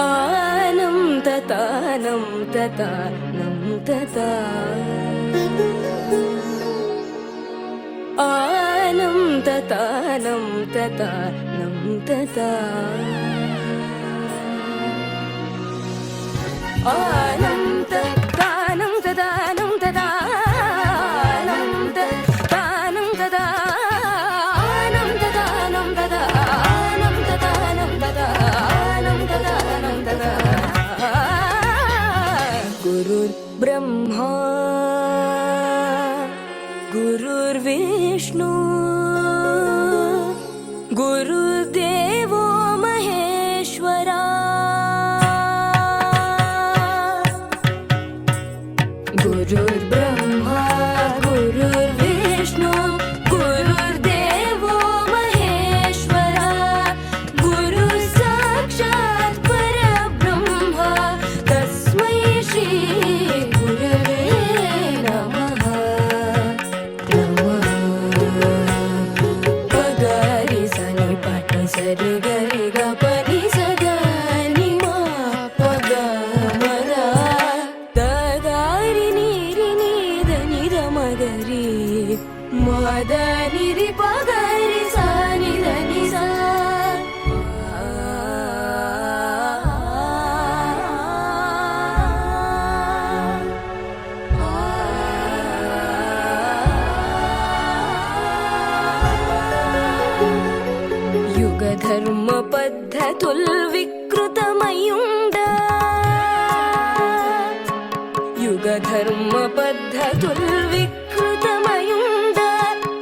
आनं ततानं ततानं तता आनं ततानं ततानं तता आनं ततानं ततानं तता आनं ततानं तता आनं ततानं तता आनं ततानं तता आनं ततानं तता गुरुर्ब्रह्मा गुरुर्विष्णु गुरुर्देवो महेश्वरा गुरुर्ब्रह्मा गुरुर्विष्णु गुरुर्देवो महेश्वरा गुरुः साक्षात् परब्रह्म तस्मै श्री गुरवे नमः पगारि सनि पाठ सरि गरि ग पनि सदा नि मा पग मरा तगारि निरि निद निद मगरि मद निरि पगारि सा निद नि सा యుగధర్మ పద్ధతుల్ వికృతమయుండా యుగధర్మ పద్ధతుల్ వికృతమయుండా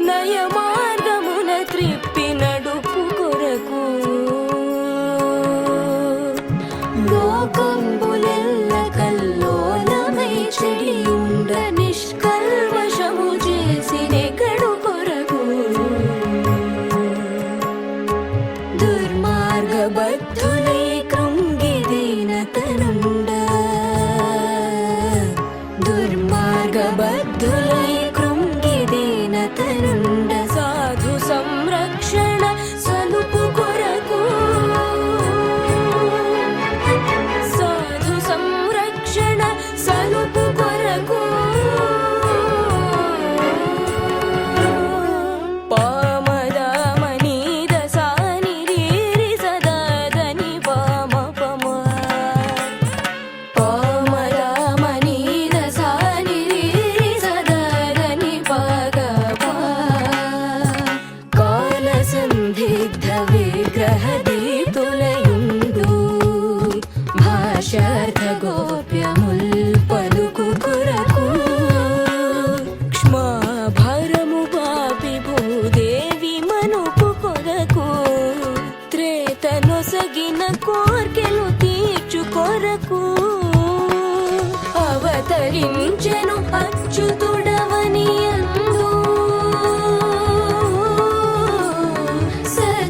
నయ మార్గమున త్రిప్పి నడుపు కొరకు లోకంబులెల్ల కల్లోలమై చెడియుండ నిష్కల్మషము చేసినెకడు కొరకు దుర్మార్గబద్ధులై కృంగిదీనతనుండ దుర్మార్గబద్ధులై కృంగిదీనతనుండ సాధు సంరక్షణ సలుపు కొరకు సాధు సంరక్షణ సలుపు కొరకు పామదామనీద సానిరీరి సదాదని పామపమ పామదామనీద సానిరీరి సదాదని పాగప కాల సందిగ్ధ విగ్రహ దీతులయుండు భాషార్థ గోప్యముల్ పలుకు కొరకు క్షమాభారము పాపి భూదేవి మనుపు కొరకు త్రేతనొసగిన కోర్కెలు తీర్చు కొరకు అవతరించెను అచ్యుతుడవని అందు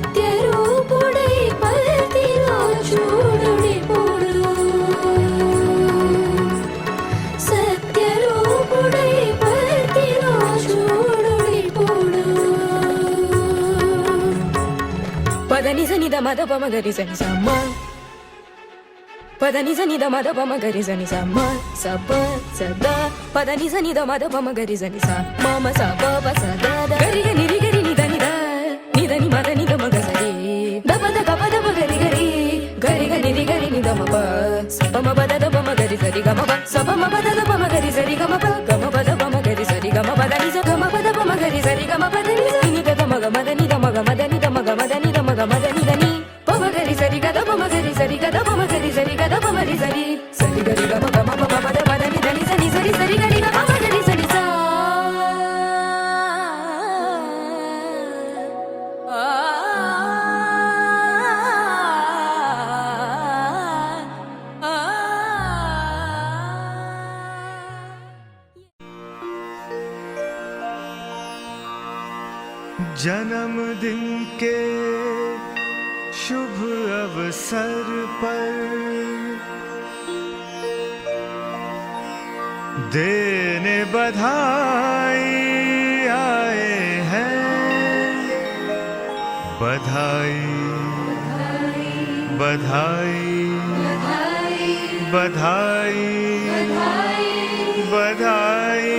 సత్యరూపుడై పతిలో చూడుడిప్పుడు సత్యరూపుడై పతిలో చూడుడిప్పుడు పదని సని ద మద పమ గరి సని సమ్మ పదని సని ద మద పమ గరి సని సమ్మ సప సదా పదని సని ద మద పమ గరి సని స మమ సప ప సదా ద గరి గరి రి గరి ని దని ద ని దని మద ని ద మగ సరి ద పద క పద ప గరి గరి గరి గరి రి గరి ని ద మ ప సప మ పద ద పమ గరి సరి గ మ ప సప మ పద ద పమ గరి సరి గ మ ప గ మ పద పమ గరి సరి గ మ పద ని స గ మ పద పమ గరి సరి గ మ పద ని స ని ద ద మ గ మద ని ద మ గ మద ని ద మ గ మద ని ద మ గ మద ని ద ని పమ గరి సరి గ ద పమ గరి సరి గ ద పమ గరి సరి గ ద పమ రి సరి సరి గరి గ మ గ మ ప మ పద పద ని ద ని స ని సరి సరి గరి గ పమ గరి సరి స जन्मदिन के शुभ अवसर पर देने बधाई आए हैं बधाई बधाई बधाई बधाई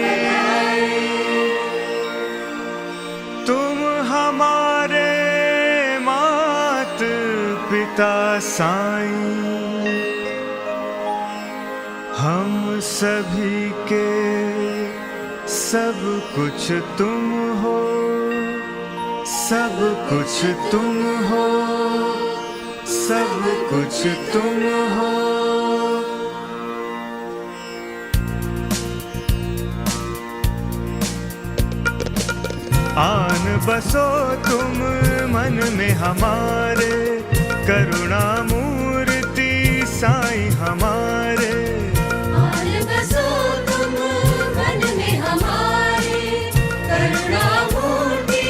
तुम हमारे मात पिता साईं, हम सभी के सब कुछ तुम हो, सब कुछ तुम हो, सब कुछ तुम हो। आन बसो तुम मन में हमारे, करुणा मूर्ति साईं हमारे। आन बसो तुम मन में हमारे, करुणा मूर्ति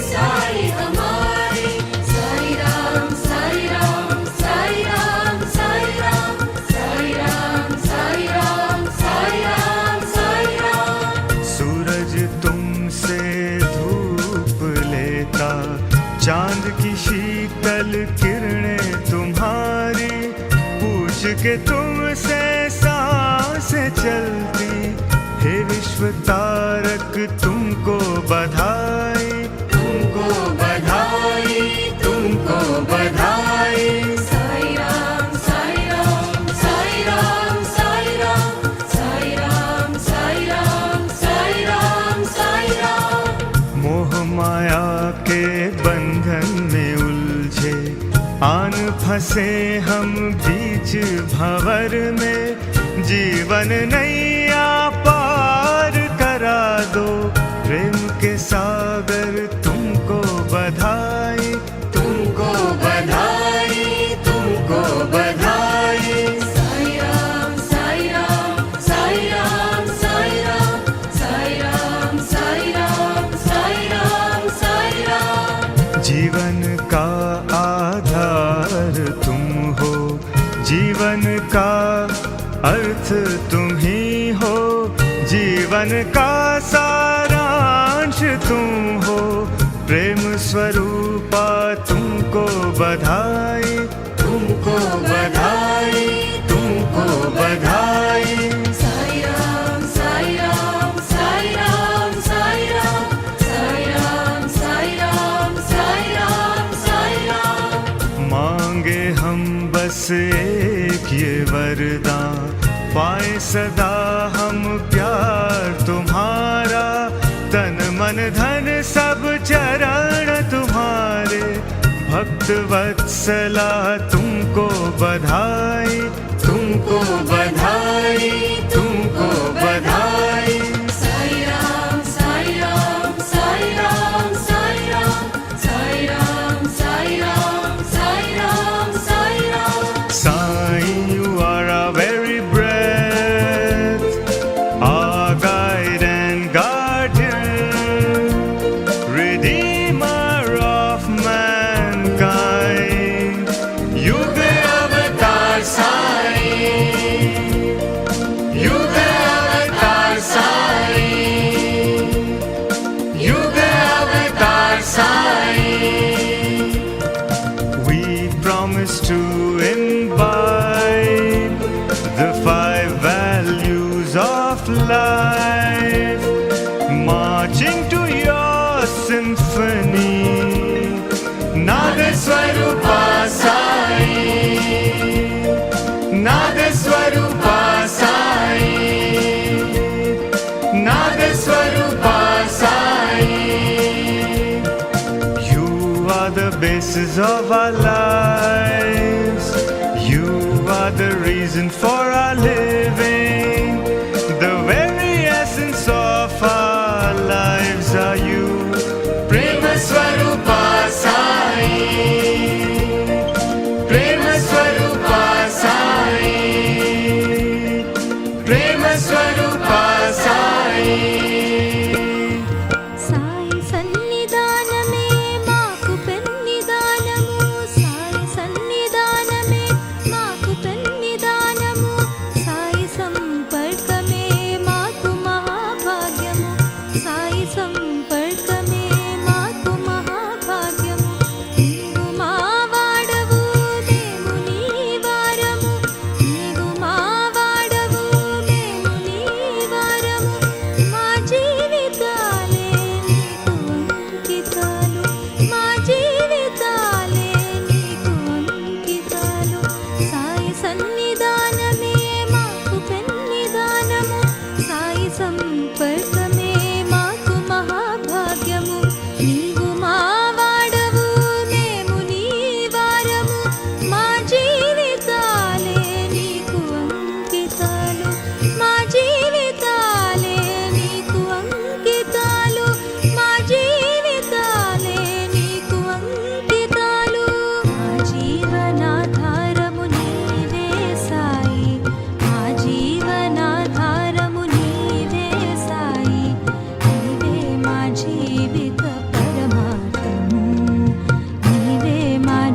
साईं हमारे। साईं राम साईं राम साईं राम साईं राम साईं राम साईं राम साईं राम साईं राम। सूरज तुमसे धूप लेता, चांद की शीतल किरणें तुम्हारी, पूछ के तुमसे सांसें चलती। हे विश्व तारक तुमको बधाई, तुमको बधाई, तुमको बधाई। साईं राम साईं राम साईं राम साईं राम साईं राम साईं राम साईं राम साईं राम। मोह माया के बंधन में उलझे, आन फंसे हम बीच भंवर में। जीवन नैया पार करा दो, प्रेम के सागर तुमको बधाई, तुमको बधाई, तुमको बधाई। साईं राम साईं राम साईं राम साईं राम साईं राम साईं राम साईं राम साईं राम। जीवन का आधार तुम हो, जीवन का अर्थ तुम ही हो, जीवन का सारांश तुम हो। प्रेम स्वरूपा तुमको बधाई, तुमको बधाई, तुमको बधाई। साईं राम साईं राम साईं राम साईं राम साईं राम साईं राम साईं राम साईं राम। मांगे हम बस एक ये वरदान, पाए सदा हम प्यार तुम्हारा। तन मन धन सब चरण तुम्हारे, भक्त वत्सला तुमको बधाई, तुमको बधाई, तुमको बधाई। Sai Ram Sai Ram Sai Ram Sai Ram Sai Ram Sai Ram Sai Ram Sai Ram. Sain, you are our very breath, our guide and guardian, redeemer of mankind. Yuga avatar Sain, Yuga avatar Sain, Yuga avatar Sain. We promise to imbibe the 5 values of life, marching to your symphony. Nada Swarupa Sai, Nada Swarupa Sai, Nada Swarupa Sai. You are the basis of our lives, you are the reason for our living. The very essence of our lives are you. Prema Swarupa Sai, Prema Swarupa Sai, Prema Swarupa Sai. Sai సన్నిధానమే మాకు పెన్నిదానము, సాయి సన్నిధానమే మాకు పెన్నిదానము, సాయి సంప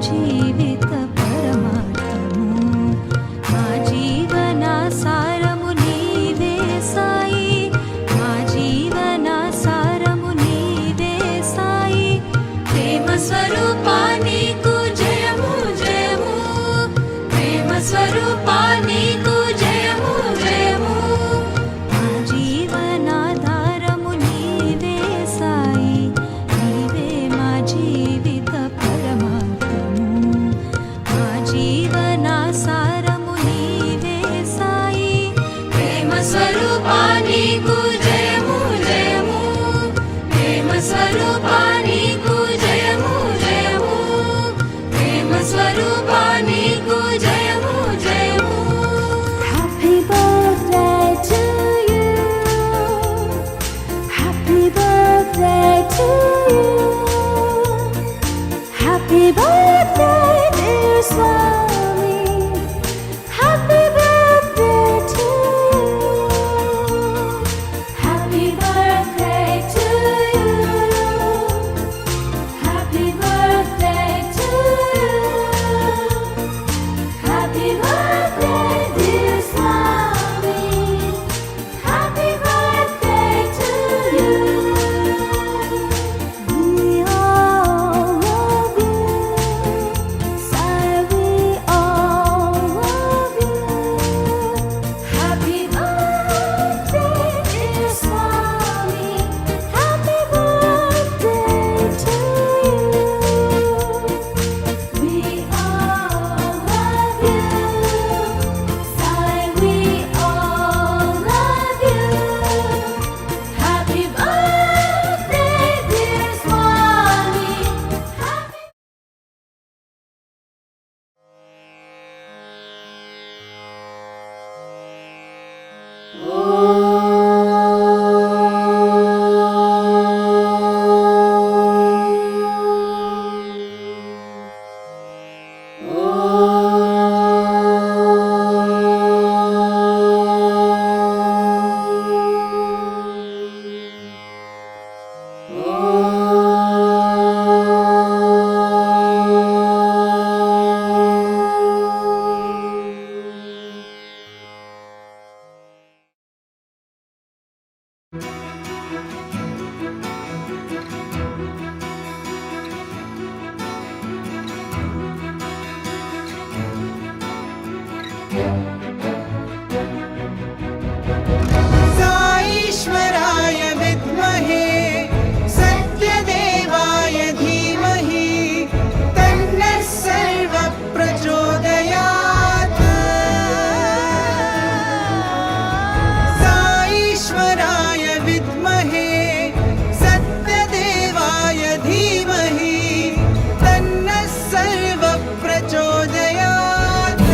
జీవిత పరమార్థము మా జీవన సారము నీవే సాయి మా జీవన సారము నీవే సాయి ప్రేమ స్వరూపా నీకు జయము జయము ప్రేమ స్వరూపా నీకు జయము జయము మా జీవనాధారము నీవే సాయి నీవే మా జీవిత పరమార్థము మా జీవన సారము నీవే సాయి ప్రేమ స్వరూపా నీకు జయము జయము ప్రేమ స్వరూపా నీకు జయము జయము ప్రేమ స్వరూపా నీకు జయము జయము happy birthday to you happy birthday to you happy birthday dear Swami happy birthday to you happy birthday to you happy birthday to you happy birthday dear Swami happy birthday to you We all love you Sai we all love you Happy birthday dear Swami Happy birthday to you We all love you Sai we all love you Happy birthday dear Swami Happy साईश्वराय विद्महे सत्यदेवाय धीमहि तन्नः सर्वः प्रचोदयात् साईश्वराय विद्महे सत्यदेवाय धीमहि तन्नः सर्वः प्रचोदयात्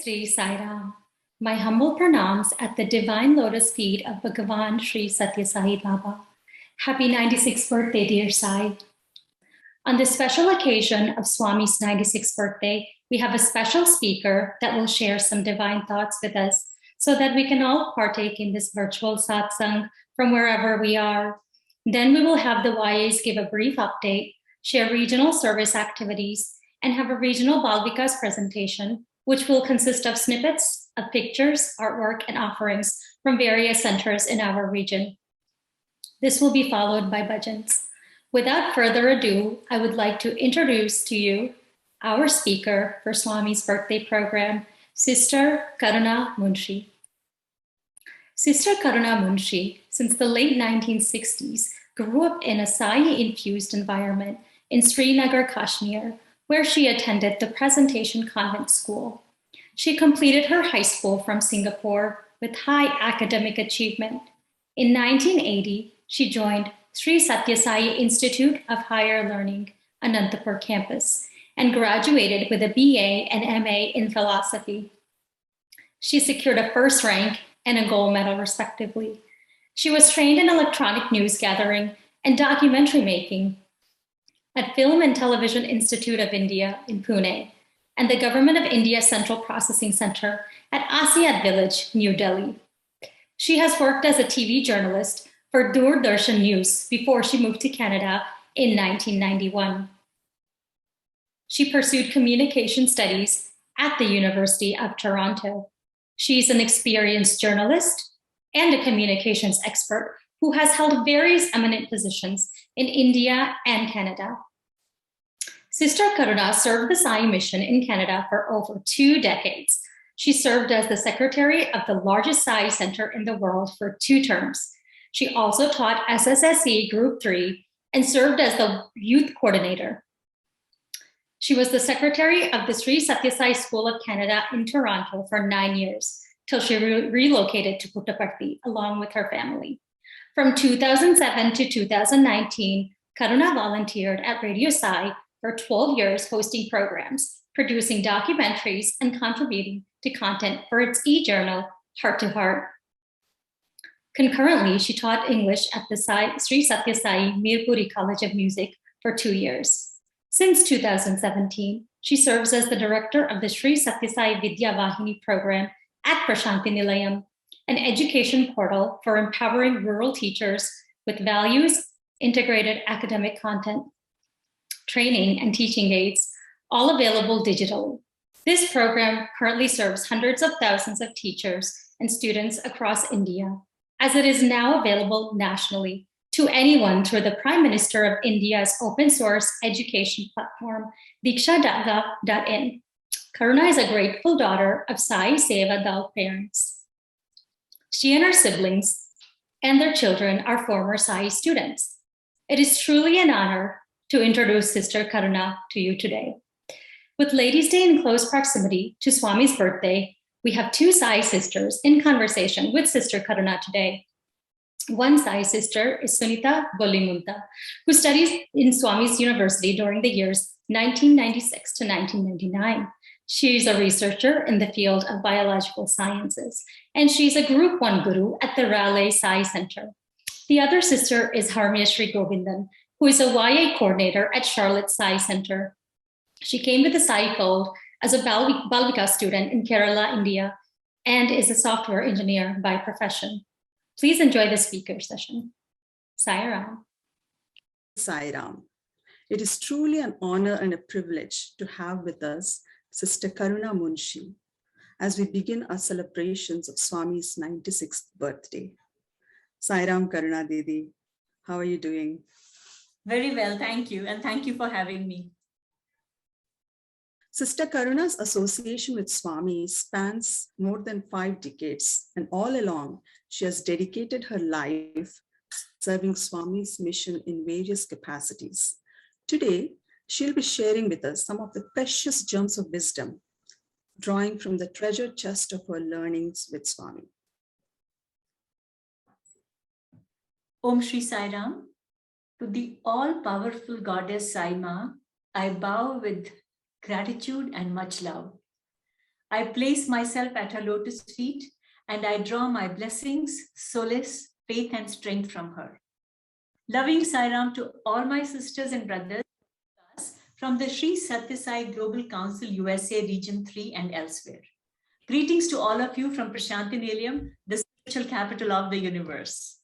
Sri Sai Ram. My humble pranams at the divine lotus feet of Bhagavan Sri Sathya Sai Baba. Happy 96th birthday, dear Sai. On this special occasion of Swami's 96th birthday, we have a special speaker that will share some divine thoughts with us so that we can all partake in this virtual satsang from wherever we are. Then we will have the YAs give a brief update, share regional service activities, and have a regional Bal Vikas presentation, which will consist of snippets of pictures, artwork, and offerings from various centers in our region. This will be followed by bhajans. Without further ado, I would like to introduce to you our speaker for Swami's birthday program, Sister Karuna Munshi. Sister Karuna Munshi, since the late 1960s, grew up in a Sai-infused environment in Srinagar, Kashmir, where she attended the Presentation Convent School. She completed her high school from Singapore with high academic achievement. In 1980, she joined Sri Sathya Sai Institute of Higher Learning, Anantapur campus, and graduated with a BA and MA in philosophy. She secured a first rank and a gold medal, respectively. She was trained in electronic news gathering and documentary making at Film and Television Institute of India in Pune and the Government of India Central Processing Center at Asiat Village, New Delhi. She has worked as a TV journalist for Doordarshan News before she moved to Canada in 1991. She pursued communication studies at the University of Toronto. She's an experienced journalist and a communications expert who has held various eminent positions in India and Canada. Sister Karuna served the Sai mission in Canada for over 2 decades. She served as the secretary of the largest Sai center in the world for 2 terms. She also taught SSSE Group 3 and served as the youth coordinator. She was the secretary of the Sri Sathya Sai School of Canada in Toronto for 9 years, till she relocated to Puttaparthi along with her family. From 2007 to 2019, Karuna volunteered at Radio Sai for 12 years hosting programs, producing documentaries, and contributing to content for its e-journal, Heart to Heart. Concurrently, she taught English at the Sri Sathya Sai Mirpuri College of Music for 2 years. Since 2017, she serves as the director of the Sri Sathya Sai Vidyavahini program at Prashanti Nilayam, an education portal for empowering rural teachers with values, integrated academic content, training, and teaching aids, all available digitally. This program currently serves hundreds of thousands of teachers and students across India, as it is now available nationally to anyone through the Prime Minister of India's open source education platform, diksha.gov.in. Karuna is a grateful daughter of Sai Seva Dal parents. She and her siblings and their children are former Sai students. It is truly an honor to introduce Sister Karuna to you today. With Ladies' Day in close proximity to Swami's birthday, we have 2 Sai sisters in conversation with Sister Karuna today. One Sai sister is Sunita Bolimunta, who studies in Swami's University during the years 1996 to 1999. She's a researcher in the field of biological sciences, and she's a Group 1 guru at the Raleigh Sai Center. The other sister is Harmya Sri Govindan, who is a YA coordinator at Charlotte Sai Center. She came to the Sai fold as a Bal Vikas student in Kerala, India, and is a software engineer by profession. Please enjoy the speaker session. Sai Ram. Sai Ram. It is truly an honor and a privilege to have with us Sister Karuna Munshi as we begin our celebrations of Swami's 96th birthday. Sai Ram Karuna Didi, how are you doing? Very well, thank you. And thank you for having me. Sister Karuna's association with Swami spans more than 5 decades, and all along, she has dedicated her life serving Swami's mission in various capacities. Today, she'll be sharing with us some of the precious gems of wisdom, drawing from the treasure chest of her learnings with Swami. Om Shri Sai Ram. To the all-powerful goddess Sai Ma, I bow with gratitude and much love. I place myself at her lotus feet and I draw my blessings, solace, faith, and strength from her. Loving Sai Ram to all my sisters and brothers from the Sri Sathya Sai Global Council USA Region 3 and elsewhere. Greetings to all of you from Prashanti Nilayam, the spiritual capital of the universe.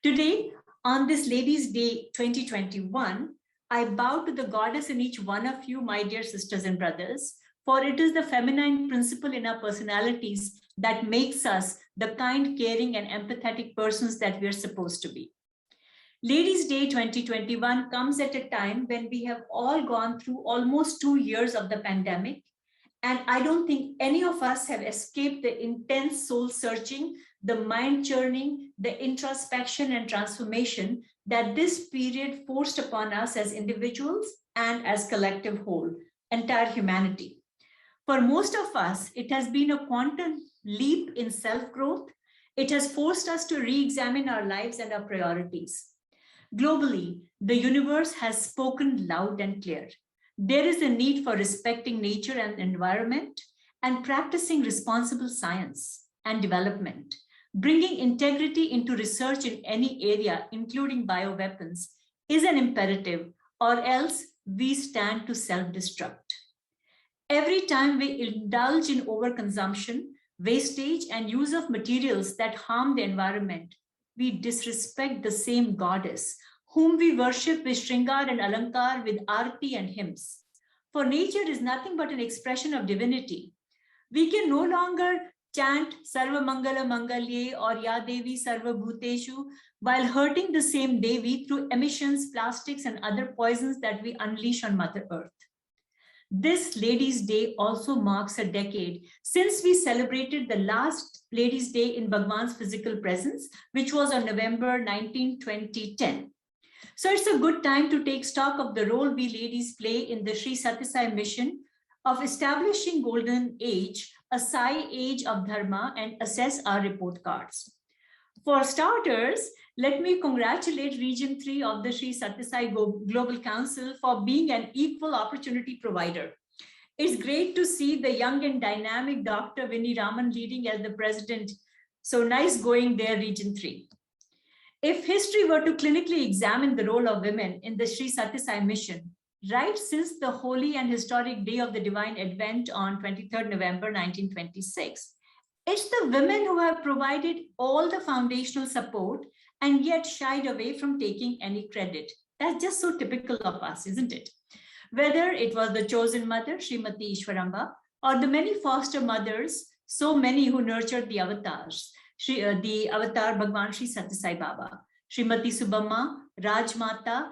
Today, on this Ladies' Day 2021, I bow to the goddess in each one of you, my dear sisters and brothers, for it is the feminine principle in our personalities that makes us the kind, caring, and empathetic persons that we are supposed to be. Ladies' Day 2021 comes at a time when we have all gone through almost 2 years of the pandemic, and I don't think any of us have escaped the intense soul searching, the mind churning, the introspection and transformation that this period forced upon us as individuals and as collective whole, entire humanity. For most of us, it has been a quantum leap in self-growth. It has forced us to re-examine our lives and our priorities. Globally, the universe has spoken loud and clear. There is a need for respecting nature and environment and practicing responsible science and development. Bringing integrity into research in any area, including bioweapons, is an imperative, or else we stand to self-destruct. Every time we indulge in overconsumption, wastage, and use of materials that harm the environment, we disrespect the same goddess whom we worship with Shringar and Alankar, with Arti and hymns. For nature is nothing but an expression of divinity. We can no longer chant Sarva Mangala Mangalye or Ya Devi Sarva Bhuteshu while hurting the same Devi through emissions, plastics, and other poisons that we unleash on Mother Earth. This Ladies' Day also marks a decade since we celebrated the last Ladies' Day in Bhagwan's physical presence, which was on November 19, 2010. So it's a good time to take stock of the role we ladies play in the Sri Sathya Sai mission of establishing Golden Age, a Sai age of Dharma, and assess our report cards. For starters, let me congratulate Region 3 of the Sri Sathya Sai Global Council for being an equal opportunity provider. It's great to see the young and dynamic Dr. Vinny Raman leading as the president. So nice going there, Region 3. If history were to clinically examine the role of women in the Sri Sathya Sai mission, right since the holy and historic day of the Divine Advent on 23rd November 1926, it's the women who have provided all the foundational support and yet shied away from taking any credit. That's just so typical of us, isn't it? Whether it was the chosen mother, Srimati Ishwaramba, or the many foster mothers, so many who nurtured the avatars, the avatar Bhagwan Sri Sathya Sai Baba, Srimati Subhamma, Rajmata,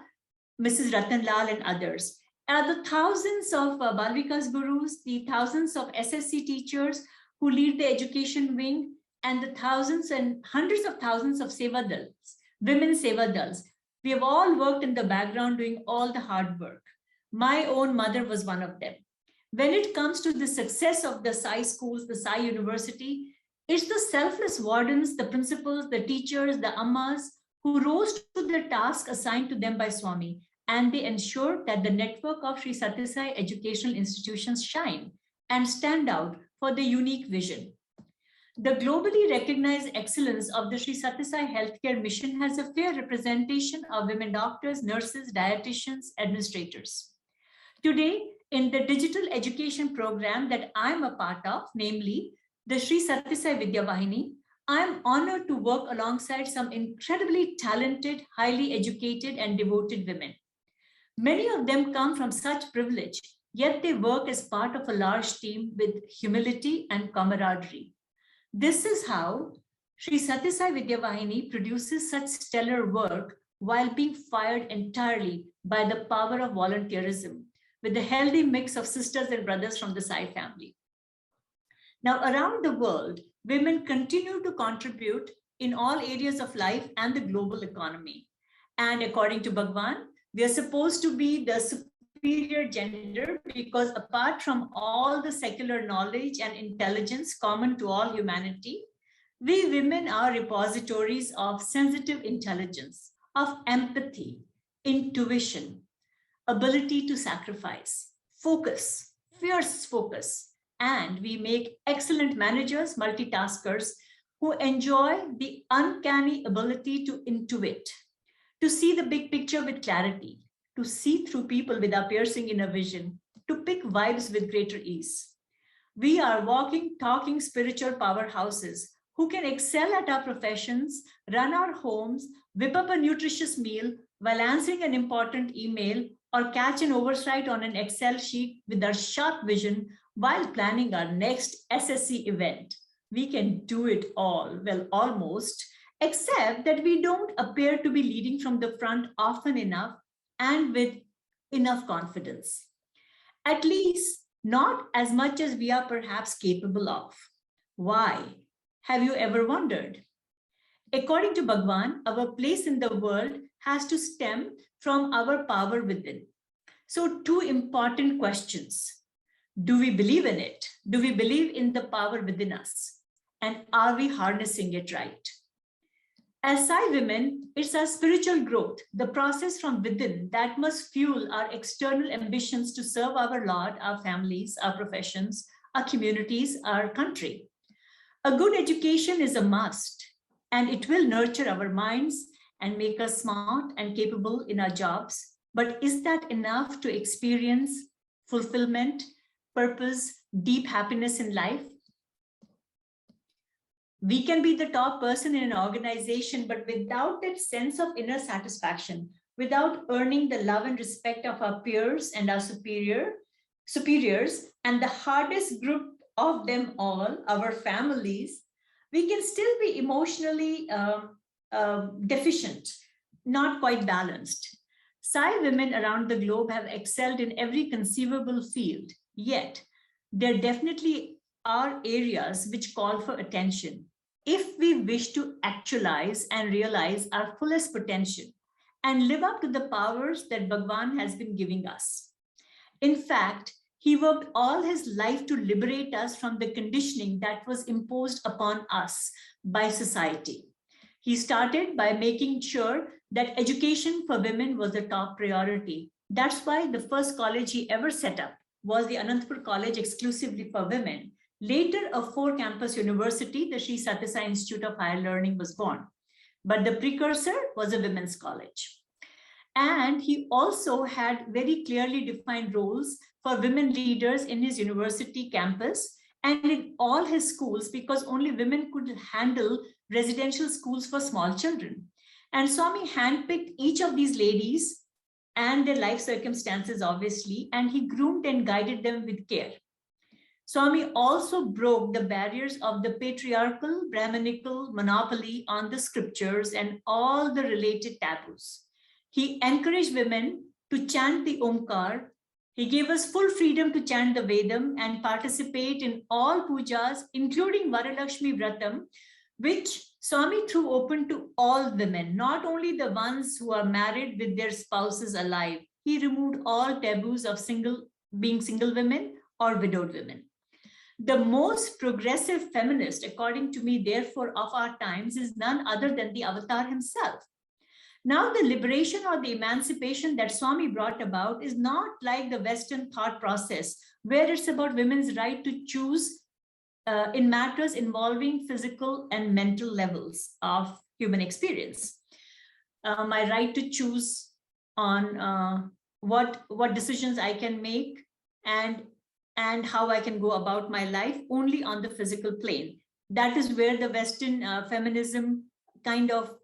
Mrs. Ratan Lal, and others. The thousands of Balvikas Gurus, the thousands of SSC teachers who lead the education wing, and the thousands and hundreds of thousands of seva dals, women seva dals. We have all worked in the background doing all the hard work. My own mother was one of them. When it comes to the success of the Sai schools, the Sai University, it's the selfless wardens, the principals, the teachers, the ammas who rose to the task assigned to them by Swami, and they ensured that the network of Sri Sathya Sai educational institutions shine and stand out for the unique vision. The globally recognized excellence of the Sri Sathya Sai healthcare mission has a fair representation of women doctors, nurses, dietitians, administrators. Today, in the digital education program that I'm a part of, namely the Sri Sathya Sai Vidyavahini, I'm honored to work alongside some incredibly talented, highly educated, and devoted women. Many of them come from such privilege, yet they work as part of a large team with humility and camaraderie. This is how Sri Sathya Sai Vidyavahini produces such stellar work while being fired entirely by the power of volunteerism, with a healthy mix of sisters and brothers from the Sai family. Now, around the world, women continue to contribute in all areas of life and the global economy. And according to Bhagwan, we are supposed to be the superior gender because apart from all the secular knowledge and intelligence common to all humanity, we women are repositories of sensitive intelligence, of empathy, intuition, ability to sacrifice, focus, fierce focus, and we make excellent managers, multitaskers, who enjoy the uncanny ability to intuit, to see the big picture with clarity, to see through people without piercing inner vision, to pick vibes with greater ease. We are walking, talking spiritual powerhouses who can excel at our professions, run our homes, whip up a nutritious meal while answering an important email, or catch an oversight on an Excel sheet with our sharp vision while planning our next SSE event. We can do it all, well, almost, except that we don't appear to be leading from the front often enough and with enough confidence. At least not as much as we are perhaps capable of. Why? Have you ever wondered? According to Bhagwan, our place in the world has to stem from our power within. So, two important questions. Do we believe in it? Do we believe in the power within us? And are we harnessing it right? As Sai women, it's our spiritual growth, the process from within, that must fuel our external ambitions to serve our Lord, our families, our professions, our communities, our country. A good education is a must, and it will nurture our minds and make us smart and capable in our jobs. But is that enough to experience fulfillment, purpose, deep happiness in life? We can be the top person in an organization, but without that sense of inner satisfaction, without earning the love and respect of our peers and our superiors, and the hardest group of them all, our families, we can still be emotionally deficient, not quite balanced. Sai women around the globe have excelled in every conceivable field, yet there definitely are areas which call for attention if we wish to actualize and realize our fullest potential and live up to the powers that Bhagwan has been giving us. In fact, he worked all his life to liberate us from the conditioning that was imposed upon us by society. He started by making sure that education for women was the top priority. That's why the first college he ever set up was the Anantapur College exclusively for women. Later, a 4-campus university, the Sri Sathya Sai Institute of Higher Learning, was born. But the precursor was a women's college. And he also had very clearly defined roles for women leaders in his university campus and in all his schools, because only women could handle residential schools for small children. And Swami handpicked each of these ladies and their life circumstances, obviously, and he groomed and guided them with care. Swami also broke the barriers of the patriarchal, Brahminical monopoly on the scriptures and all the related taboos. He encouraged women to chant the Omkar. He gave us full freedom to chant the Vedam and participate in all pujas, including Varalakshmi Vratam, which Swami threw open to all women, not only the ones who are married with their spouses alive. He removed all taboos of being single women or widowed women. The most progressive feminist, according to me, therefore, of our times is none other than the Avatar himself. Now, the liberation or the emancipation that Swami brought about is not like the Western thought process, where it's about women's right to choose in matters involving physical and mental levels of human experience. My right to choose on what decisions I can make and how I can go about my life only on the physical plane. That is where the Western feminism kind of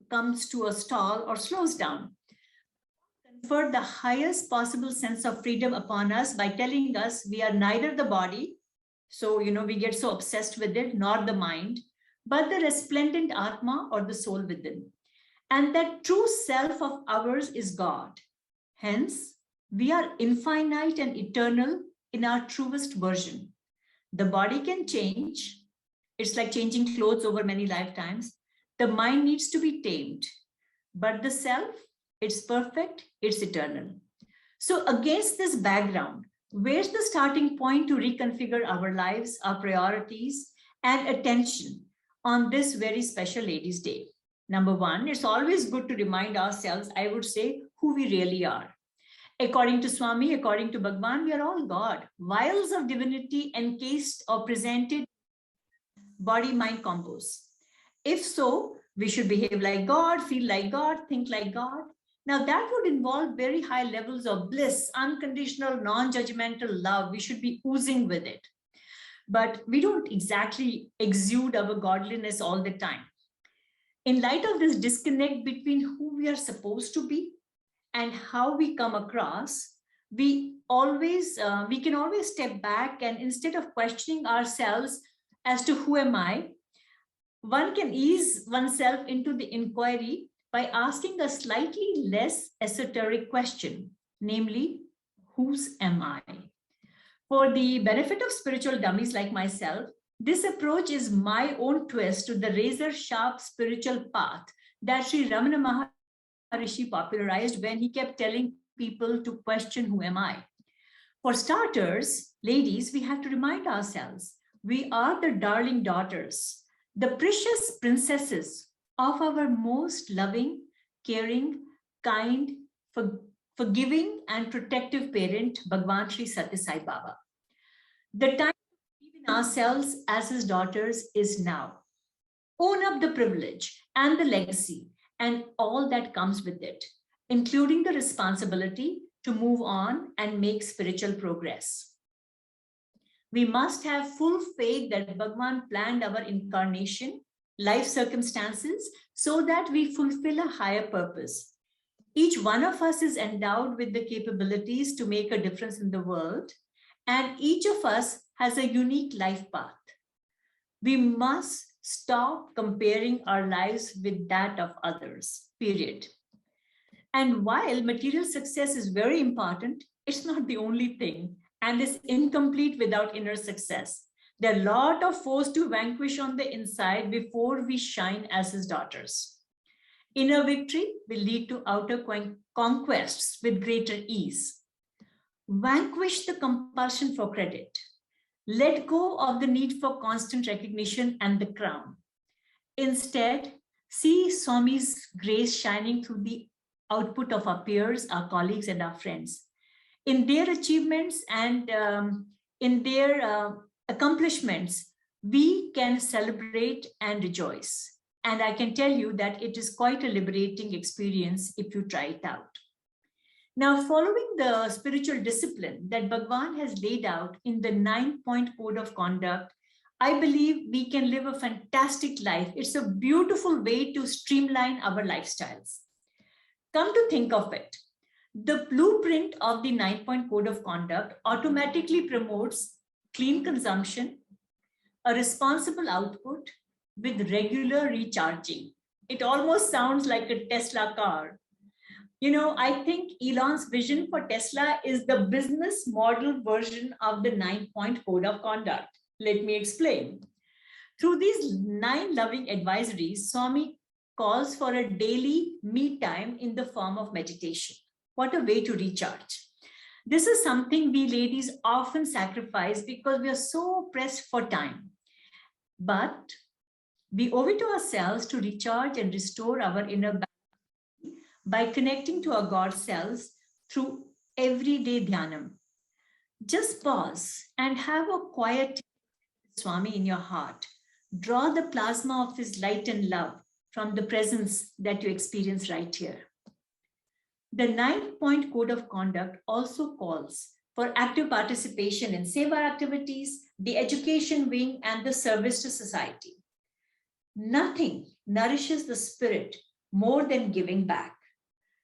comes to a stall or slows down. Confer the highest possible sense of freedom upon us by telling us we are neither the body, so we get so obsessed with it, nor the mind, but the resplendent Atma or the soul within. And that true self of ours is God. Hence, we are infinite and eternal in our truest version. The body can change. It's like changing clothes over many lifetimes. The mind needs to be tamed, but the self, it's perfect, it's eternal. So against this background, where's the starting point to reconfigure our lives, our priorities, and attention on this very special Ladies' Day? Number one, it's always good to remind ourselves, I would say, who we really are. According to Swami, according to Bhagwan, we are all God, vials of divinity encased or presented body-mind combos. If so, we should behave like God, feel like God, think like God. Now that would involve very high levels of bliss, unconditional, non-judgmental love. We should be oozing with it. But we don't exactly exude our godliness all the time. In light of this disconnect between who we are supposed to be and how we come across, we can always step back, and instead of questioning ourselves as to who am I, one can ease oneself into the inquiry by asking a slightly less esoteric question, namely, whose am I? For the benefit of spiritual dummies like myself, this approach is my own twist to the razor-sharp spiritual path that Sri Ramana Maharishi popularized when he kept telling people to question who am I. For starters, ladies, we have to remind ourselves, we are the darling daughters, the precious princesses of our most loving, caring, kind, forgiving and protective parent, Bhagwan Sri Sathya Sai Baba. The time to believe in ourselves as his daughters is now. Own up the privilege and the legacy and all that comes with it, including the responsibility to move on and make spiritual progress. We must have full faith that Bhagwan planned our incarnation, life circumstances, so that we fulfill a higher purpose. Each one of us is endowed with the capabilities to make a difference in the world, and each of us has a unique life path. We must stop comparing our lives with that of others, period. And while material success is very important, it's not the only thing and is incomplete without inner success. There are a lot of foes to vanquish on the inside before we shine as his daughters. Inner victory will lead to outer conquests with greater ease. Vanquish the compulsion for credit. Let go of the need for constant recognition and the crown. Instead, see Swami's grace shining through the output of our peers, our colleagues, and our friends. In their achievements and in their accomplishments, we can celebrate and rejoice. And I can tell you that it is quite a liberating experience if you try it out. Now, following the spiritual discipline that Bhagwan has laid out in the 9-point code of conduct, I believe we can live a fantastic life. It's a beautiful way to streamline our lifestyles. Come to think of it, the blueprint of the 9-point code of conduct automatically promotes clean consumption, a responsible output with regular recharging. It almost sounds like a Tesla car. You know, I think Elon's vision for Tesla is the business model version of the 9-point code of conduct. Let me explain. Through these 9 loving advisories, Swami calls for a daily me time in the form of meditation. What a way to recharge. This is something we ladies often sacrifice because we are so pressed for time. But we owe it to ourselves to recharge and restore our inner balance by connecting to our God selves through everyday dhyanam. Just pause and have a quiet Swami in your heart. Draw the plasma of his light and love from the presence that you experience right here. The 9-point code of conduct also calls for active participation in seva activities, the education wing, and the service to society. Nothing nourishes the spirit more than giving back.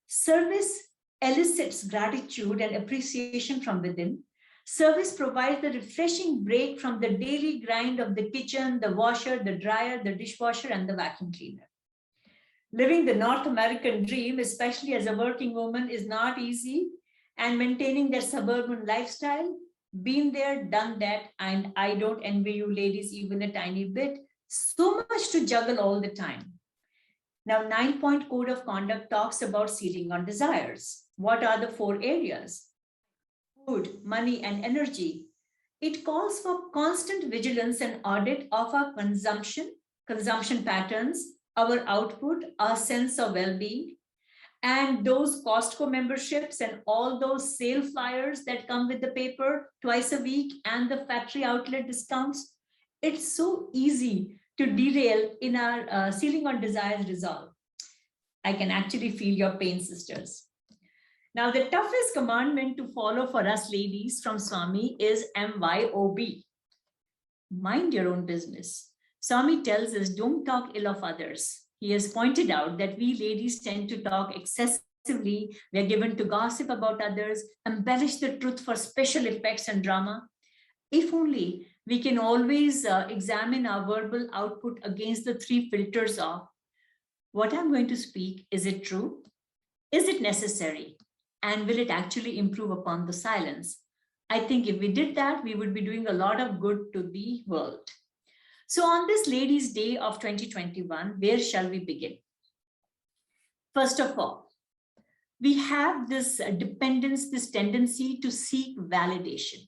Service elicits gratitude and appreciation from within. Service provides the refreshing break from the daily grind of the kitchen, the washer, the dryer, the dishwasher, and the vacuum cleaner. Living the North American dream, especially as a working woman, is not easy, and maintaining their suburban lifestyle, been there, done that, and I don't envy you ladies even a tiny bit. So much to juggle all the time. Now, 9-point code of conduct talks about sealing on desires. What are the 4 areas? Food, money, and energy. It calls for constant vigilance and audit of our consumption patterns, our output, our sense of well-being. And those Costco memberships and all those sale flyers that come with the paper twice a week and the factory outlet discounts, it's so easy to derail in our Sealing on Desire's resolve. I can actually feel your pain, sisters. Now, the toughest commandment to follow for us ladies from Swami is MYOB. Mind your own business. Swami tells us, don't talk ill of others. He has pointed out that we ladies tend to talk excessively. We are given to gossip about others, embellish the truth for special effects and drama. If only we can always examine our verbal output against the three filters of what I'm going to speak. Is it true? Is it necessary? And will it actually improve upon the silence? I think if we did that, we would be doing a lot of good to the world. So on this Ladies' Day of 2021, where shall we begin? First of all, we have this dependence, this tendency to seek validation.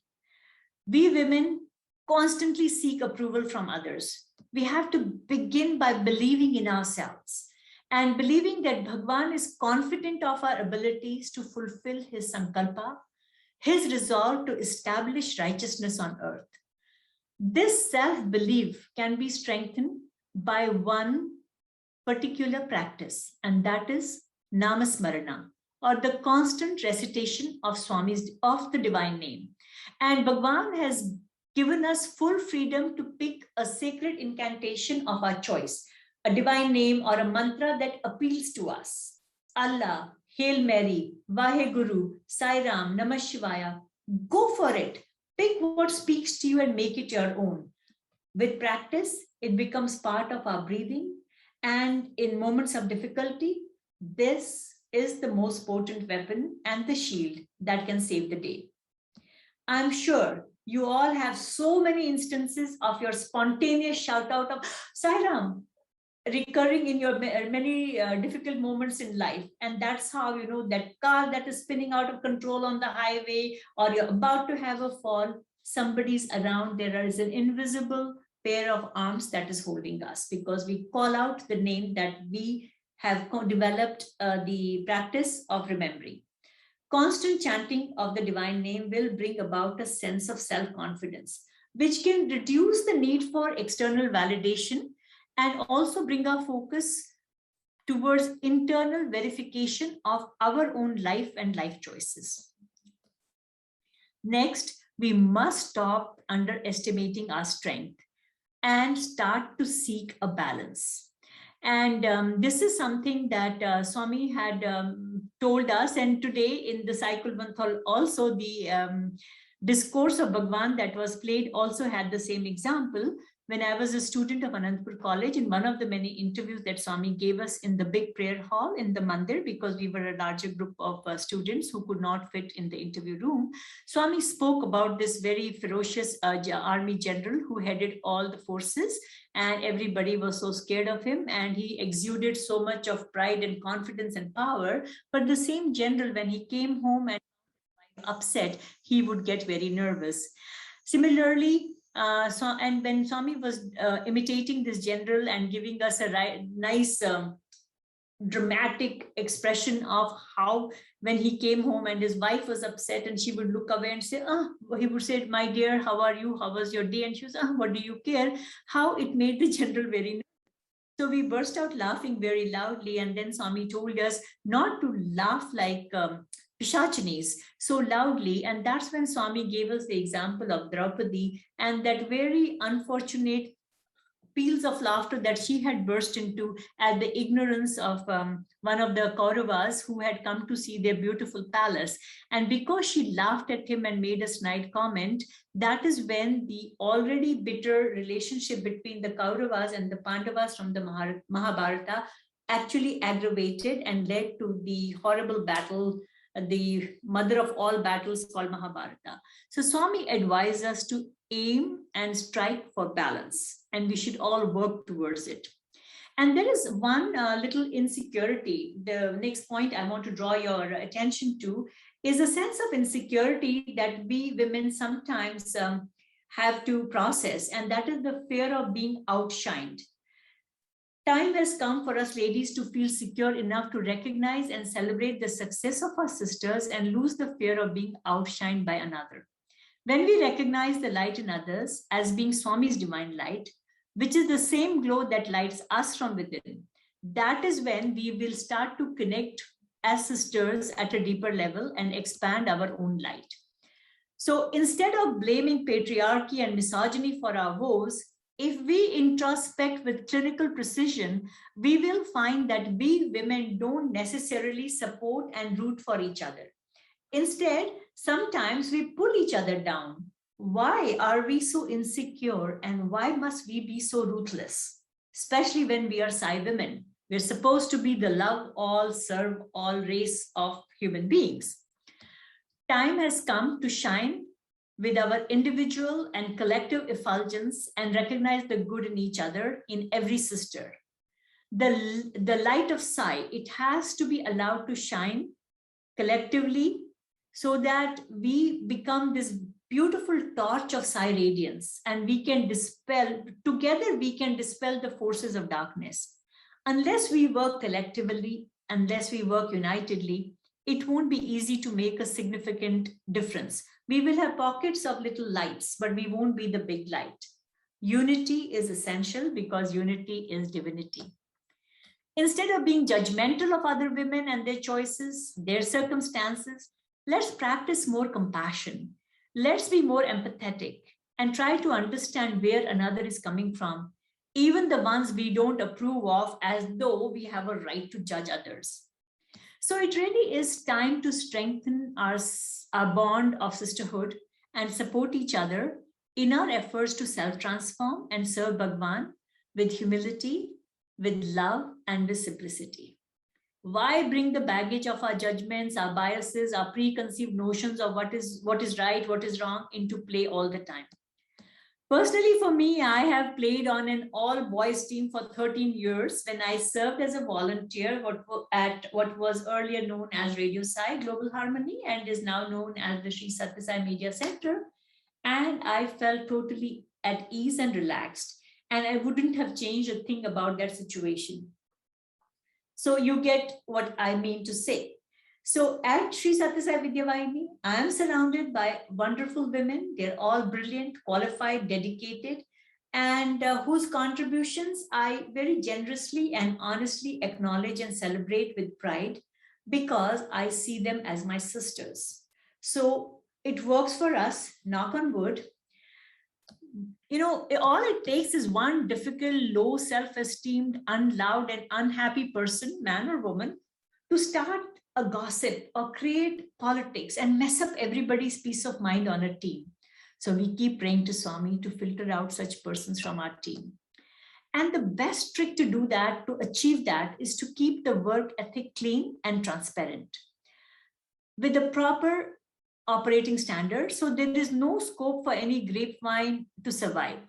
We women constantly seek approval from others. We have to begin by believing in ourselves and believing that Bhagwan is confident of our abilities to fulfill his sankalpa, his resolve to establish righteousness on earth. This self-belief can be strengthened by one particular practice, and that is Namasmarana, or the constant recitation of Swami's of the divine name. And Bhagwan has given us full freedom to pick a sacred incantation of our choice, a divine name or a mantra that appeals to us. Allah, Hail Mary, Vaheguru, Sai Ram, Namah Shivaya. Go for it. Pick what speaks to you and make it your own. With practice, it becomes part of our breathing. And in moments of difficulty, this is the most potent weapon and the shield that can save the day. I'm sure you all have so many instances of your spontaneous shout out of Sai Ram recurring in your many difficult moments in life. And that's how, you know, that car that is spinning out of control on the highway, or you're about to have a fall, somebody's around, there is an invisible pair of arms that is holding us, because we call out the name that we have developed the practice of remembering. Constant chanting of the divine name will bring about a sense of self-confidence, which can reduce the need for external validation and also bring our focus towards internal verification of our own life and life choices. Next, we must stop underestimating our strength and start to seek a balance. And this is something that Swami had told us, and today in the Cycle Manthal also the discourse of Bhagwan that was played also had the same example. When I was a student of Anandpur College, in one of the many interviews that Swami gave us in the big prayer hall in the mandir, because we were a larger group of students who could not fit in the interview room, Swami spoke about this very ferocious army general who headed all the forces, and everybody was so scared of him, and he exuded so much of pride and confidence and power. But the same general, when he came home and upset, he would get very nervous. Similarly, and when Swami was imitating this general and giving us a nice dramatic expression of how when he came home and his wife was upset and she would look away and say, he would say, my dear, how are you? How was your day? And she was, what do you care? How it made the general very nervous. So we burst out laughing very loudly. And then Swami told us not to laugh like Pishachinis so loudly. And that's when Swami gave us the example of Draupadi and that very unfortunate peals of laughter that she had burst into at the ignorance of one of the Kauravas who had come to see their beautiful palace. And because she laughed at him and made a snide comment, that is when the already bitter relationship between the Kauravas and the Pandavas from the Mahabharata actually aggravated and led to the horrible battle, the mother of all battles called Mahabharata. So Swami advised us to aim and strike for balance, and we should all work towards it. And there is one little insecurity. The next point I want to draw your attention to is a sense of insecurity that we women sometimes have to process, and that is the fear of being outshined. Time has come for us ladies to feel secure enough to recognize and celebrate the success of our sisters and lose the fear of being outshined by another. When we recognize the light in others as being Swami's divine light, which is the same glow that lights us from within, that is when we will start to connect as sisters at a deeper level and expand our own light. So instead of blaming patriarchy and misogyny for our woes, if we introspect with clinical precision, we will find that we women don't necessarily support and root for each other. Instead, sometimes we pull each other down. Why are we so insecure and why must we be so ruthless? Especially when we are Sai women. We're supposed to be the love all, serve all race of human beings. Time has come to shine with our individual and collective effulgence and recognize the good in each other, in every sister. The light of Sai, it has to be allowed to shine collectively so that we become this beautiful torch of Sai radiance and we can dispel, together we can dispel the forces of darkness. Unless we work collectively, unless we work unitedly, it won't be easy to make a significant difference. We will have pockets of little lights, but we won't be the big light. Unity is essential because unity is divinity. Instead of being judgmental of other women and their choices, their circumstances, let's practice more compassion. Let's be more empathetic and try to understand where another is coming from, even the ones we don't approve of, as though we have a right to judge others. So it really is time to strengthen our bond of sisterhood and support each other in our efforts to self-transform and serve Bhagwan with humility, with love, and with simplicity. Why bring the baggage of our judgments, our biases, our preconceived notions of what is right, what is wrong into play all the time? Personally, for me, I have played on an all-boys team for 13 years when I served as a volunteer at what was earlier known as Radio Sai Global Harmony and is now known as the Sri Sathya Sai Media Center. And I felt totally at ease and relaxed. And I wouldn't have changed a thing about that situation. So you get what I mean to say. So at Sri Sathya Sai Vidyavahini, I am surrounded by wonderful women. They're all brilliant, qualified, dedicated, and whose contributions I very generously and honestly acknowledge and celebrate with pride because I see them as my sisters. So it works for us, knock on wood. You know, all it takes is one difficult, low self-esteemed, unloved and unhappy person, man or woman, to start a gossip or create politics and mess up everybody's peace of mind on a team. So we keep praying to Swami to filter out such persons from our team. And the best trick to do that, to achieve that, is to keep the work ethic clean and transparent with a proper operating standard. So there is no scope for any grapevine to survive.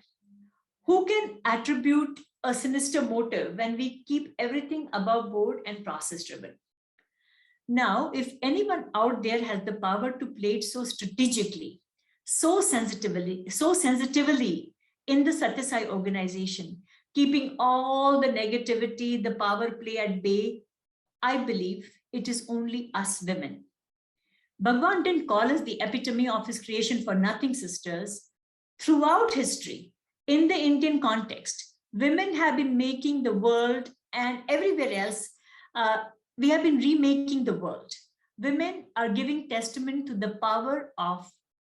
Who can attribute a sinister motive when we keep everything above board and process driven? Now, if anyone out there has the power to play it so strategically, so sensitively in the Sathya Sai organization, keeping all the negativity, the power play at bay, I believe it is only us women. Bhagwan didn't call us the epitome of his creation for nothing, sisters. Throughout history, in the Indian context, women have been making the world and everywhere else, we have been remaking the world. Women are giving testament to the power of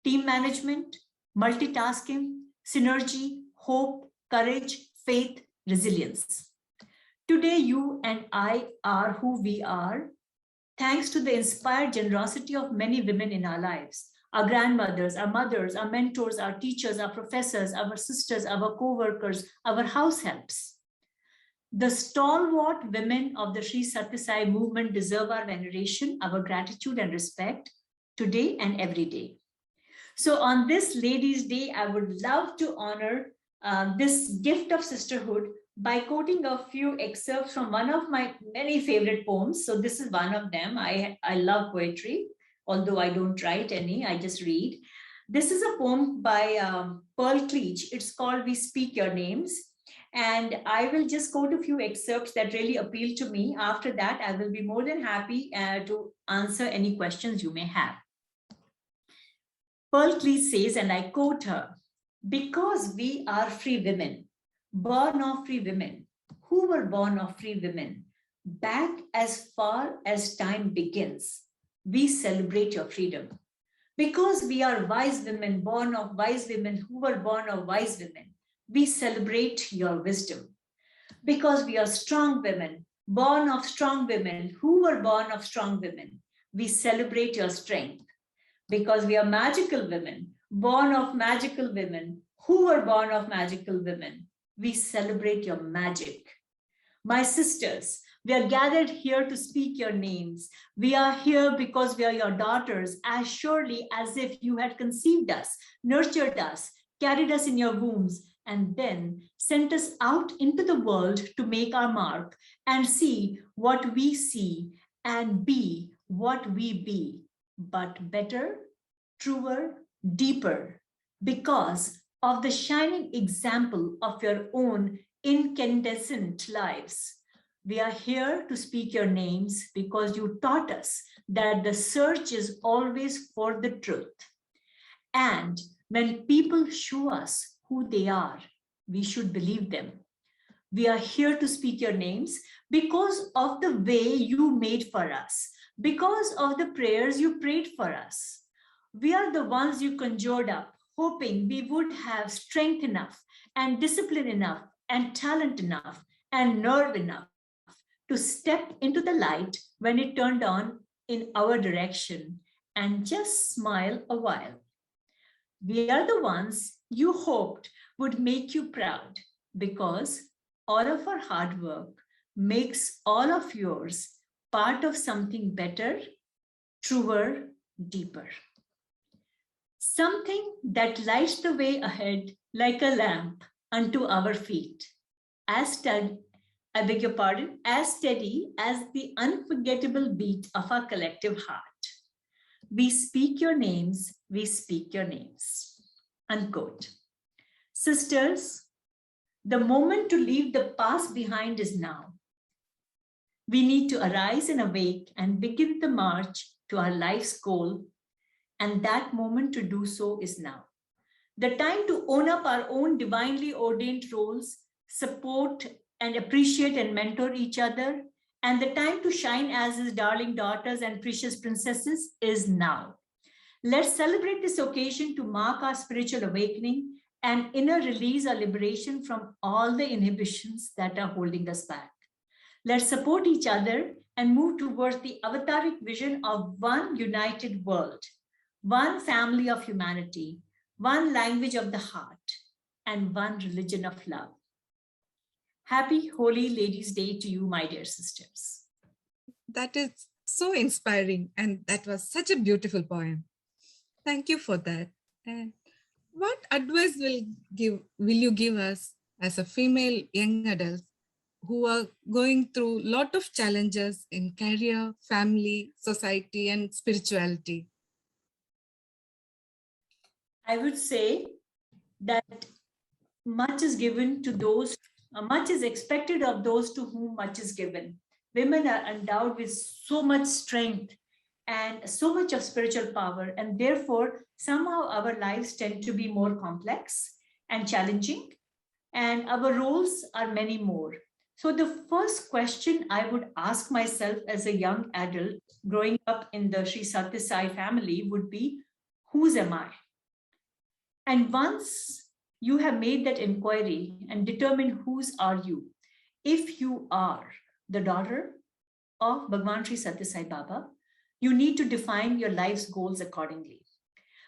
team management, multitasking, synergy, hope, courage, faith, resilience. Today, you and I are who we are, thanks to the inspired generosity of many women in our lives. Our grandmothers, our mothers, our mentors, our teachers, our professors, our sisters, our co-workers, our house helps. The stalwart women of the Sri Sathya Sai movement deserve our veneration, our gratitude and respect today and every day. So on this Ladies' Day, I would love to honor this gift of sisterhood by quoting a few excerpts from one of my many favorite poems. So this is one of them. I love poetry, although I don't write any, I just read. This is a poem by Pearl Cleach. It's called We Speak Your Names. And I will just quote a few excerpts that really appeal to me. After that, I will be more than happy to answer any questions you may have. Pearl Cleese says, and I quote her, "Because we are free women, born of free women, who were born of free women, back as far as time begins, we celebrate your freedom. Because we are wise women, born of wise women, who were born of wise women, we celebrate your wisdom. Because we are strong women, born of strong women, who were born of strong women, we celebrate your strength. Because we are magical women, born of magical women, who were born of magical women, we celebrate your magic. My sisters, we are gathered here to speak your names. We are here because we are your daughters, as surely as if you had conceived us, nurtured us, carried us in your wombs, and then sent us out into the world to make our mark and see what we see and be what we be, but better, truer, deeper, because of the shining example of your own incandescent lives. We are here to speak your names because you taught us that the search is always for the truth. And when people show us who they are, we should believe them. We are here to speak your names because of the way you made for us, because of the prayers you prayed for us. We are the ones you conjured up, hoping we would have strength enough and discipline enough and talent enough and nerve enough to step into the light when it turned on in our direction and just smile a while. We are the ones you hoped would make you proud because all of our hard work makes all of yours part of something better, truer, deeper. Something that lights the way ahead like a lamp unto our feet, as steady as the unforgettable beat of our collective heart. We speak your names, we speak your names. Unquote. Sisters, the moment to leave the past behind is now. We need to arise and awake and begin the march to our life's goal, and that moment to do so is now. The time to own up our own divinely ordained roles, support and appreciate and mentor each other, and the time to shine as his darling daughters and precious princesses is now. Let's celebrate this occasion to mark our spiritual awakening and inner release or liberation from all the inhibitions that are holding us back. Let's support each other and move towards the avataric vision of one united world, one family of humanity, one language of the heart, and one religion of love. Happy Holy Ladies' Day to you, my dear sisters. That is so inspiring, and that was such a beautiful poem. Thank you for that. And what advice will you give us as a female young adult who are going through a lot of challenges in career, family, society, and spirituality? I would say that much is given to those, much is expected of those to whom much is given. Women are endowed with so much strength and so much of spiritual power, and therefore somehow our lives tend to be more complex and challenging, and our roles are many more. So the first question I would ask myself as a young adult growing up in the Sri Sathya Sai family would be, whose am I? And once you have made that inquiry and determined whose are you, if you are the daughter of Bhagwan Sri Sathya Sai Baba, you need to define your life's goals accordingly.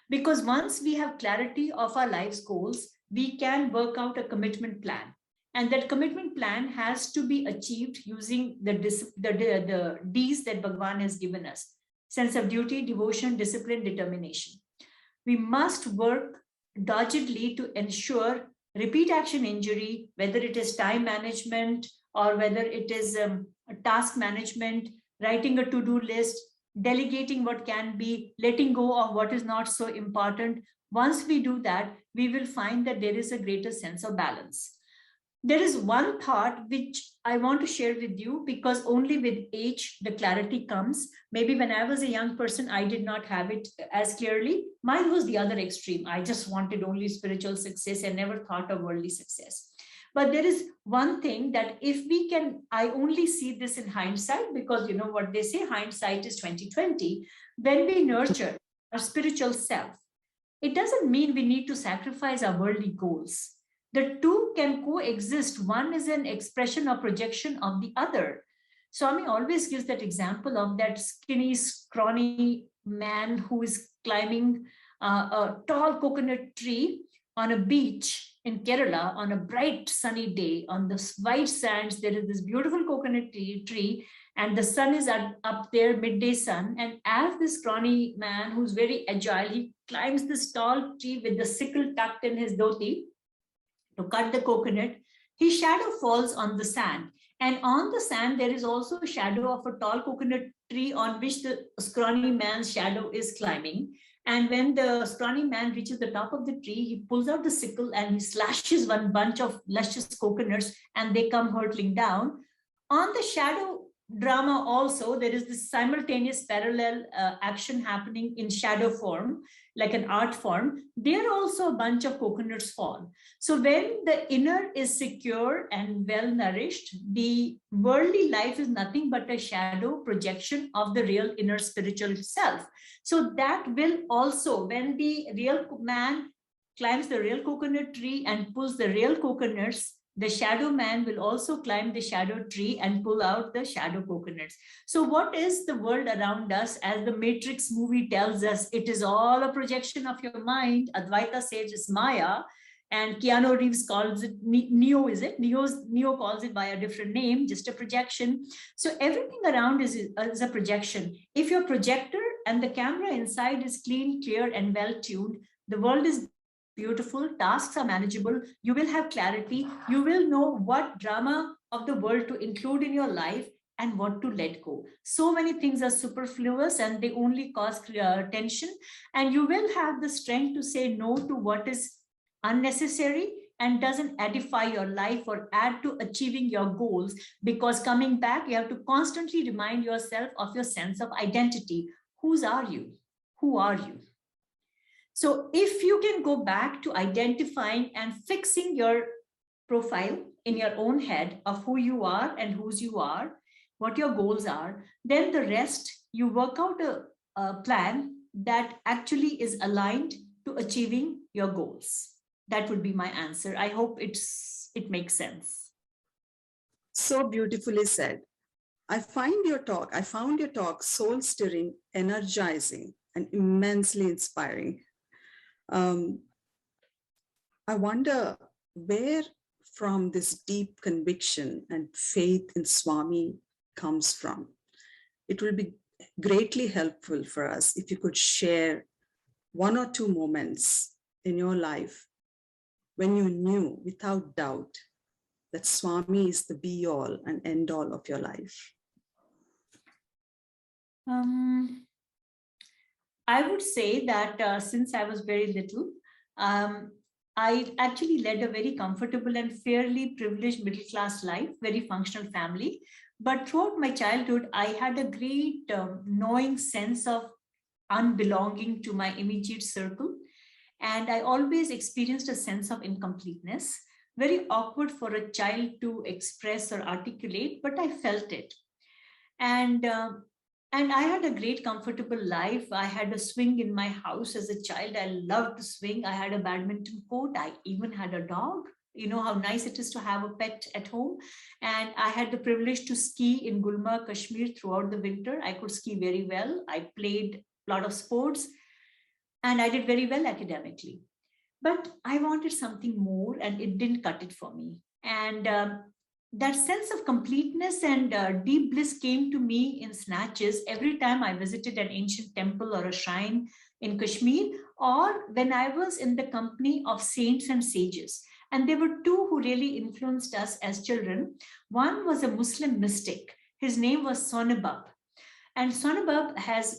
Because once we have clarity of our life's goals, we can work out a commitment plan. And that commitment plan has to be achieved using the Ds that Bhagwan has given us: sense of duty, devotion, discipline, determination. We must work doggedly to ensure repeat action injury, whether it is time management or whether it is task management, writing a to-do list, delegating what can be, letting go of what is not so important. Once we do that, we will find that there is a greater sense of balance. there is one thought which I want to share with you, because only with age the clarity comes. Maybe when I was a young person, I did not have it as clearly. Mine was the other extreme. I just wanted only spiritual success and never thought of worldly success. But there is one thing that if we can, I only see this in hindsight, because you know what they say, hindsight is 20/20. When we nurture our spiritual self, it doesn't mean we need to sacrifice our worldly goals. The two can coexist. One is an expression or projection of the other. Swami always gives that example of that skinny, scrawny man who is climbing a tall coconut tree on a beach in Kerala on a bright sunny day. On the white sands, there is this beautiful coconut tree, and the sun is up there, midday sun. And as this scrawny man who's very agile, he climbs this tall tree with the sickle tucked in his dhoti to cut the coconut, his shadow falls on the sand. And on the sand, there is also a shadow of a tall coconut tree on which the scrawny man's shadow is climbing. And when the scrawny man reaches the top of the tree, he pulls out the sickle and he slashes one bunch of luscious coconuts, and they come hurtling down. On the shadow drama also, there is this simultaneous parallel action happening in shadow form, like an art form. There also a bunch of coconuts fall. So when the inner is secure and well nourished, the worldly life is nothing but a shadow projection of the real inner spiritual self. So that will also, when the real man climbs the real coconut tree and pulls the real coconuts, the shadow man will also climb the shadow tree and pull out the shadow coconuts. So what is the world around us? As the Matrix movie tells us, it is all a projection of your mind. Advaita says it's Maya, and Keanu Reeves calls it Neo, is it? Neo calls it by a different name, just a projection. So everything around is a projection. If your projector and the camera inside is clean, clear, and well-tuned, the world is beautiful, tasks are manageable, you will have clarity, you will know what drama of the world to include in your life and what to let go. So many things are superfluous and they only cause tension, and you will have the strength to say no to what is unnecessary and doesn't edify your life or add to achieving your goals, because coming back, you have to constantly remind yourself of your sense of identity. Whose are you? Who are you? So if you can go back to identifying and fixing your profile in your own head of who you are and whose you are, what your goals are, then the rest, you work out a plan that actually is aligned to achieving your goals. That would be my answer. I hope it makes sense. So beautifully said. I found your talk soul stirring, energizing, and immensely inspiring. I wonder where from this deep conviction and faith in Swami comes from. It will be greatly helpful for us if you could share one or two moments in your life when you knew without doubt that Swami is the be-all and end-all of your life. I would say that since I was very little, I actually led a very comfortable and fairly privileged middle-class life, very functional family. But throughout my childhood, I had a great knowing sense of unbelonging to my immediate circle. And I always experienced a sense of incompleteness, very awkward for a child to express or articulate, but I felt it. And I had a great comfortable life. I had a swing in my house as a child. I loved to swing. I had a badminton court. I even had a dog. You know how nice it is to have a pet at home. And I had the privilege to ski in Gulmarg, Kashmir throughout the winter. I could ski very well. I played a lot of sports and I did very well academically. But I wanted something more and it didn't cut it for me. And that sense of completeness and deep bliss came to me in snatches every time I visited an ancient temple or a shrine in Kashmir, or when I was in the company of saints and sages. And there were two who really influenced us as children. One was a Muslim mystic. His name was Sonebab. And Sonabab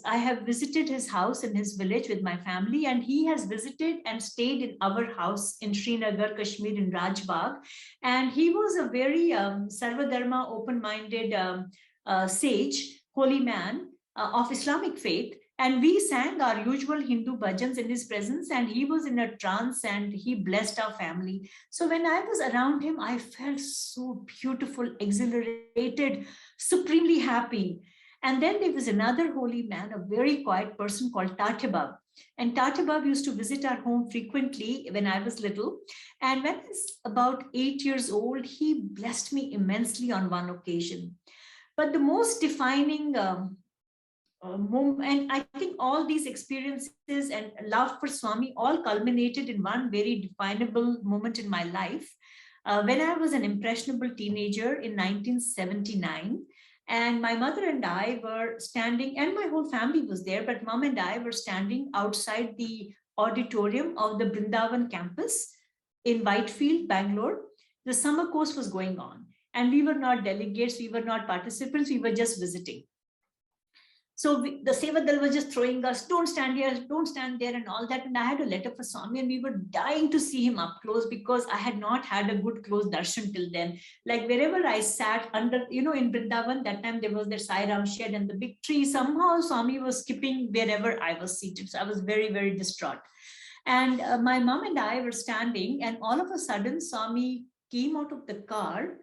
I have visited his house in his village with my family, and he has visited and stayed in our house in Srinagar, Kashmir, in Rajbagh. And he was a very Sarvadharma, open-minded sage, holy man of Islamic faith. And we sang our usual Hindu bhajans in his presence, and he was in a trance and he blessed our family. So when I was around him, I felt so beautiful, exhilarated, supremely happy. And then there was another holy man, a very quiet person called Tatyabab. And Tatyabab used to visit our home frequently when I was little. And when I was about 8 years old, he blessed me immensely on one occasion. But the most defining moment, and I think all these experiences and love for Swami all culminated in one very definable moment in my life. When I was an impressionable teenager in 1979, and my mother and I were standing, and my whole family was there, but mom and I were standing outside the auditorium of the Brindavan campus in Whitefield, Bangalore. The summer course was going on, and we were not delegates, we were not participants, we were just visiting. So the Seva Dal was just throwing us, don't stand here, don't stand there, and all that. And I had a letter for Swami, and we were dying to see him up close because I had not had a good close darshan till then. Like wherever I sat under, in Vrindavan, that time there was the Sai Ram shed and the big tree. Somehow Swami was skipping wherever I was seated. So I was very, very distraught. And my mom and I were standing, and all of a sudden Swami came out of the car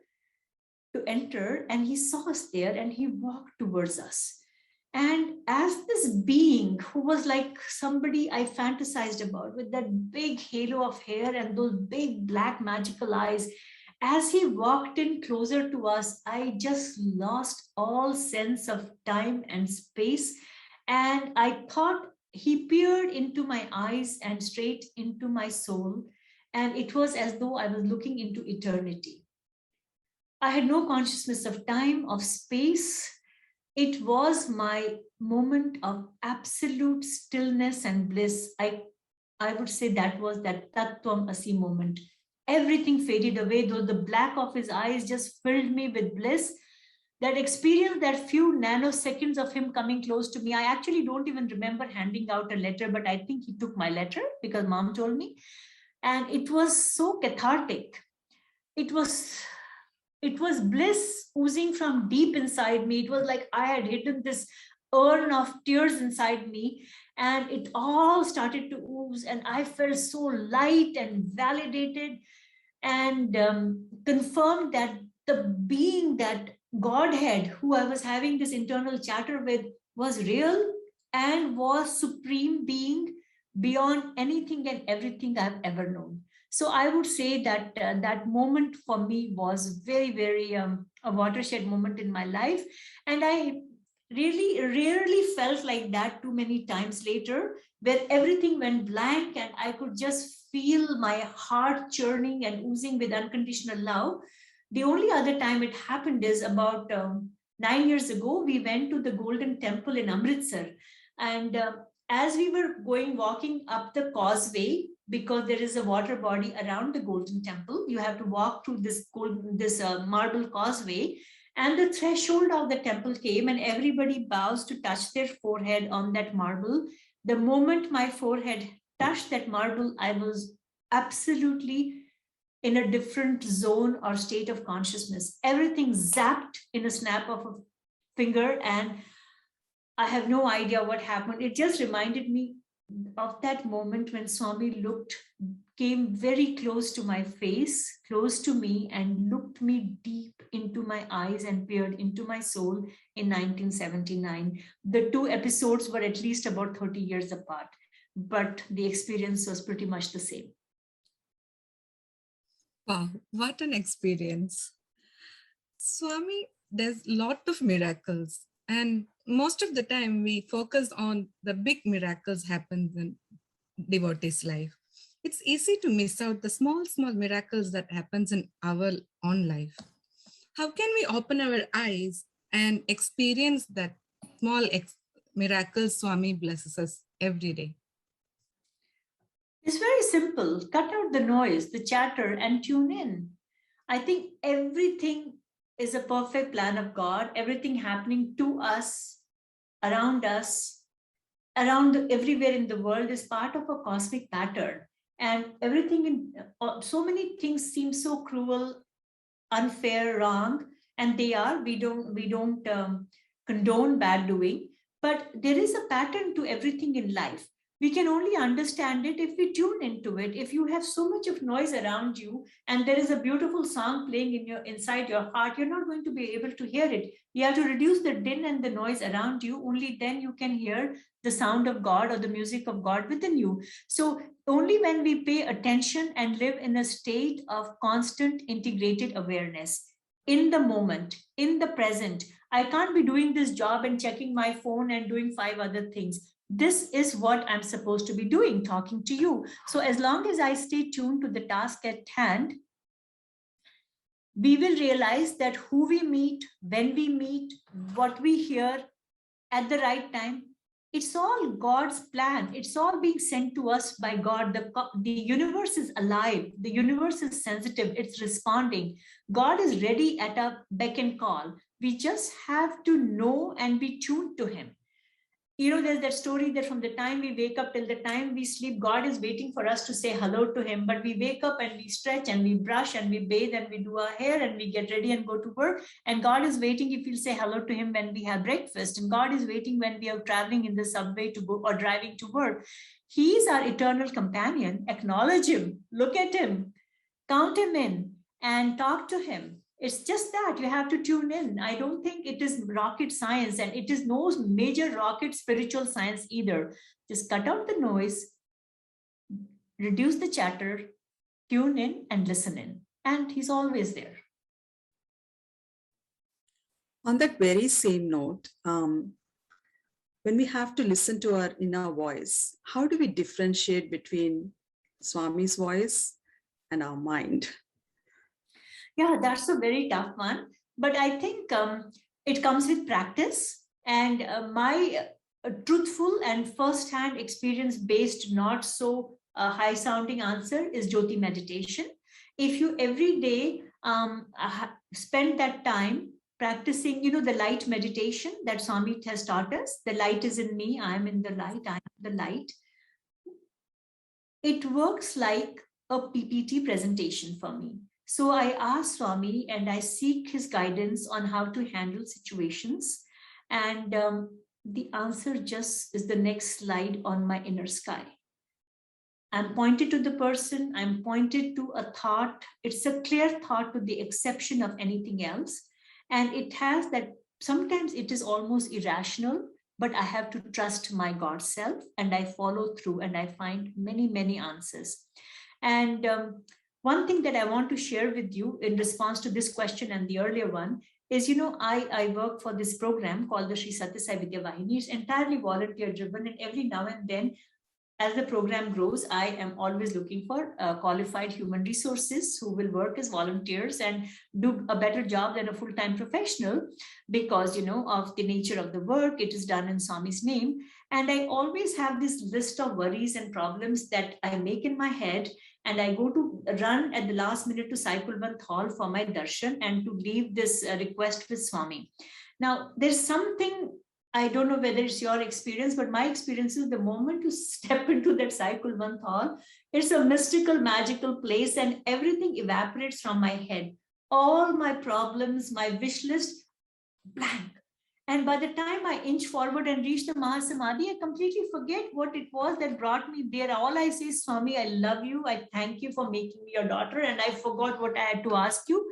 to enter, and he saw us there and he walked towards us. And as this being who was like somebody I fantasized about, with that big halo of hair and those big black magical eyes, as he walked in closer to us, I just lost all sense of time and space. And I thought he peered into my eyes and straight into my soul. And it was as though I was looking into eternity. I had no consciousness of time, of space. It was my moment of absolute stillness and bliss. I would say that was that Tattvam Asi moment. Everything faded away, though the black of his eyes just filled me with bliss. That experience, that few nanoseconds of him coming close to me, I actually don't even remember handing out a letter, but I think he took my letter because mom told me. And it was so cathartic. It was bliss oozing from deep inside me. It was like I had hidden this urn of tears inside me, and it all started to ooze, and I felt so light and validated, and confirmed that the being, that Godhead who I was having this internal chatter with, was real and was supreme being beyond anything and everything I've ever known. So I would say that that moment for me was very, very a watershed moment in my life. And I really rarely felt like that too many times later, where everything went blank and I could just feel my heart churning and oozing with unconditional love. The only other time it happened is about 9 years ago. We went to the Golden Temple in Amritsar. And as we were walking up the causeway, because there is a water body around the Golden Temple, you have to walk through this marble causeway, and the threshold of the temple came, and everybody bows to touch their forehead on that marble. The moment my forehead touched that marble, I was absolutely in a different zone or state of consciousness. Everything zapped in a snap of a finger, and I have no idea what happened. It just reminded me of that moment when Swami came very close to my face, close to me, and looked me deep into my eyes and peered into my soul in 1979. The two episodes were at least about 30 years apart, but the experience was pretty much the same. Wow, what an experience. Swami, there's a lot of miracles, and most of the time we focus on the big miracles happen in devotees' life. It's easy to miss out the small miracles that happens in our own life. How can we open our eyes and experience that small miracles Swami blesses us every day? It's very simple. Cut out the noise, the chatter, and tune in. I think everything is a perfect plan of God. Everything happening to us around us, everywhere in the world is part of a cosmic pattern. And everything so many things seem so cruel, unfair, wrong, and they are. We don't condone bad doing, but there is a pattern to everything in life. We can only understand it if we tune into it. If you have so much of noise around you and there is a beautiful song playing inside your heart, you're not going to be able to hear it. You have to reduce the din and the noise around you. Only then you can hear the sound of God or the music of God within you. So only when we pay attention and live in a state of constant integrated awareness, in the moment, in the present. I can't be doing this job and checking my phone and doing 5 other things. This is what I'm supposed to be doing, talking to you. So as long as I stay tuned to the task at hand, we will realize that who we meet, when we meet, what we hear at the right time, it's all God's plan. It's all being sent to us by God. The universe is alive. The universe is sensitive. It's responding. God is ready at a beck and call. We just have to know and be tuned to him. You know, there's that story that from the time we wake up till the time we sleep, God is waiting for us to say hello to him. But we wake up and we stretch and we brush and we bathe and we do our hair and we get ready and go to work. And God is waiting if we'll say hello to him when we have breakfast. And God is waiting when we are traveling in the subway to go or driving to work. He is our eternal companion. Acknowledge him, look at him, count him in and talk to him. It's just that you have to tune in. I don't think it is rocket science, and it is no major rocket spiritual science either. Just cut out the noise, reduce the chatter, tune in and listen in. And he's always there. On that very same note, when we have to listen to our inner voice, how do we differentiate between Swami's voice and our mind? Yeah, that's a very tough one. But I think it comes with practice. And my truthful and first-hand experience-based, not so high-sounding answer is Jyoti meditation. If you every day spend that time practicing, you know, the light meditation that Swami has taught us, the light is in me, I am in the light, I am the light. It works like a PPT presentation for me. So I ask Swami and I seek his guidance on how to handle situations. And the answer just is the next slide on my inner sky. I'm pointed to the person, I'm pointed to a thought. It's a clear thought with the exception of anything else. And it has that, sometimes it is almost irrational, but I have to trust my God self and I follow through and I find many, many answers. And one thing that I want to share with you in response to this question and the earlier one is, you know, I work for this program called the Sathya Sai Vidyavahini. It's entirely volunteer driven, and every now and then, as the program grows, I am always looking for qualified human resources who will work as volunteers and do a better job than a full-time professional because, you know, of the nature of the work. It is done in Swami's name. And I always have this list of worries and problems that I make in my head. And I go to run at the last minute to Sai Kulwant Hall for my darshan and to leave this request with Swami. Now, there's something, I don't know whether it's your experience, but my experience is the moment you step into that Sai Kulwant Hall, it's a mystical, magical place and everything evaporates from my head. All my problems, my wish list, blank. And by the time I inch forward and reach the Mahasamadhi, I completely forget what it was that brought me there. All I say is, Swami, I love you. I thank you for making me your daughter. And I forgot what I had to ask you.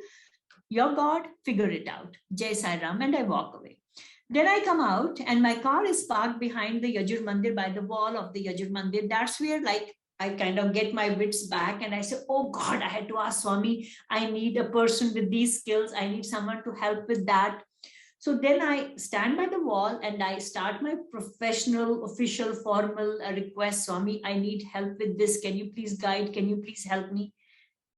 Your God, figure it out. Jai Sai Ram. And I walk away. Then I come out and my car is parked behind the Yajur Mandir, by the wall of the Yajur Mandir. That's where I kind of get my wits back and I say, oh God, I had to ask Swami. I need a person with these skills. I need someone to help with that. So then I stand by the wall and I start my professional, official, formal request. Swami, I need help with this. Can you please guide? Can you please help me?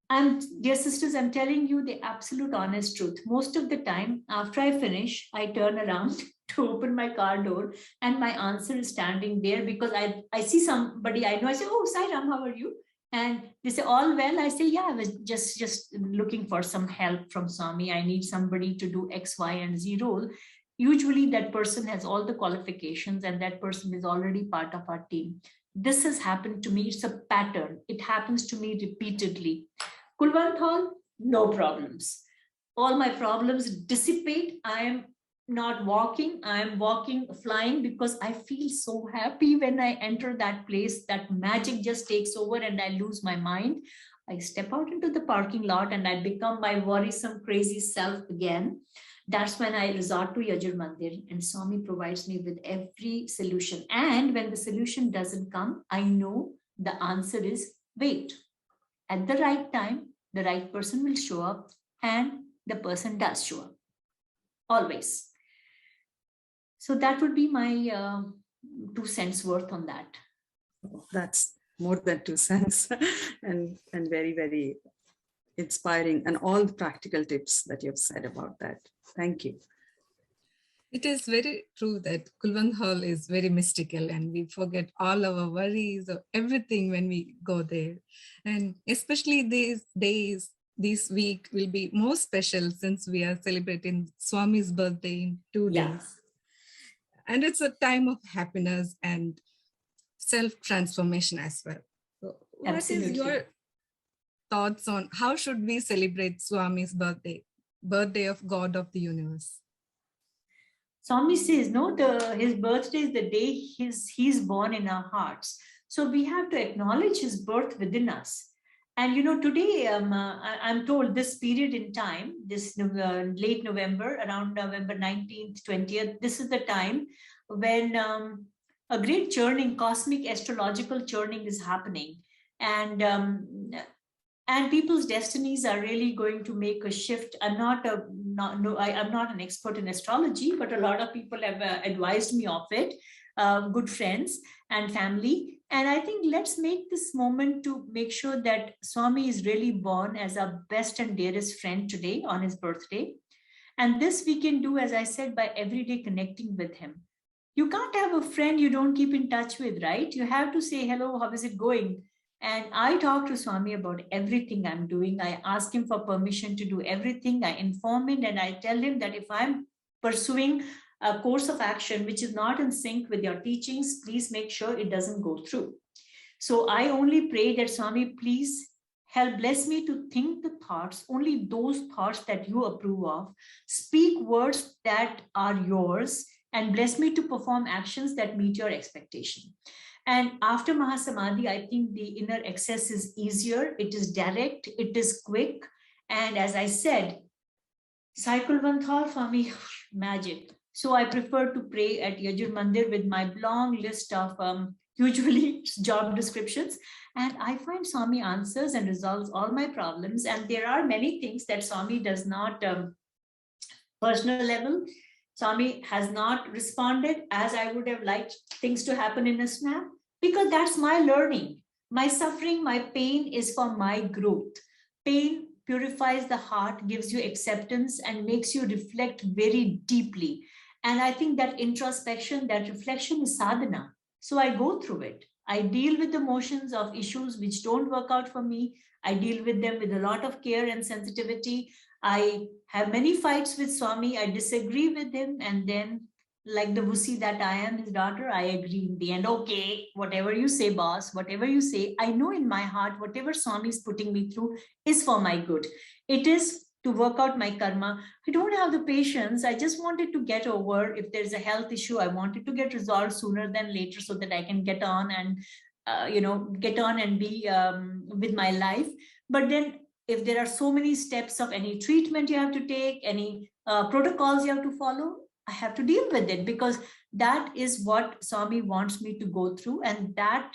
And dear sisters, I'm telling you the absolute honest truth. Most of the time, after I finish, I turn around to open my car door and my answer is standing there because I see somebody I know. I say, oh, Sai Ram, how are you? And they say, all well. I say, yeah, I was just looking for some help from Swami. I need somebody to do X, Y, and Z role. usually that person has all the qualifications and that person is already part of our team. This has happened to me. It's a pattern. It happens to me repeatedly. Kulwant, no problems. All my problems dissipate. I am not walking, I am walking, flying, because I feel so happy when I enter that place. That magic just takes over and I lose my mind. I step out into the parking lot and I become my worrisome, crazy self again. That's when I resort to Yajur Mandir, and Swami provides me with every solution. And when the solution doesn't come, I know the answer is wait. At the right time, the right person will show up, and the person does show up. Always. So that would be my 2 cents worth on that. That's more than 2 cents and very, very inspiring, and all the practical tips that you've said about that. Thank you. It is very true that Kulwant Hall is very mystical, and we forget all our worries or everything when we go there. And especially these days, this week will be more special since we are celebrating Swami's birthday in 2 days. And it's a time of happiness and self-transformation as well. So what is your thoughts on how should we celebrate Swami's birthday of God of the universe? Swami says, no, his birthday is the day he's born in our hearts. So we have to acknowledge his birth within us. And today I'm told this period in time, this late November, around November 19th, 20th, this is the time when a great churning, cosmic astrological churning is happening. And people's destinies are really going to make a shift. I'm not an expert in astrology, but a lot of people have advised me of it, good friends and family. And I think let's make this moment to make sure that Swami is really born as our best and dearest friend today on his birthday. And this we can do, as I said, by every day connecting with him. You can't have a friend you don't keep in touch with, right? You have to say, hello, how is it going? And I talk to Swami about everything I'm doing. I ask him for permission to do everything. I inform him and I tell him that if I'm pursuing a course of action which is not in sync with your teachings, please make sure it doesn't go through. So I only pray that Swami, please help bless me to think the thoughts, only those thoughts that you approve of, speak words that are yours, and bless me to perform actions that meet your expectation. And after Mahasamadhi, I think the inner access is easier, it is direct, it is quick. And as I said, Cycle Vanthal for me, magic. So I prefer to pray at Yajur Mandir with my long list of usually job descriptions. And I find Swami answers and resolves all my problems. And there are many things that Swami does not, personal level, Swami has not responded as I would have liked things to happen in a snap, because that's my learning. My suffering, my pain is for my growth. Pain purifies the heart, gives you acceptance, and makes you reflect very deeply. And I think that introspection, that reflection is sadhana. So I go through it. I deal with emotions of issues which don't work out for me. I deal with them with a lot of care and sensitivity. I have many fights with Swami. I disagree with him. And then, like the wussy that I am, his daughter, I agree in the end. Okay, whatever you say, boss, whatever you say, I know in my heart, whatever Swami is putting me through is for my good. It is to work out my karma. I don't have the patience. I just wanted to get over. If there's a health issue, I wanted to get resolved sooner than later so that I can get on and, get on and be with my life. But then if there are so many steps of any treatment you have to take, any protocols you have to follow, I have to deal with it, because that is what Swami wants me to go through. And that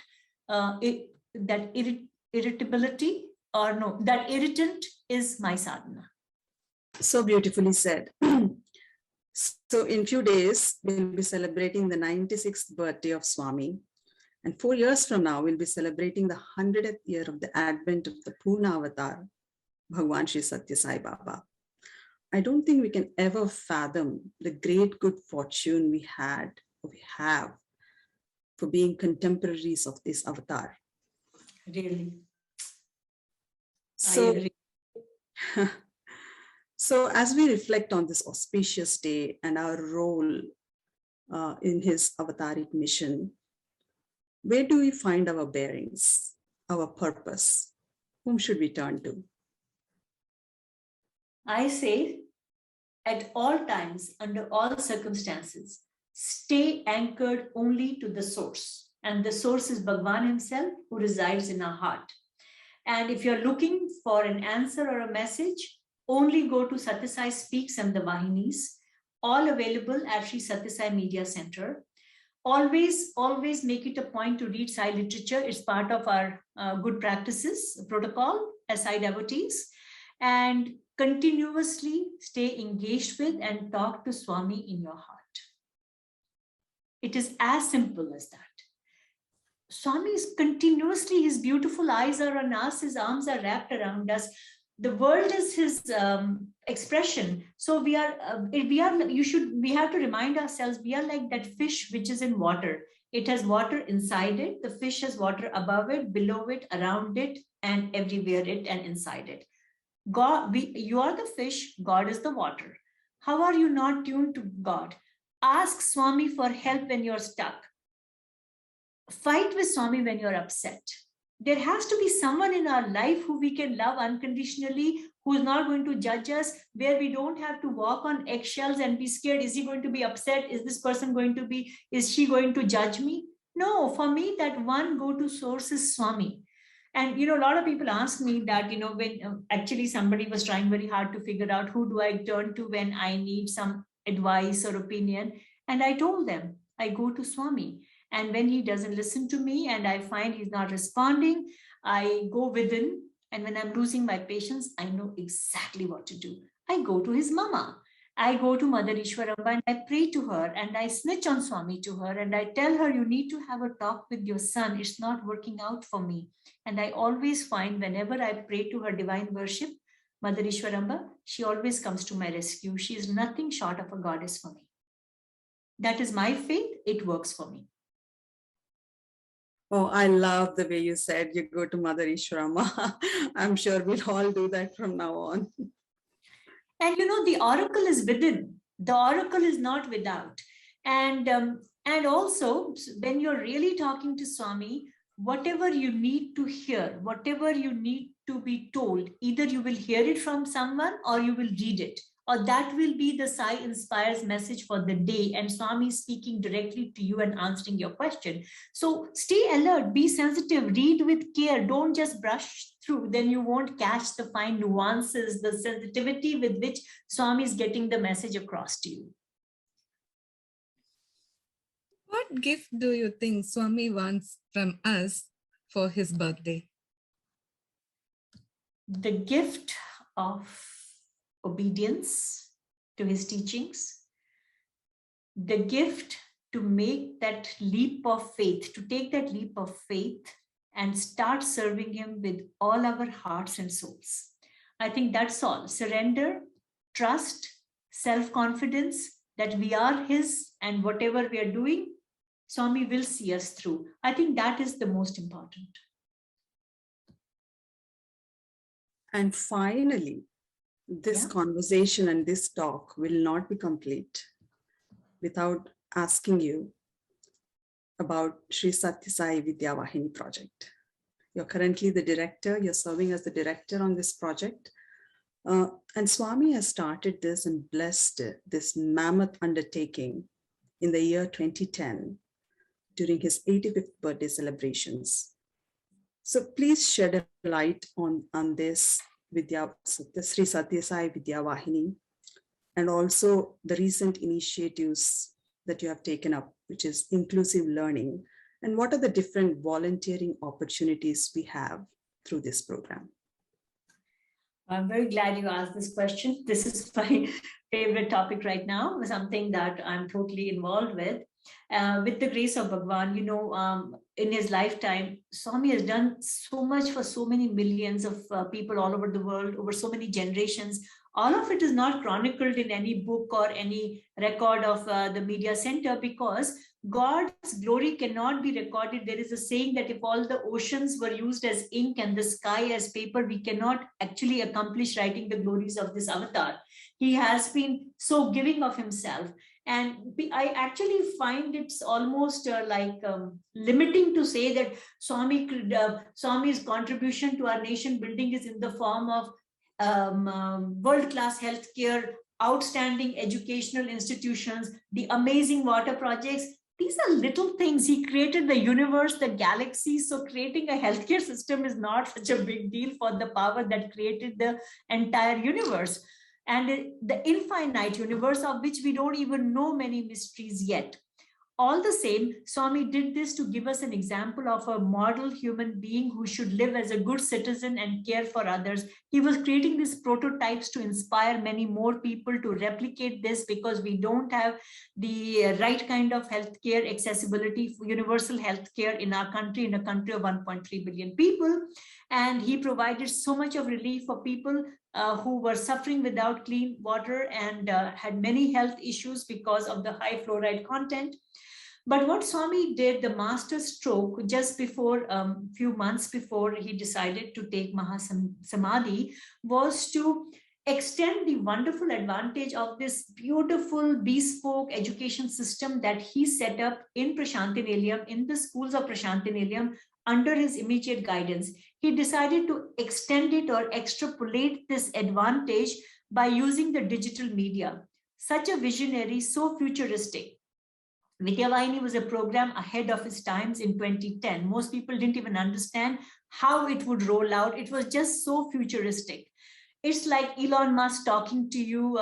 irritability, or no, that irritant is my sadhana. So beautifully said. So in few days, we'll be celebrating the 96th birthday of Swami. And 4 years from now, we'll be celebrating the 100th year of the advent of the Purna Avatar, Bhagwan Sri Sathya Sai Baba. I don't think we can ever fathom the great good fortune we have for being contemporaries of this avatar. Really. So, I agree. So as we reflect on this auspicious day and our role in his avataric mission, where do we find our bearings, our purpose? Whom should we turn to? I say, at all times, under all circumstances, stay anchored only to the source. And the source is Bhagavan himself, who resides in our heart. And if you're looking for an answer or a message, only go to Sathya Sai Speaks and the Vahinis, all available at Sri Sathya Sai Media Center. Always make it a point to read Sai literature. It's part of our good practices protocol as Sai devotees. And continuously stay engaged with and talk to Swami in your heart. It is as simple as that. Swami is continuously, his beautiful eyes are on us, his arms are wrapped around us. The world is his expression. So we have to remind ourselves, we are like that fish which is in water. It has water inside it. The fish has water above it, below it, around it, and everywhere it and inside it. God, you are the fish, God is the water. How are you not tuned to God? Ask Swami for help when you're stuck. Fight with Swami when you're upset. There has to be someone in our life who we can love unconditionally, who is not going to judge us, where we don't have to walk on eggshells and be scared. Is he going to be upset? Is this person going to be, is she going to judge me? No, for me, that one go-to source is Swami. And, a lot of people ask me that, when actually somebody was trying very hard to figure out who do I turn to when I need some advice or opinion. And I told them, I go to Swami. And when he doesn't listen to me and I find he's not responding, I go within. And when I'm losing my patience, I know exactly what to do. I go to his mama. I go to Mother Ishwaramba and I pray to her and I snitch on Swami to her and I tell her, you need to have a talk with your son. It's not working out for me. And I always find whenever I pray to her divine worship, Mother Ishwaramba, she always comes to my rescue. She is nothing short of a goddess for me. That is my faith. It works for me. Oh, I love the way you said you go to Mother Ishwaramba. I'm sure we'll all do that from now on. And the oracle is within. The oracle is not without. And also, when you're really talking to Swami, whatever you need to hear, whatever you need to be told, either you will hear it from someone or you will read it. Or that will be the Sai Inspires message for the day, and Swami is speaking directly to you and answering your question. So stay alert, be sensitive, read with care, don't just brush through, then you won't catch the fine nuances, the sensitivity with which Swami is getting the message across to you. What gift do you think Swami wants from us for his birthday? The gift of obedience to his teachings, the gift to make that leap of faith, to take that leap of faith and start serving him with all our hearts and souls. I think that's all. Surrender, trust, self-confidence that we are his and whatever we are doing, Swami will see us through. I think that is the most important. And finally, this conversation and this talk will not be complete without asking you about Sri Sathya Sai Vidyavahini project. You're currently the director, you're serving as the director on this project. And Swami has started this and blessed this mammoth undertaking in the year 2010 during his 85th birthday celebrations. So please shed a light on this the Sri Sathya Sai Vidyavahini, and also the recent initiatives that you have taken up, which is inclusive learning, and what are the different volunteering opportunities we have through this program? I'm very glad you asked this question. This is my favorite topic right now, something that I'm totally involved with. With the grace of Bhagavan, in his lifetime, Swami has done so much for so many millions of people all over the world, over so many generations. All of it is not chronicled in any book or any record of the media center, because God's glory cannot be recorded. There is a saying that if all the oceans were used as ink and the sky as paper, we cannot actually accomplish writing the glories of this avatar. He has been so giving of himself. And I actually find it's almost limiting to say that Swami's contribution to our nation building is in the form of world-class healthcare, outstanding educational institutions, the amazing water projects. These are little things. He created the universe, the galaxy. So creating a healthcare system is not such a big deal for the power that created the entire universe. And the infinite universe, of which we don't even know many mysteries yet. All the same, Swami did this to give us an example of a model human being who should live as a good citizen and care for others. He was creating these prototypes to inspire many more people to replicate this, because we don't have the right kind of healthcare accessibility, universal healthcare in our country, in a country of 1.3 billion people. And he provided so much of relief for people who were suffering without clean water and had many health issues because of the high fluoride content. But what Swami did, the master stroke, just before few months before he decided to take Mahasamadhi, was to extend the wonderful advantage of this beautiful bespoke education system that he set up in Prashantiniliyam, in the schools of Prashantiniliyam, under his immediate guidance. He decided to extend it or extrapolate this advantage by using the digital media. Such a visionary, so futuristic. Vidyavahini was a program ahead of its times in 2010. Most people didn't even understand how it would roll out. It was just so futuristic. It's like Elon Musk talking to you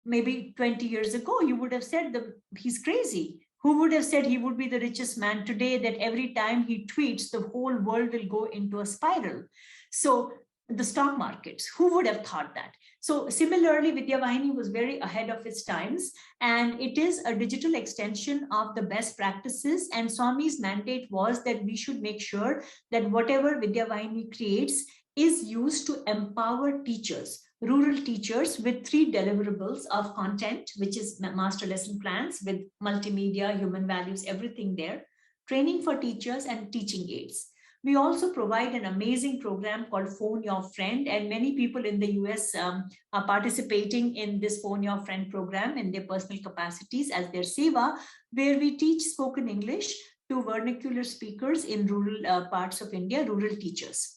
maybe 20 years ago. You would have said that he's crazy. Who would have said he would be the richest man today, that every time he tweets, the whole world will go into a spiral? So the stock markets, who would have thought that? So similarly, Vidyavahini was very ahead of its times, and it is a digital extension of the best practices. And Swami's mandate was that we should make sure that whatever Vidyavahini creates is used to empower teachers, rural teachers, with 3 deliverables of content, which is master lesson plans with multimedia, human values, everything there, training for teachers, and teaching aids. We also provide an amazing program called Phone Your Friend, and many people in the US are participating in this Phone Your Friend program in their personal capacities as their seva, where we teach spoken English to vernacular speakers in rural parts of India, rural teachers.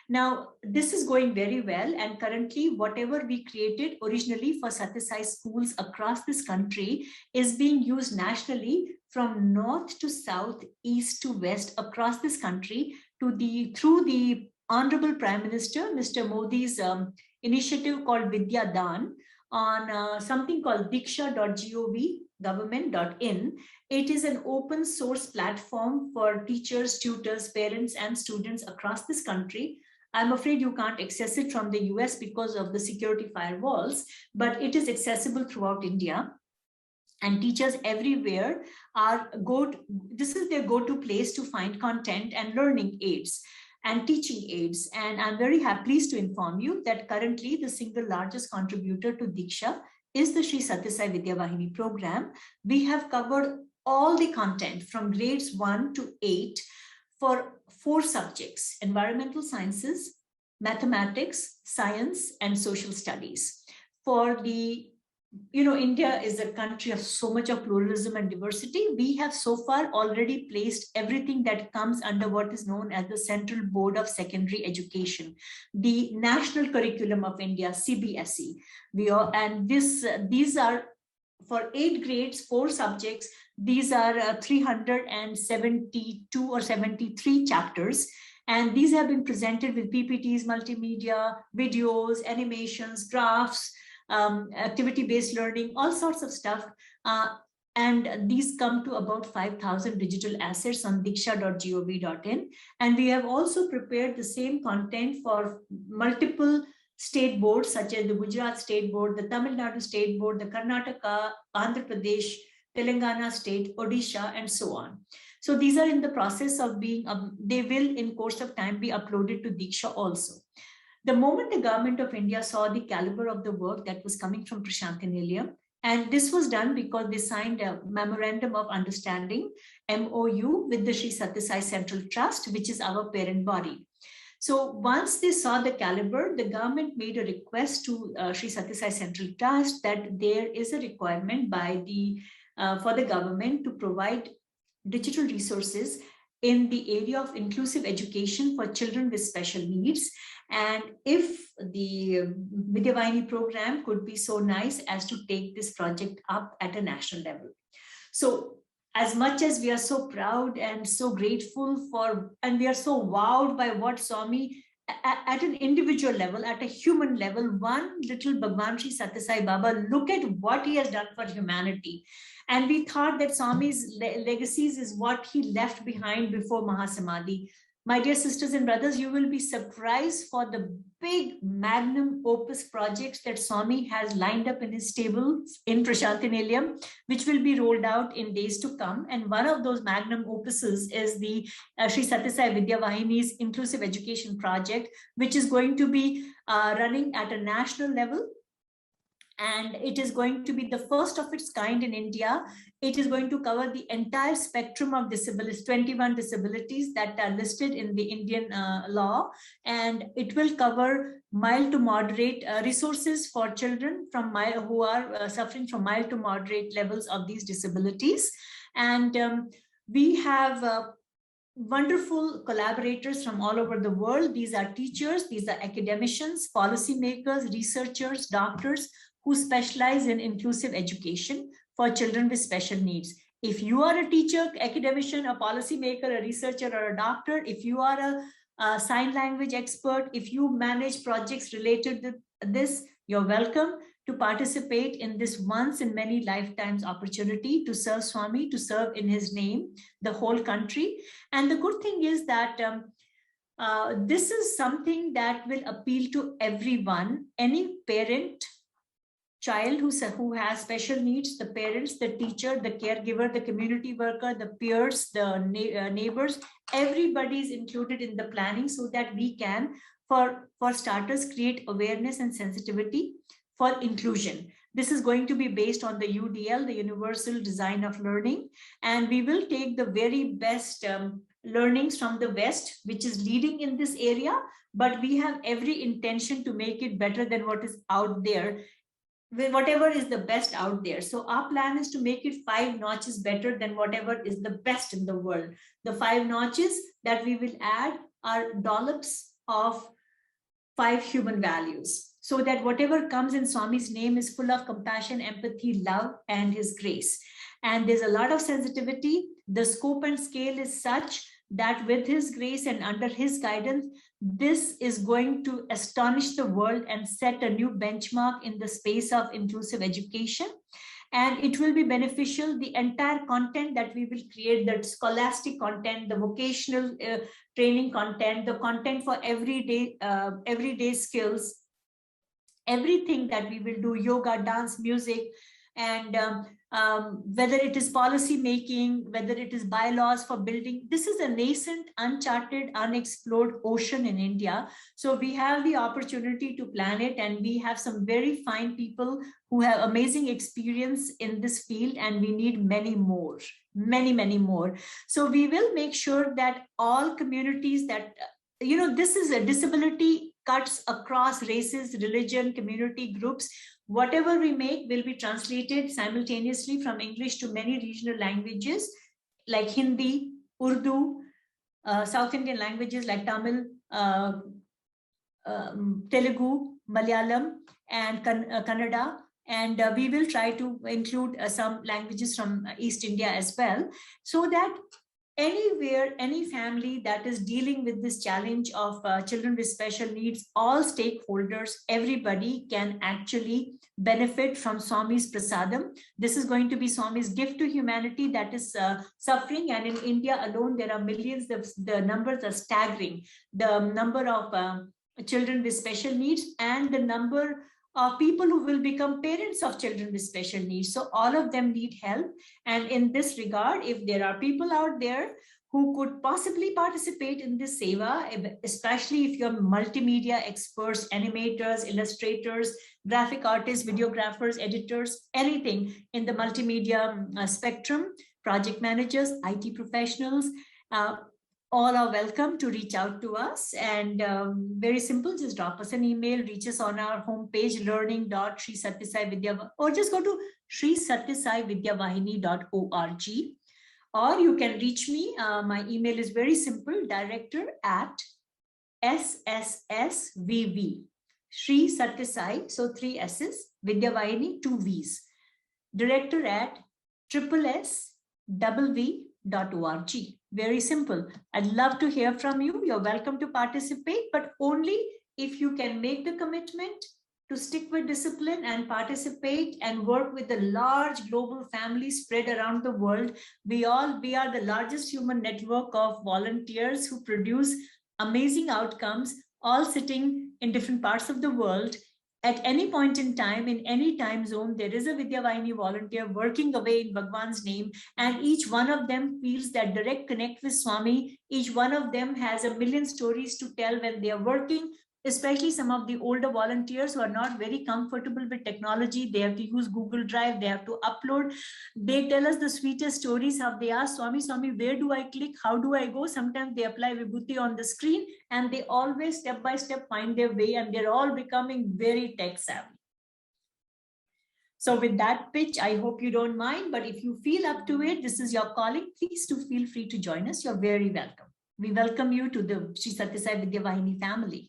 Now, this is going very well, and currently whatever we created originally for Sathya Sai schools across this country is being used nationally, from north to south, east to west, across this country, through the Honorable Prime Minister, Mr. Modi's initiative called Vidya Dan on something called diksha.gov, government.in. It is an open source platform for teachers, tutors, parents, and students across this country. I'm afraid you can't access it from the US because of the security firewalls, but it is accessible throughout India. And teachers everywhere this is their go-to place to find content and learning aids and teaching aids. And I'm very pleased to inform you that currently the single largest contributor to Diksha is the Sri Sathya Sai Vidyavahini program. We have covered all the content from grades 1 to 8 for 4 subjects: environmental sciences, mathematics, science, and social studies. For the India is a country of so much of pluralism and diversity. We have so far already placed everything that comes under what is known as the Central Board of Secondary Education, the National Curriculum of India, CBSE. These are for 8 grades, 4 subjects. These are 372 or 73 chapters. And these have been presented with PPTs, multimedia, videos, animations, graphs, activity-based learning, all sorts of stuff. And these come to about 5,000 digital assets on diksha.gov.in. And we have also prepared the same content for multiple state boards, such as the Gujarat State Board, the Tamil Nadu State Board, the Karnataka, Andhra Pradesh, Telangana State, Odisha, and so on. So these are in the process of being, they will in course of time be uploaded to Diksha also. The moment the government of India saw the caliber of the work that was coming from Prashantiniliyam, And this was done because they signed a memorandum of understanding, MOU, with the Sri Sathya Sai Central Trust, which is our parent body. So once they saw the caliber, the government made a request to Sri Sathya Sai Central Trust that there is a requirement by for the government to provide digital resources in the area of inclusive education for children with special needs. And if the Vidyavahini program could be so nice as to take this project up at a national level. So as much as we are so proud and so grateful for, and we are so wowed by what Swami, at an individual level, at a human level, one little Bhagwan Sri Sathya Sai Baba, look at what he has done for humanity. And we thought that Swami's legacies is what he left behind before Mahasamadhi. My dear sisters and brothers, you will be surprised for the big magnum opus projects that Swami has lined up in his stable in Prashanti Nilayam, which will be rolled out in days to come. And one of those magnum opuses is the Sri Sathya Sai Vidyavahini's Inclusive Education Project, which is going to be running at a national level. And it is going to be the first of its kind in India. It is going to cover the entire spectrum of disabilities, 21 disabilities that are listed in the Indian law. And it will cover mild to moderate resources for children from who are suffering from mild to moderate levels of these disabilities. And we have wonderful collaborators from all over the world. These are teachers, these are academicians, policymakers, researchers, doctors, who specialize in inclusive education for children with special needs. If you are a teacher, academician, a policymaker, a researcher, or a doctor, if you are a sign language expert, if you manage projects related to this, you're welcome to participate in this once in many lifetimes opportunity to serve Swami, to serve in his name, the whole country. And the good thing is that this is something that will appeal to everyone, any parent, child who has special needs, the parents, the teacher, the caregiver, the community worker, the peers, the neighbors, everybody is included in the planning so that we can, for starters, create awareness and sensitivity for inclusion. This is going to be based on the UDL, the Universal Design of Learning, and we will take the very best learnings from the West, which is leading in this area, but we have every intention to make it better than what is out there, whatever is the best out there. So our plan is to make it 5 notches better than whatever is the best in the world. The 5 notches that we will add are dollops of 5 human values, so that whatever comes in Swami's name is full of compassion, empathy, love, and his grace. And there's a lot of sensitivity. The scope and scale is such that with his grace and under his guidance, this is going to astonish the world and set a new benchmark in the space of inclusive education. And it will be beneficial. The entire content that we will create, the scholastic content, the vocational training content, the content for everyday skills, everything that we will do, yoga, dance, music, and whether it is policy making, whether it is bylaws for building, this is a nascent, uncharted, unexplored ocean in India. So we have the opportunity to plan it, and we have some very fine people who have amazing experience in this field, and we need many more, many more. So we will make sure that all communities that, this is a disability cuts across races, religion, community groups. Whatever we make will be translated simultaneously from English to many regional languages like Hindi, Urdu, South Indian languages like Tamil, Telugu, Malayalam, and Kannada. And we will try to include some languages from East India as well, so that anywhere, any family that is dealing with this challenge of children with special needs, all stakeholders, everybody can actually benefit from Swami's prasadam. This is going to be Swami's gift to humanity that is suffering. And in India alone, there are millions. The numbers are staggering. The number of children with special needs and the number of people who will become parents of children with special needs. So all of them need help. And in this regard, if there are people out there who could possibly participate in this seva, especially if you're multimedia experts, animators, illustrators, graphic artists, videographers, editors, anything in the multimedia spectrum, project managers, IT professionals, all are welcome to reach out to us. And very simple, just drop us an email, reach us on our homepage, learning.srisathyasaividyavahini, or just go to srisathyasaividyavahini.org. Or you can reach me. My email is very simple, director@SSSVV, Sri Sathya Sai, so 3 S's, Vidyavahini, 2 V's, director@SSSV.org. Very simple. I'd love to hear from you. You're welcome to participate, but only if you can make the commitment to stick with discipline and participate and work with the large global family spread around the world. We are the largest human network of volunteers who produce amazing outcomes, all sitting in different parts of the world. At any point in time, in any time zone, there is a Vidyavahini volunteer working away in Bhagwan's name, and each one of them feels that direct connect with Swami. Each one of them has a million stories to tell when they are working, especially some of the older volunteers who are not very comfortable with technology. They have to use Google Drive, they have to upload. They tell us the sweetest stories, how they ask Swami, where do I click? How do I go? Sometimes they apply Vibhuti on the screen, and they always step by step find their way, and they're all becoming very tech savvy. So with that pitch, I hope you don't mind, but if you feel up to it, this is your calling, please do feel free to join us. You're very welcome. We welcome you to the Sri Sathya Sai Vidyavahini family.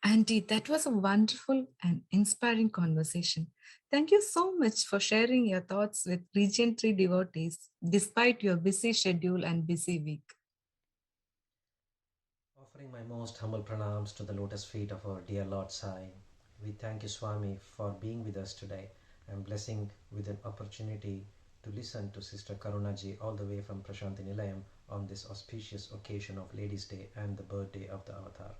Auntie, that was a wonderful and inspiring conversation. Thank you so much for sharing your thoughts with Region 3 devotees, despite your busy schedule and busy week. Offering my most humble pranams to the lotus feet of our dear Lord Sai. We thank you, Swami, for being with us today and blessing with an opportunity to listen to Sister Karuna ji all the way from Prashanti Nilayam on this auspicious occasion of Ladies' Day and the birthday of the Avatar.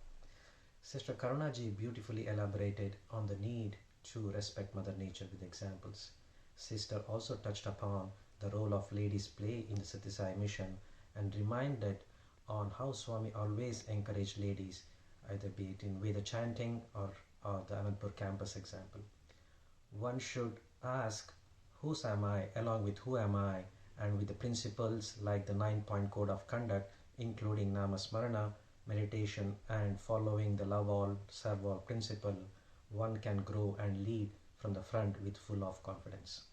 Sister Karuna ji beautifully elaborated on the need to respect Mother Nature with examples. Sister also touched upon the role of ladies play in the Sathya Sai mission and reminded on how Swami always encouraged ladies, either be it in Veda chanting or the Anandpur campus example. One should ask, whose am I, along with who am I, and with the principles like the 9-point code of conduct, including Namasmarana, meditation, and following the love all, serve all principle, one can grow and lead from the front with full of confidence.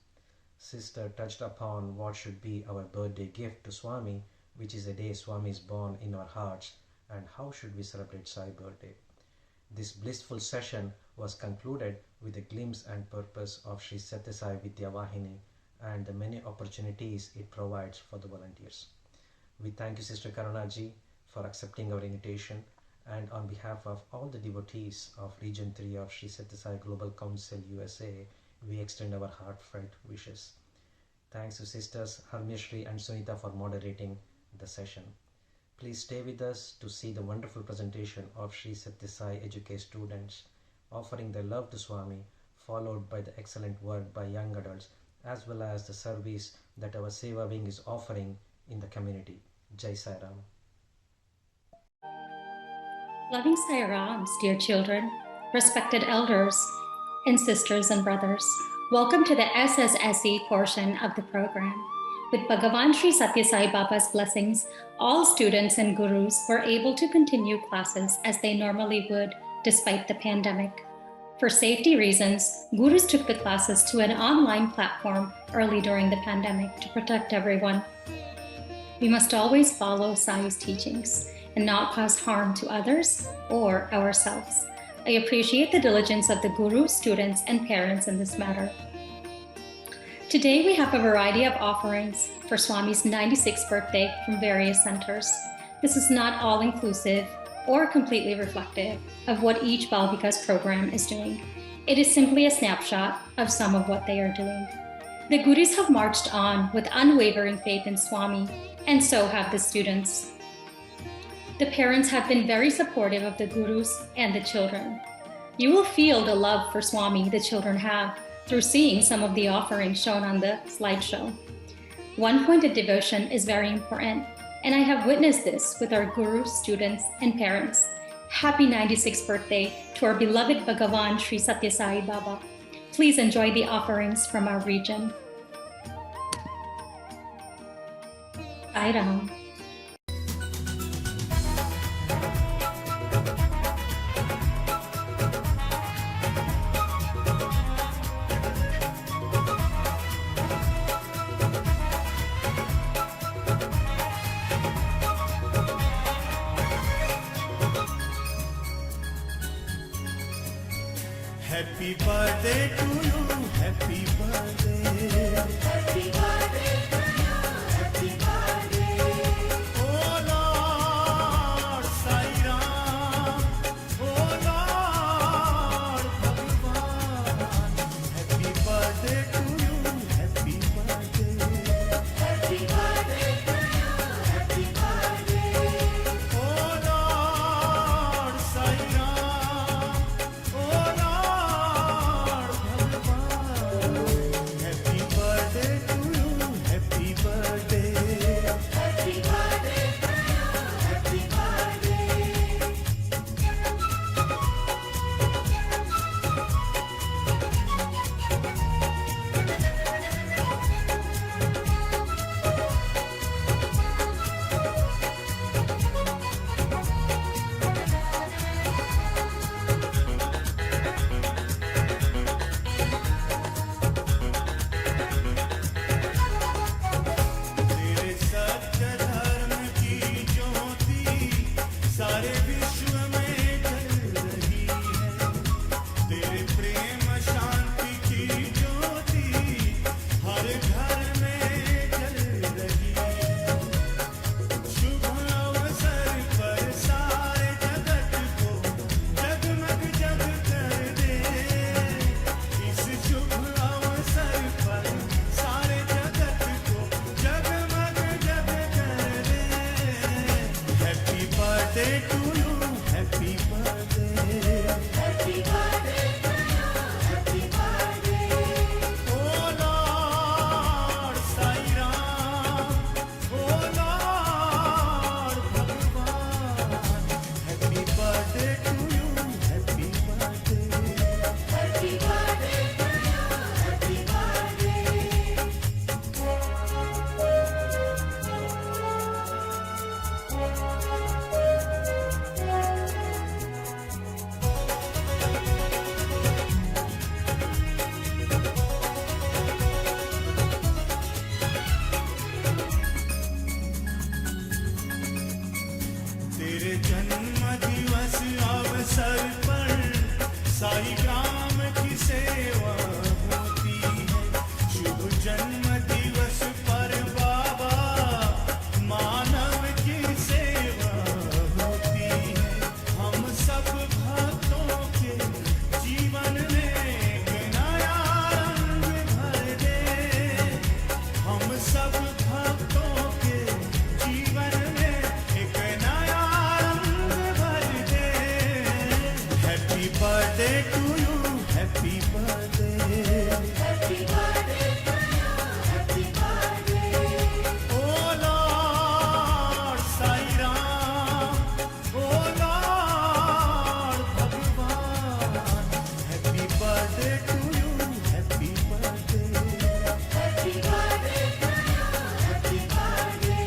Sister touched upon what should be our birthday gift to Swami, which is a day Swami is born in our hearts, and how should we celebrate Sai birthday. This blissful session was concluded with a glimpse and purpose of Sri Sathya Sai Vidyavahini and the many opportunities it provides for the volunteers. We thank you, Sister Karuna ji, for accepting our invitation, and on behalf of all the devotees of Region 3 of Sri Sathya Sai Global Council USA, we extend our heartfelt wishes. Thanks to Sisters Harmyashri and Sunita for moderating the session. Please stay with us to see the wonderful presentation of Sri Sathya Sai Educate students offering their love to Swami, followed by the excellent work by young adults, as well as the service that our Seva wing is offering in the community. Jai Sai Ram. Loving Sai Rams, dear children, respected elders, and sisters and brothers, welcome to the SSSE portion of the program. With Bhagavan Sri Sathya Sai Baba's blessings, all students and gurus were able to continue classes as they normally would despite the pandemic. For safety reasons, gurus took the classes to an online platform early during the pandemic to protect everyone. We must always follow Sai's teachings and not cause harm to others or ourselves. I appreciate the diligence of the guru, students, and parents in this matter. Today we have a variety of offerings for Swami's 96th birthday from various centers. This is not all-inclusive or completely reflective of what each Bal Vikas program is doing. It is simply a snapshot of some of what they are doing. The gurus have marched on with unwavering faith in Swami, and so have the students. The parents have been very supportive of the gurus and the children. You will feel the love for Swami the children have through seeing some of the offerings shown on the slideshow. One-pointed devotion is very important, and I have witnessed this with our gurus, students, and parents. Happy 96th birthday to our beloved Bhagavan Sri Sathya Sai Baba. Please enjoy the offerings from our region. Sai Ram. Happy birthday to you, happy birthday. Happy birthday to you, happy birthday. Oh Lord Sai Ram, oh Lord Bhagavan. Happy birthday to you, happy birthday. Happy birthday to you, happy birthday. Oh Lord Sai Ram, oh Lord. Happy birthday to you, happy birthday. Happy birthday to you, happy birthday. तेरे सत्य धर्म की ज्योति सारे विश्व में जल रही है। तेरे प्रेम शांति की ज्योति हर घर में जल रही है। शुभ अवसर पर सारे जगत को जगमग जग कर दे। इस शुभ अवसर पर सारे जगत को जगमग जग कर दे। Happy birthday to you, happy birthday. Happy birthday to you, happy birthday. O lord Sai Ram, o lord भगवान। Happy birthday to you, happy birthday. Happy birthday to you, happy birthday. तेरे जन्म दिवस अवसर पर साई ग्राम की सेवा होती है। शुभ जन्म दिवस पर बाबा मानव की सेवा होती है। हम सब भक्तों के जीवन में एक नया रंग भर दे। हम सब भक्तों के जीवन में एक नया रंग भर दे। Happy birthday to you, happy birthday. Happy birthday to you, happy birthday. O lord Sai Ram, o lord भगवान। Happy birthday to you, happy birthday. Happy birthday to you, happy birthday.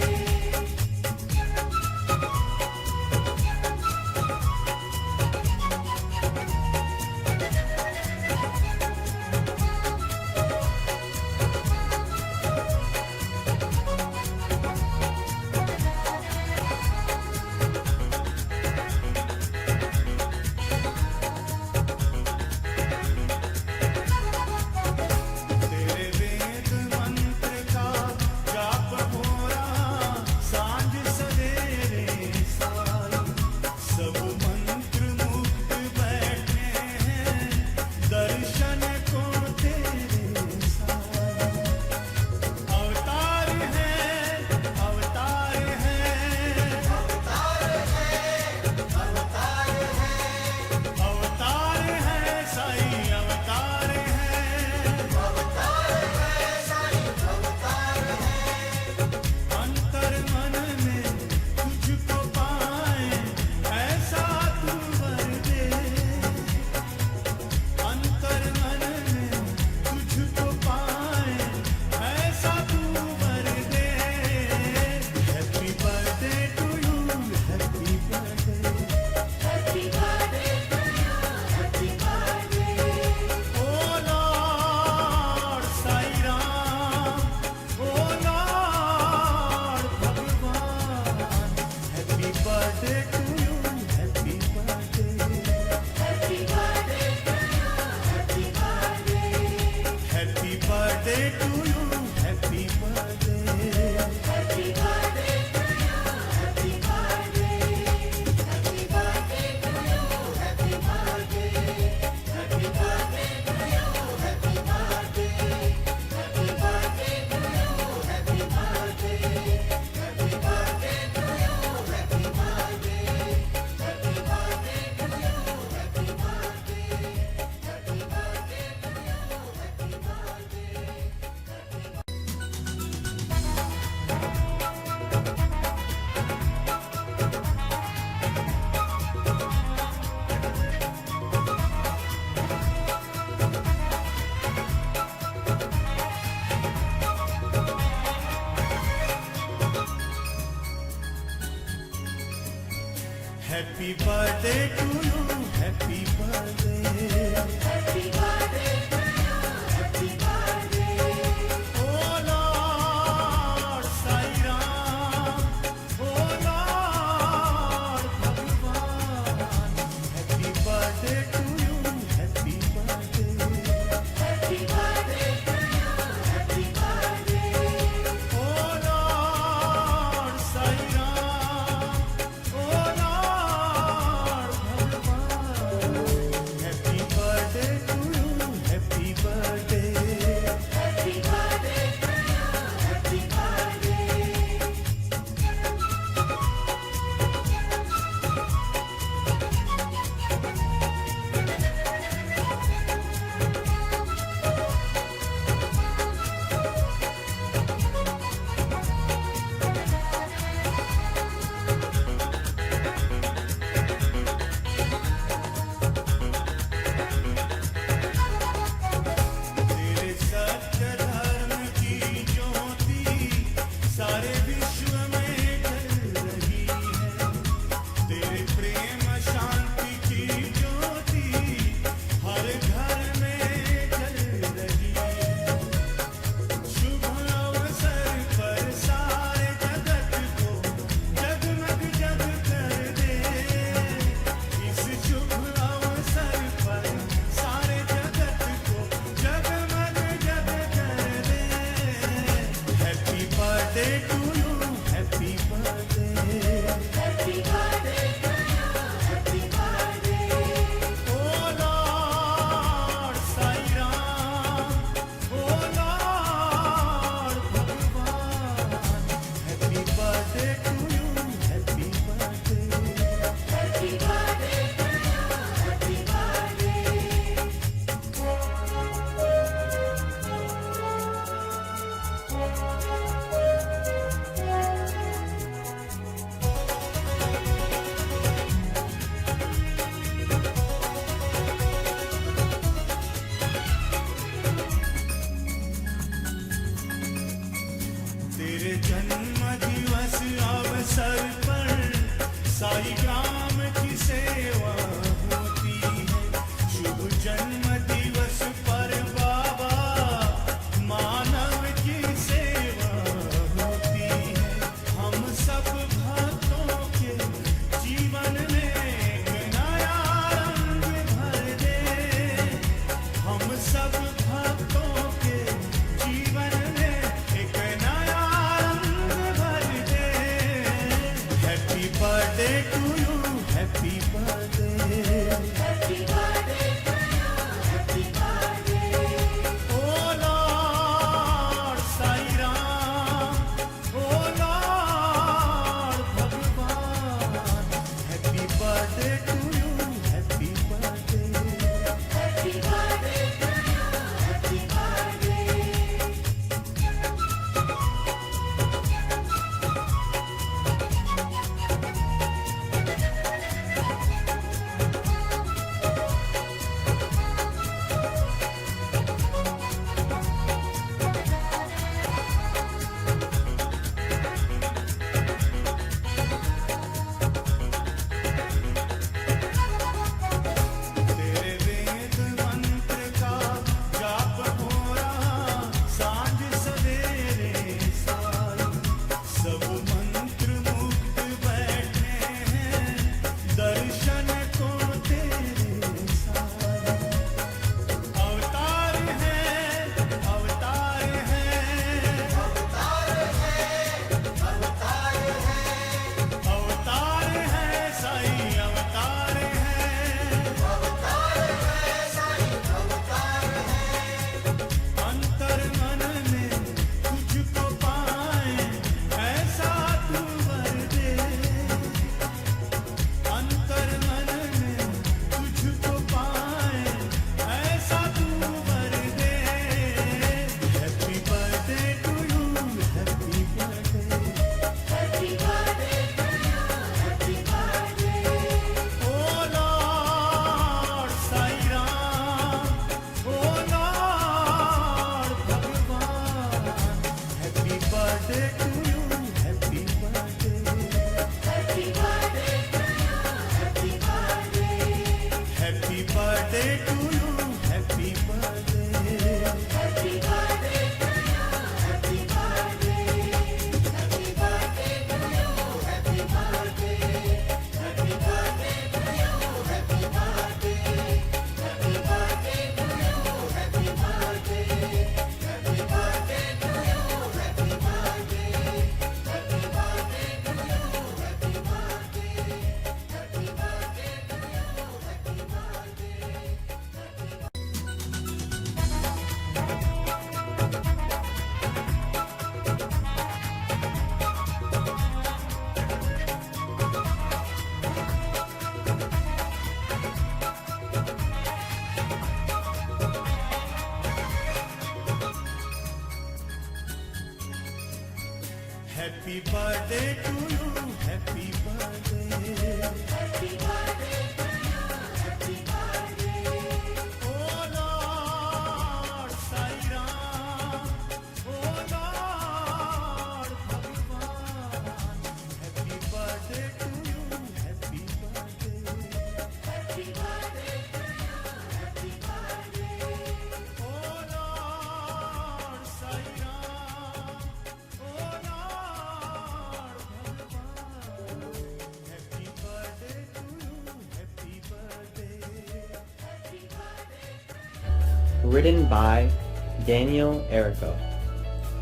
Happy birthday to you, happy birthday. Happy birthday to you, happy birthday. Oh Lord Sai Ram, oh Lord Bhagwan. Happy birthday to you, happy birthday. Happy birthday to you, happy birthday. Oh Lord Sai Ram, oh Lord Bhagwan. Happy birthday to you, happy birthday. Happy birthday to you, happy birthday. तेरे सत्य धर्म की ज्योति सारे विश्व में जल रही है। तेरे प्रेम शांति की ज्योति हर घर में जल रही है। शुभ अवसर पर सारे जगत को जगमग जग कर दे। इस शुभ अवसर पर सारे जगत को जगमग जग कर दे। Happy birthday to you, happy birthday. Happy birthday to you, happy birthday. O lord Sai Ram, o lord भगवान। Happy birthday to you, happy birthday. Happy birthday to you, happy birthday. तेरे जन्म दिवस अवसर पर साई ग्राम की सेवा होती है। शुभ जन्म दिवस पर बाबा मानव की सेवा होती है। हम सब भक्तों के जीवन में एक नया रंग भर दे। हम सब भक्तों के जीवन में एक नया रंग भर दे। Happy birthday to you, happy birthday. Happy birthday to you, happy birthday. O lord Sai Ram, o lord भगवान। Happy birthday to you, happy birthday. Happy birthday to you, happy birthday. Happy birthday to you. Happy birthday. Happy birthday to you. Happy birthday. Oh Lord Sai Ram. Oh Lord Bhagwan. Happy birthday to you. Happy birthday. Happy birthday to you. Happy birthday. Oh Lord Sai Ram. Oh Lord Bhagwan. Happy birthday to you. Happy birthday. Happy birthday. Written by Daniel Errico.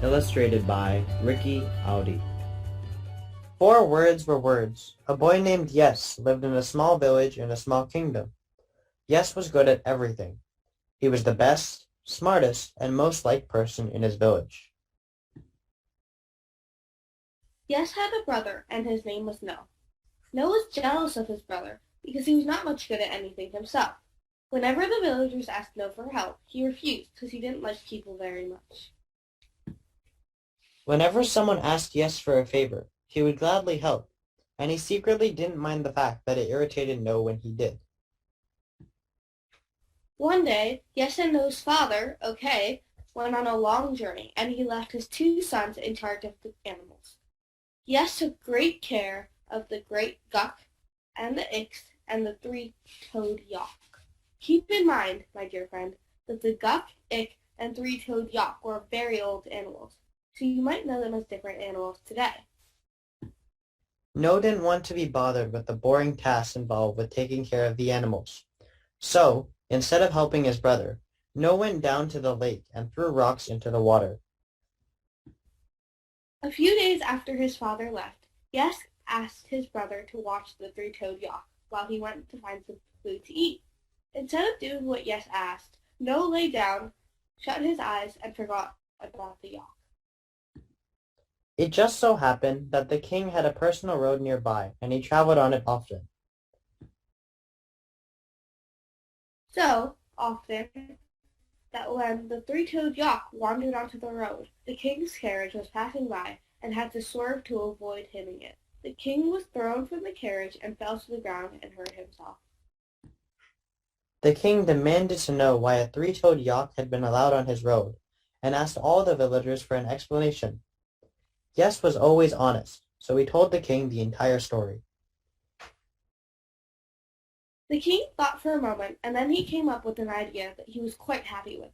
Illustrated by Ricky Audi. 4 words were words. A boy named Yes lived in a small village in a small kingdom. Yes was good at everything. He was the best, smartest, and most liked person in his village. Yes had a brother, and his name was No. No was jealous of his brother because he was not much good at anything himself. Whenever the villagers asked No for help, he refused because he didn't like people very much. Whenever someone asked Yes for a favor, he would gladly help, and he secretly didn't mind the fact that it irritated No when he did. One day, Yes and No's father, Okay, went on a long journey, and he left his 2 sons in charge of the animals. Yes took great care of the great Guk and the Ix and the 3-toed Yak. Keep in mind, my dear friend, that the Guk, Ik, and 3-toed Yak were very old animals, so you might know them as different animals today. No didn't want to be bothered with the boring tasks involved with taking care of the animals. So, instead of helping his brother, No went down to the lake and threw rocks into the water. A few days after his father left, Yes asked his brother to watch the 3-toed Yak while he went to find some food to eat. Instead of doing what Yes asked, No lay down, shut his eyes, and forgot about the Yak. It just so happened that the king had a personal road nearby, and he traveled on it often. So often that when the 3-toed Yak wandered onto the road, the king's carriage was passing by and had to swerve to avoid hitting it. The king was thrown from the carriage and fell to the ground and hurt himself. The king demanded to know why a 3-toed Yak had been allowed on his road, and asked all the villagers for an explanation. Yes was always honest, so he told the king the entire story. The king thought for a moment, and then he came up with an idea that he was quite happy with.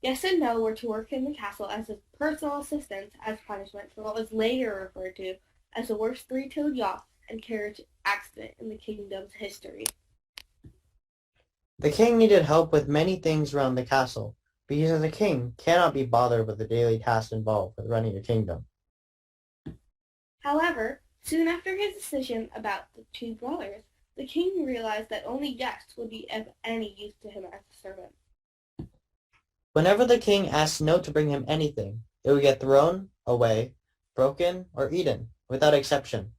Yes and No were to work in the castle as his personal assistants as punishment for what was later referred to as the worst 3-toed Yak and carriage accident in the kingdom's history. The king needed help with many things around the castle, because the king cannot be bothered with the daily tasks involved with running a kingdom. However, soon after his decision about the 2 brothers, the king realized that only Yes would be of any use to him as a servant. Whenever the king asked No to bring him anything, it would get thrown away, broken, or eaten, without exception.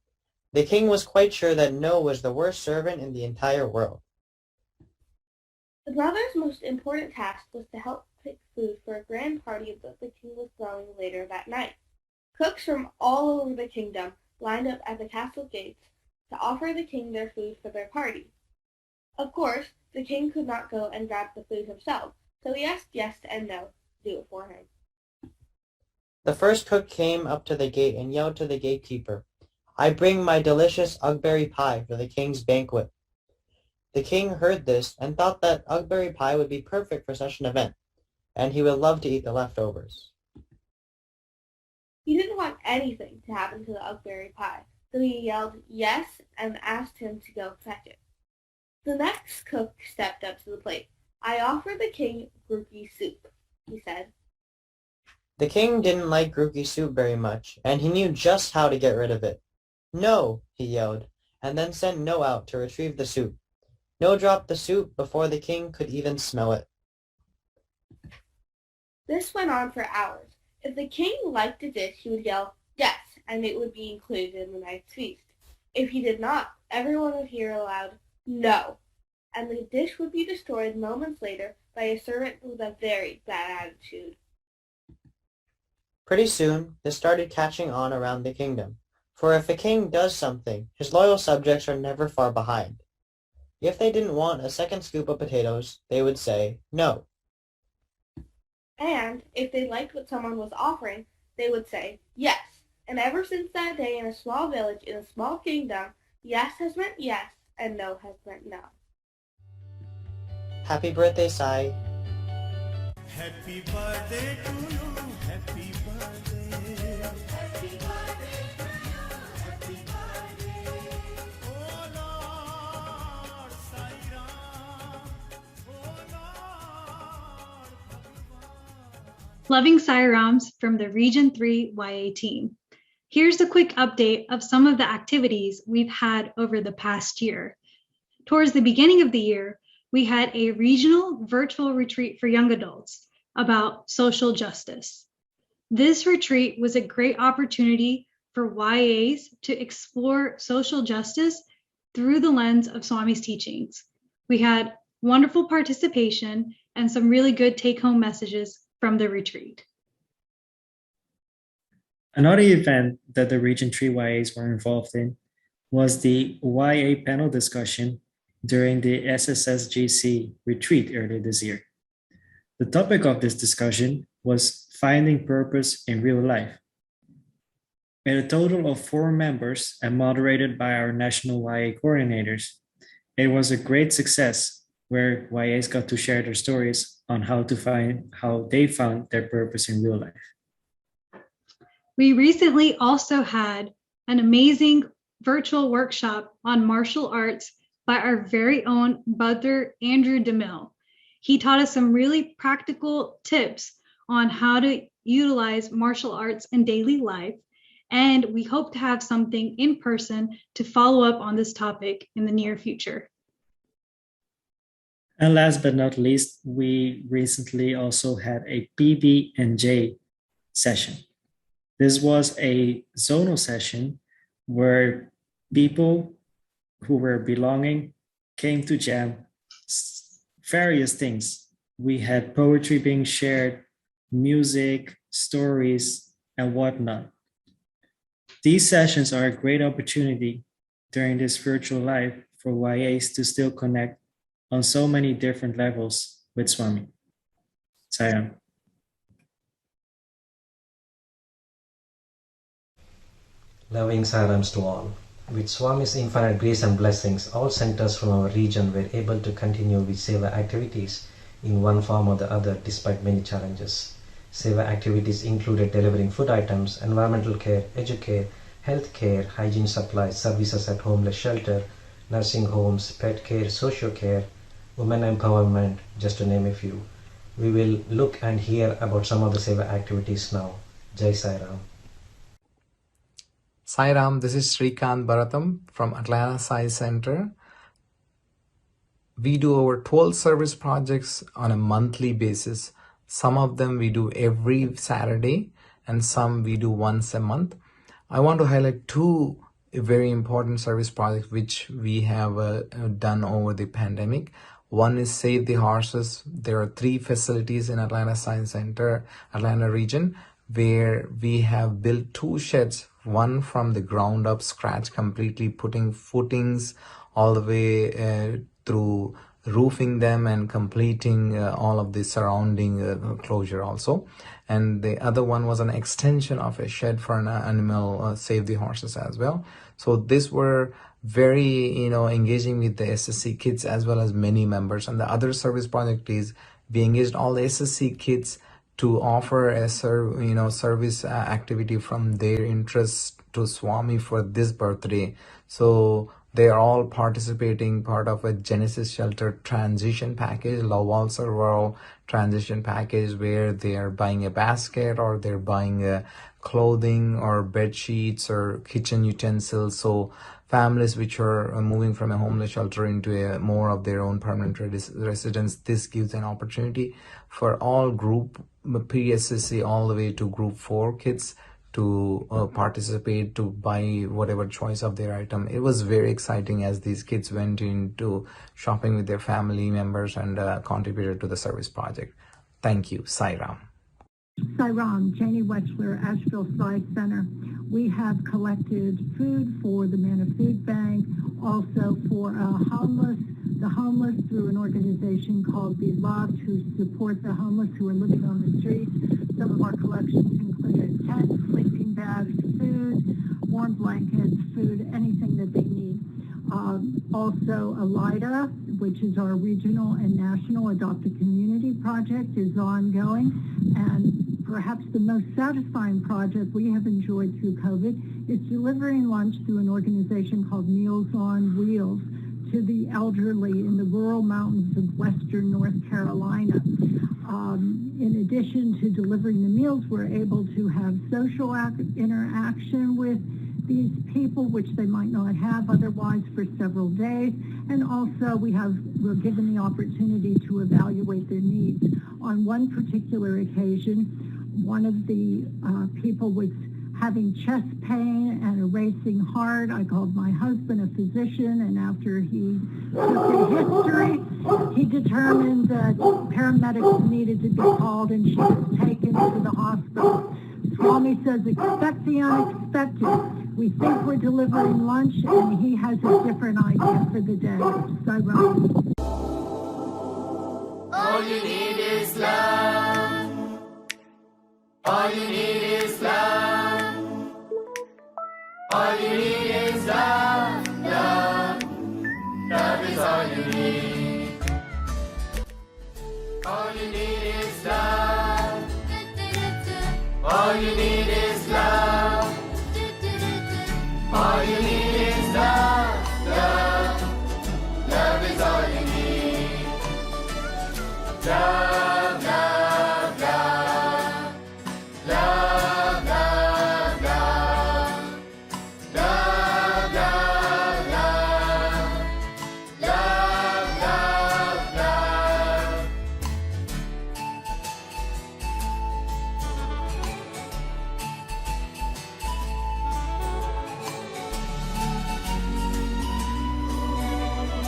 The king was quite sure that No was the worst servant in the entire world. The brothers' most important task was to help pick food for a grand party that the king was throwing later that night. Cooks from all over the kingdom lined up at the castle gates to offer the king their food for their party. Of course, the king could not go and grab the food himself, so he asked Yes and No to do it for him. The first cook came up to the gate and yelled to the gatekeeper, "I bring my delicious ugberry pie for the king's banquet." The king heard this and thought that ugberry pie would be perfect for such an event, and he would love to eat the leftovers. He didn't want anything to happen to the ugberry pie, so he yelled Yes and asked him to go fetch it. The next cook stepped up to the plate. "I offer the king Grookey soup," he said. The king didn't like Grookey soup very much, and he knew just how to get rid of it. "No!" he yelled, and then sent No out to retrieve the soup. No dropped the soup before the king could even smell it. This went on for hours. If the king liked a dish, he would yell Yes, and it would be included in the night's feast. If he did not, everyone would hear aloud No, and the dish would be destroyed moments later by a servant with a very bad attitude. Pretty soon, this started catching on around the kingdom, for if a king does something, his loyal subjects are never far behind. If they didn't want a second scoop of potatoes, they would say no. And if they liked what someone was offering, they would say yes. And ever since that day in a small village in a small kingdom, yes has meant yes and no has meant no. Happy birthday, Sai. Happy birthday to you. Happy birthday. Happy birthday to you. Happy birthday. Oh Lord Sai Ram. Oh Lord Bhagavan. Loving Sairams from the Region 3 YA team. Here's a quick update of some of the activities we've had over the past year. Towards the beginning of the year, we had a regional virtual retreat for young adults about social justice. This retreat was a great opportunity for YAs to explore social justice through the lens of Swami's teachings. We had wonderful participation and some really good take-home messages from the retreat. Another event that the Region 3 YAs were involved in was the YA panel discussion during the SSSGC retreat earlier this year. The topic of this discussion was finding purpose in real life. We had a total of 4 members and moderated by our national YA coordinators. It was a great success where YAs got to share their stories on how they found their purpose in real life. We recently also had an amazing virtual workshop on martial arts by our very own Brother Andrew DeMille. He taught us some really practical tips on how to utilize martial arts in daily life, and we hope to have something in person to follow up on this topic in the near future. And last but not least, we recently also had a PB&J session. This was a zonal session where people who were belonging came to jam various things. We had poetry being shared, music, stories, and whatnot. These sessions are a great opportunity during this virtual life for YAs to still connect on so many different levels with Swami. Sayam. Loving Sairams to all. With Swami's infinite grace and blessings, all centers from our region were able to continue with seva activities in one form or the other despite many challenges. Seva activities included delivering food items, environmental care, educare, health care, hygiene supplies, services at homeless shelter, nursing homes, pet care, social care, women empowerment, just to name a few. We will look and hear about some of the seva activities now. Jai Sai Ram. Sai Ram, this is Srikant Bharatam from Atlanta Sai Center. We do over 12 service projects on a monthly basis. Some of them we do every Saturday and some we do once a month. I want to highlight 2 very important service projects which we have done over the pandemic. One is Save the Horses. There are 3 facilities in Atlanta Science Center, Atlanta region, where we have built 2 sheds, one from the ground up, scratch completely, putting footings all the way through roofing them and completing all of the surrounding closure also. And the other one was an extension of a shed for an animal, Save the Horses as well. So these were very, engaging with the SSC kids as well as many members. And the other service project is we engaged all the SSC kids to offer a service activity from their interest to Swami for this birthday. So they are all participating part of a Genesis Shelter transition package, Love All Serval transition package, where they are buying a basket or they're buying clothing or bed sheets or kitchen utensils. So families which are moving from a homeless shelter into a more of their own permanent residence, this gives an opportunity for all group pre-SSC all the way to group 4 kids to participate, to buy whatever choice of their item. It was very exciting as these kids went into shopping with their family members and contributed to the service project. Thank you. Sai Ram. Sairam, Janie Wechsler, Asheville Psi Center. We have collected food for the Man of Food Bank, also for the homeless through an organization called Be Loved, who support the homeless who are living on the streets. Some of our collections included tents, sleeping bags, food, warm blankets, food, anything that they need. Also, ALIDA, which is our regional and national Adopt a Community project, is ongoing. And perhaps the most satisfying project we have enjoyed through COVID is delivering lunch through an organization called Meals on Wheels to the elderly in the rural mountains of western North Carolina. In addition to delivering the meals, we're able to have social interaction with these people, which they might not have otherwise for several days. And also we're given the opportunity to evaluate their needs. On one particular occasion, one of the people was having chest pain and a racing heart. I called my husband, a physician, and after he took a history, he determined that paramedics needed to be called and she was taken to the hospital. Swami says, expect the unexpected. We think we're delivering lunch, and he has a different idea for the day. Sarup. All you need is love. All you need is love. All you need is love. Love. Love is all you need. All you need is love. All you need is love. All you need is love. Love. Love is all you need. Love, love, love. Love, love, love. Love, love, love. Love, love,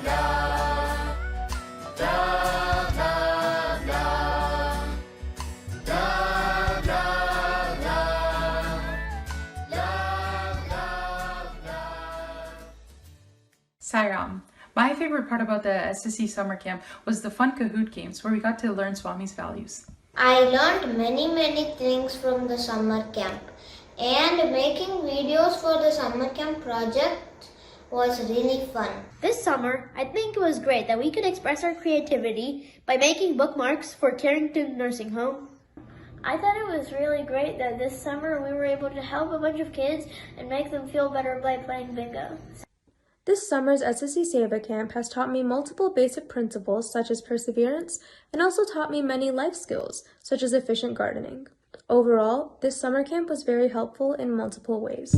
love. Love, love, love. Love, love, love. Love, love, love. Love, love, love. Sairam. My favorite part about the SSSE summer camp was the fun Kahoot games where we got to learn Swami's values. I learned many things from the summer camp, and making videos for the summer camp project was really fun. This summer, I think it was great that we could express our creativity by making bookmarks for Carrington Nursing Home. I thought it was really great that this summer we were able to help a bunch of kids and make them feel better by playing bingo. This summer's SSSE Seva camp has taught me multiple basic principles such as perseverance, and also taught me many life skills such as efficient gardening. Overall, this summer camp was very helpful in multiple ways.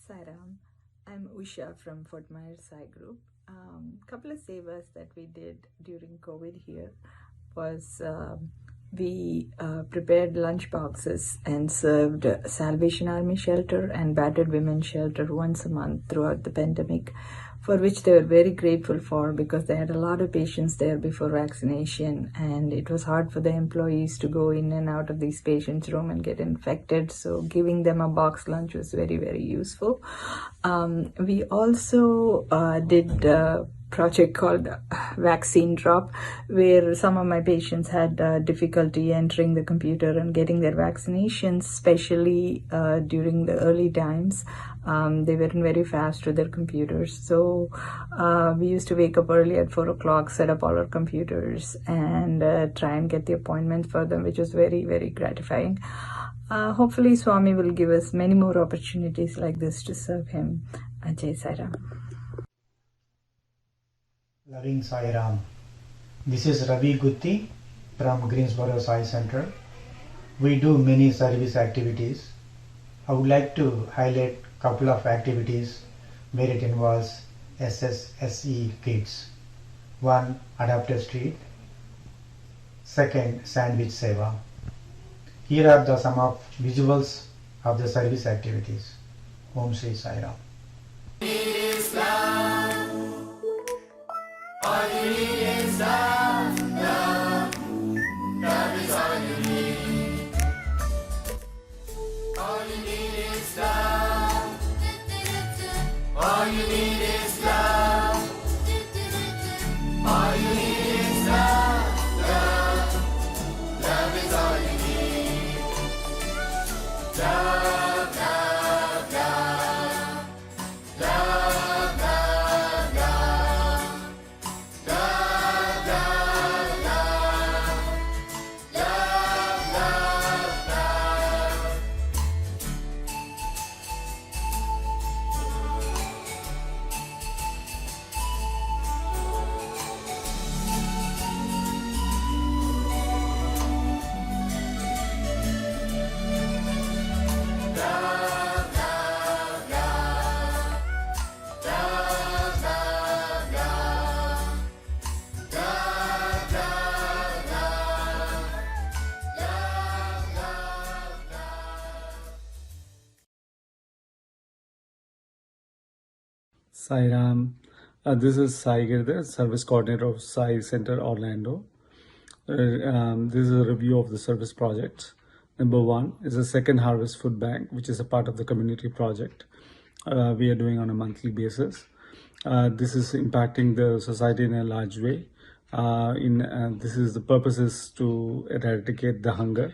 Sairam, I'm Usha from Fort Myers Sai Group. Couple of sevas that we did during COVID here was we prepared lunch boxes and served Salvation Army shelter and battered women's shelter once a month throughout the pandemic, for which they were very grateful for because they had a lot of patients there before vaccination, and it was hard for the employees to go in and out of these patients' room and get infected. So giving them a box lunch was very useful. We also did a project called Vaccine Drop, where some of my patients had difficulty entering the computer and getting their vaccinations, especially during the early times. They weren't very fast with their computers. So we used to wake up early at 4 o'clock, set up all our computers, and try and get the appointments for them, which was very gratifying. Hopefully Swami will give us many more opportunities like this to serve him. Jai Sairam. Loving Sai Ram. This is Ravi Gutti from Greensboro Sai Center. We do many service activities. I would like to highlight a couple of activities where it involves SSSE kids. One, Adopt a Street. Second, Sandwich Seva. Here are some of visuals of the service activities. Om Shri Sai Ram. need is love. All you need is love, love. Love is all you need. All you need is love. All you need is love. All you need is love, love. Love is all you need. Love, love, love. Love, love, love. Love, love, love. Love, love, love. Sai Ram. This is Sai Girdhar, Service Coordinator of Sai Center, Orlando. This is a review of the service projects. Number 1 is the Second Harvest Food Bank, which is a part of the community project we are doing on a monthly basis. This is impacting the society in a large way. This is the purpose is to eradicate the hunger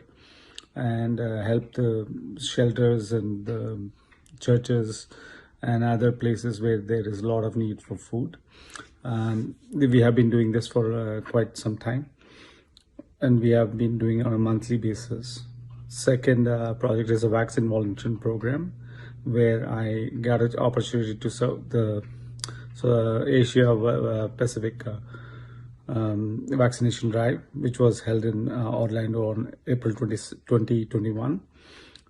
and help the shelters and the churches and other places where there is a lot of need for food. We have been doing this for quite some time, and we have been doing it on a monthly basis. Second project is a vaccine volunteering program, where I got an opportunity to serve the Asia Pacific vaccination drive, which was held in Orlando on April 2021.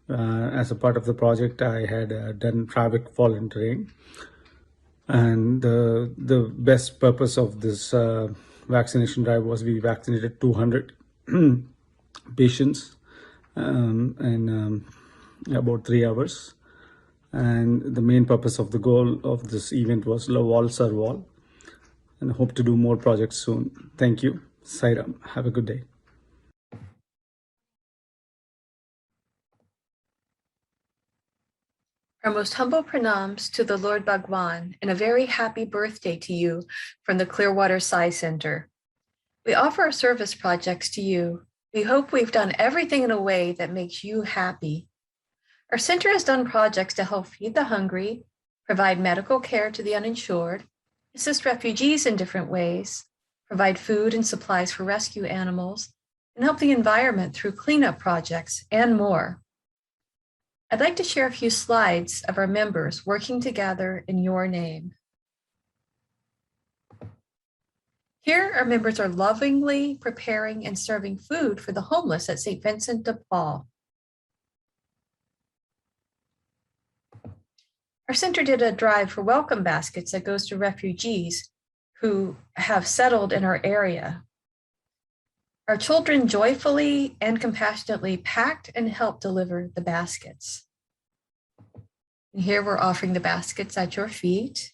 As a part of the project, I had done traffic volunteering, and the best purpose of this vaccination drive was we vaccinated 200 patients in about 3 hours. And the main purpose of the goal of this event was La Wall Sir Wall, and I hope to do more projects soon. Thank you. Sai Ram. Have a good day. Our most humble pranams to the Lord Bhagwan and a very happy birthday to you from the Clearwater Sai Center. We offer our service projects to you. We hope we've done everything in a way that makes you happy. Our center has done projects to help feed the hungry, provide medical care to the uninsured, assist refugees in different ways, provide food and supplies for rescue animals, and help the environment through cleanup projects and more. I'd like to share a few slides of our members working together in your name. Here, our members are lovingly preparing and serving food for the homeless at St. Vincent de Paul. Our center did a drive for welcome baskets that goes to refugees who have settled in our area. Our children joyfully and compassionately packed and helped deliver the baskets. And here we're offering the baskets at your feet.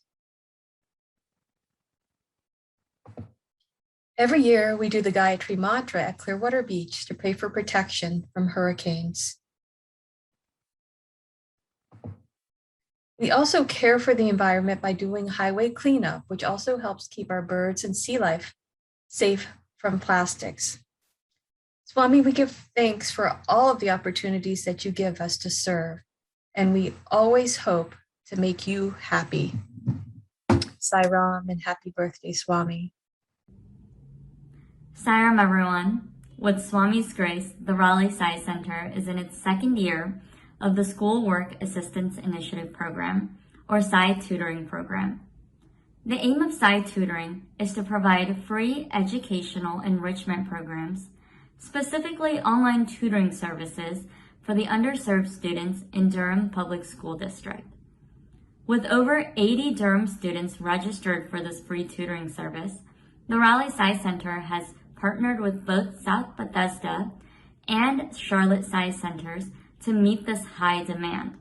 Every year we do the Gayatri Mantra at Clearwater Beach to pray for protection from hurricanes. We also care for the environment by doing highway cleanup, which also helps keep our birds and sea life safe from plastics. Swami, we give thanks for all of the opportunities that you give us to serve, and we always hope to make you happy. Sai Ram and happy birthday, Swami. Sai Ram, everyone. With Swami's grace, the Raleigh Sai Center is in its second year of the School Work Assistance Initiative Program, or Sai Tutoring Program. The aim of Sai Tutoring is to provide free educational enrichment programs, specifically online tutoring services for the underserved students in Durham Public School District. With over 80 Durham students registered for this free tutoring service, the Raleigh Sai Center has partnered with both South Bethesda and Charlotte Sai Centers to meet this high demand.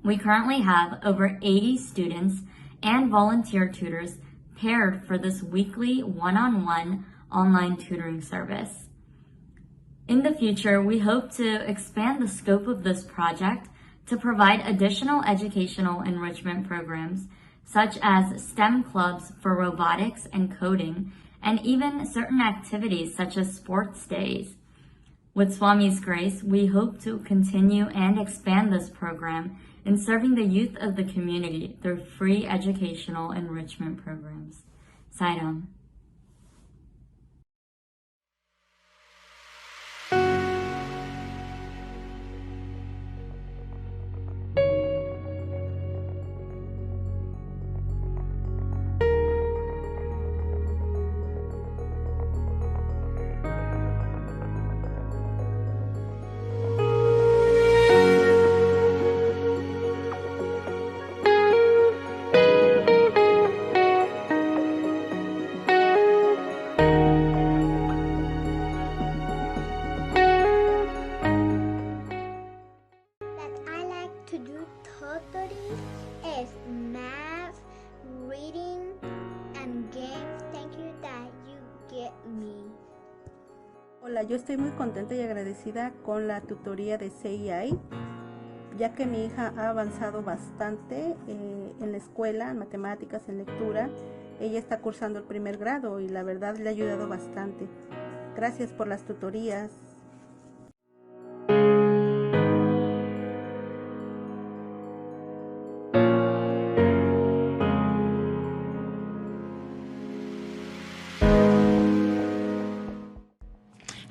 We currently have over 80 students and volunteer tutors paired for this weekly one-on-one online tutoring service. In the future, we hope to expand the scope of this project to provide additional educational enrichment programs, such as STEM clubs for robotics and coding, and even certain activities such as sports days. With Swami's grace, we hope to continue and expand this program in serving the youth of the community through free educational enrichment programs. Sai Ram. Hola, yo estoy muy contenta y agradecida con la tutoría de CEI, ya que mi hija ha avanzado bastante en la escuela, en matemáticas, en lectura. Ella está cursando el primer grado y la verdad le ha ayudado bastante. Gracias por las tutorías.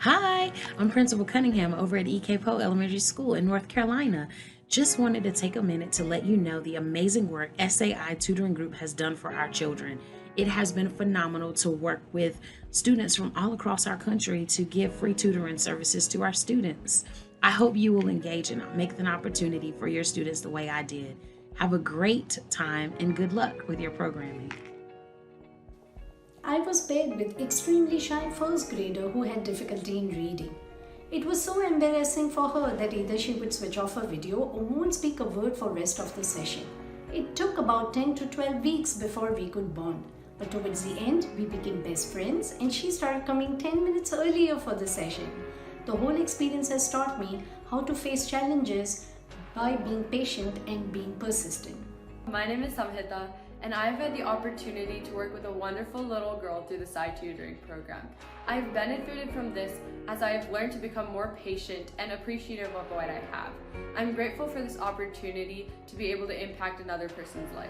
Hi, I'm Principal Cunningham over at E.K. Poe Elementary School in North Carolina. Just wanted to take a minute to let you know the amazing work SAI Tutoring Group has done for our children. It has been phenomenal to work with students from all across our country to give free tutoring services to our students. I hope you will engage and make an opportunity for your students the way I did. Have a great time and good luck with your programming. I was paired with extremely shy first grader who had difficulty in reading. It was so embarrassing for her that either she would switch off her video or won't speak a word for rest of the session. It took about 10 to 12 weeks before we could bond. But towards the end, we became best friends and she started coming 10 minutes earlier for the session. The whole experience has taught me how to face challenges by being patient and being persistent. My name is Samhita, and I've had the opportunity to work with a wonderful little girl through the Sai Tutoring program. I've benefited from this as I have learned to become more patient and appreciative of what I have. I'm grateful for this opportunity to be able to impact another person's life.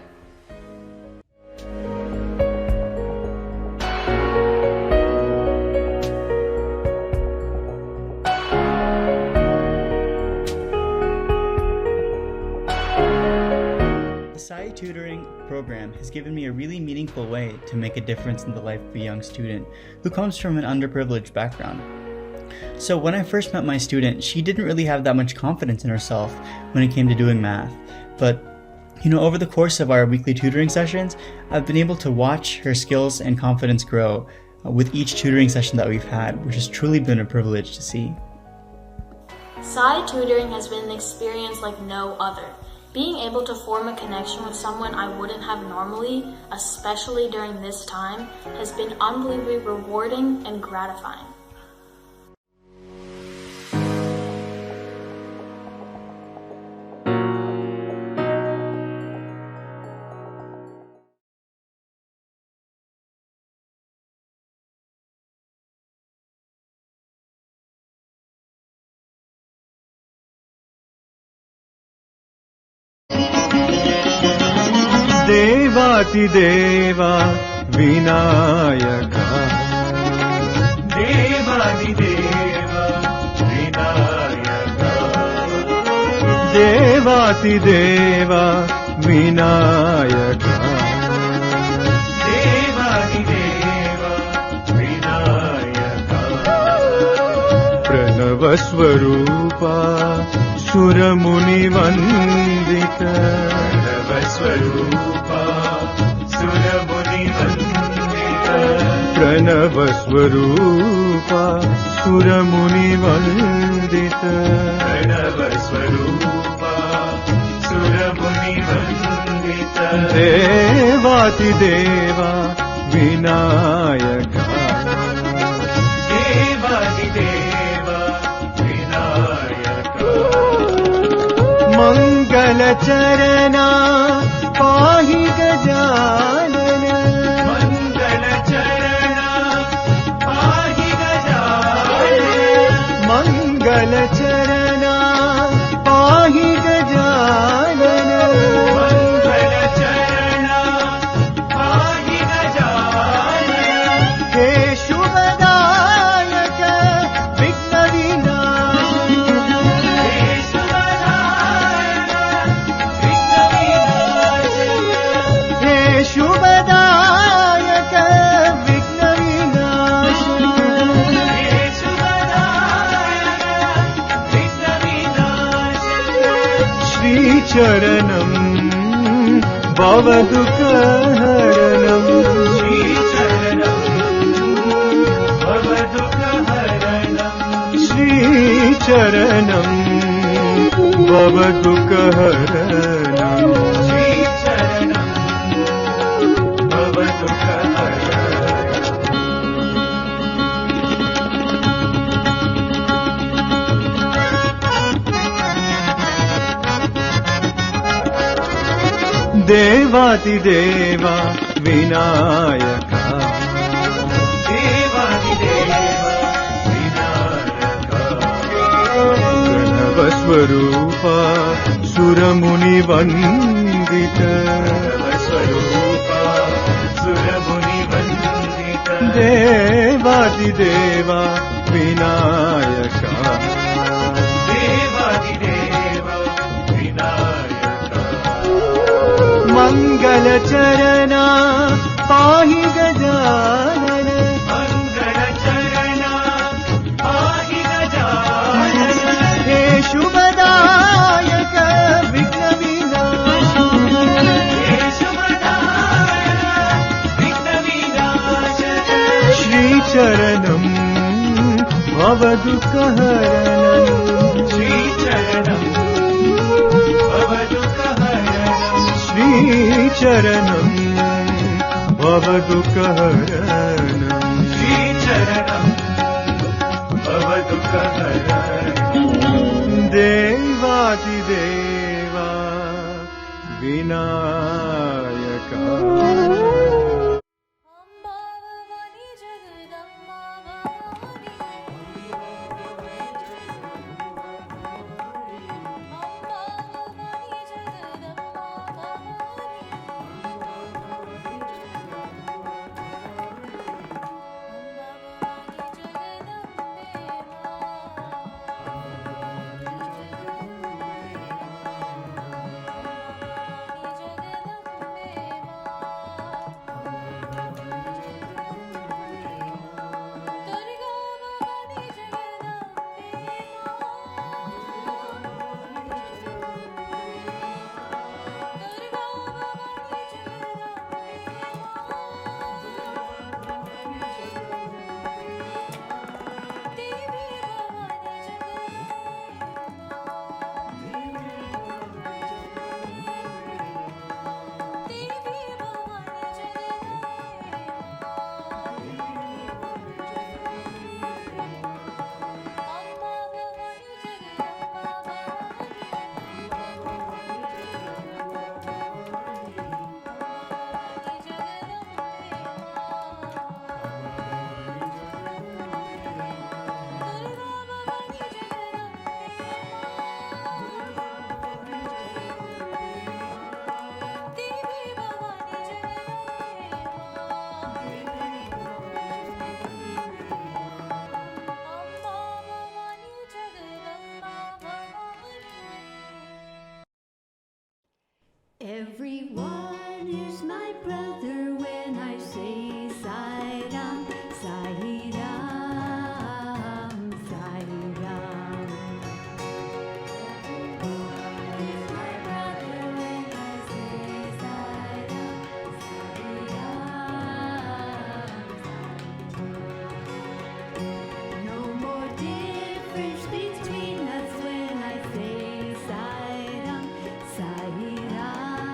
The Sai Tutoring program has given me a really meaningful way to make a difference in the life of a young student who comes from an underprivileged background. So when I first met my student, she didn't really have that much confidence in herself when it came to doing math. But over the course of our weekly tutoring sessions, I've been able to watch her skills and confidence grow with each tutoring session that we've had, which has truly been a privilege to see. Sai Tutoring has been an experience like no other. Being able to form a connection with someone I wouldn't have normally, especially during this time, has been unbelievably rewarding and gratifying. देवातिदेवा विनायका देवातिदेवा विनायका देवातिदेवा विनायका देवातिदेवा विनायका प्रणवस्वरूपा सुरमुनिवन्दिता प्रणवस्वरूपा प्रणवस्वरूपा सुरमुनिवन्दिता प्रणवस्वरूपा सुरमुनिवन्दिता देवातिदेवा विनायका देवातिदेवा विनायका मङ्गलचरणा पाहि गजानन मङ्गलचरणा पाहि गजानन मङ्गलचरणा पाहि गजानन मङ्गलचरणा पाहि गजानन हे शुभदायक विघ्नविनाशक हे शुभदायक विघ्नविनाशक हे शुभदायक विघ्नविनाशक श्रीचरणं भवदुःखहरणं श्रीचरणं भवदुःखहरणं श्रीचरणं भवदुःखहरणं श्रीचरणं देवातिदेवा विनायका देवातिदेवा विनायका प्रणवस्वरूपा सुरमुनिवन्दित स्वरूपा सुरमुनिवन्दित देवातिदेवा विनायका देवातिदेवा विनायका मङ्गलचरणा पाहि गजानन मङ्गलचरणा पाहि गजानन हे शुभदायक विघ्नविनाशक हे शुभदायक विघ्नविनाशक श्रीचरणं भवदुःखहरणं श्रीचरणं भवदुःखहरणं श्रीचरणं भवदुःखहरणं श्रीचरणं भवदुःखहरणं देवातिदेवा Vinayaka Everyone is my brother when I say Sai Ram, Sai Ram, Sai Ram. Everyone is my brother when I say Sai Ram, Sai Ram. No more difference between us when I say Sai Ram, Sai Ram.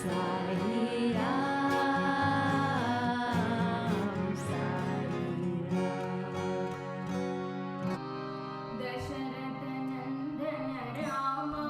Sai Ram, Sai Ram. Dasharatha Nandana Rama,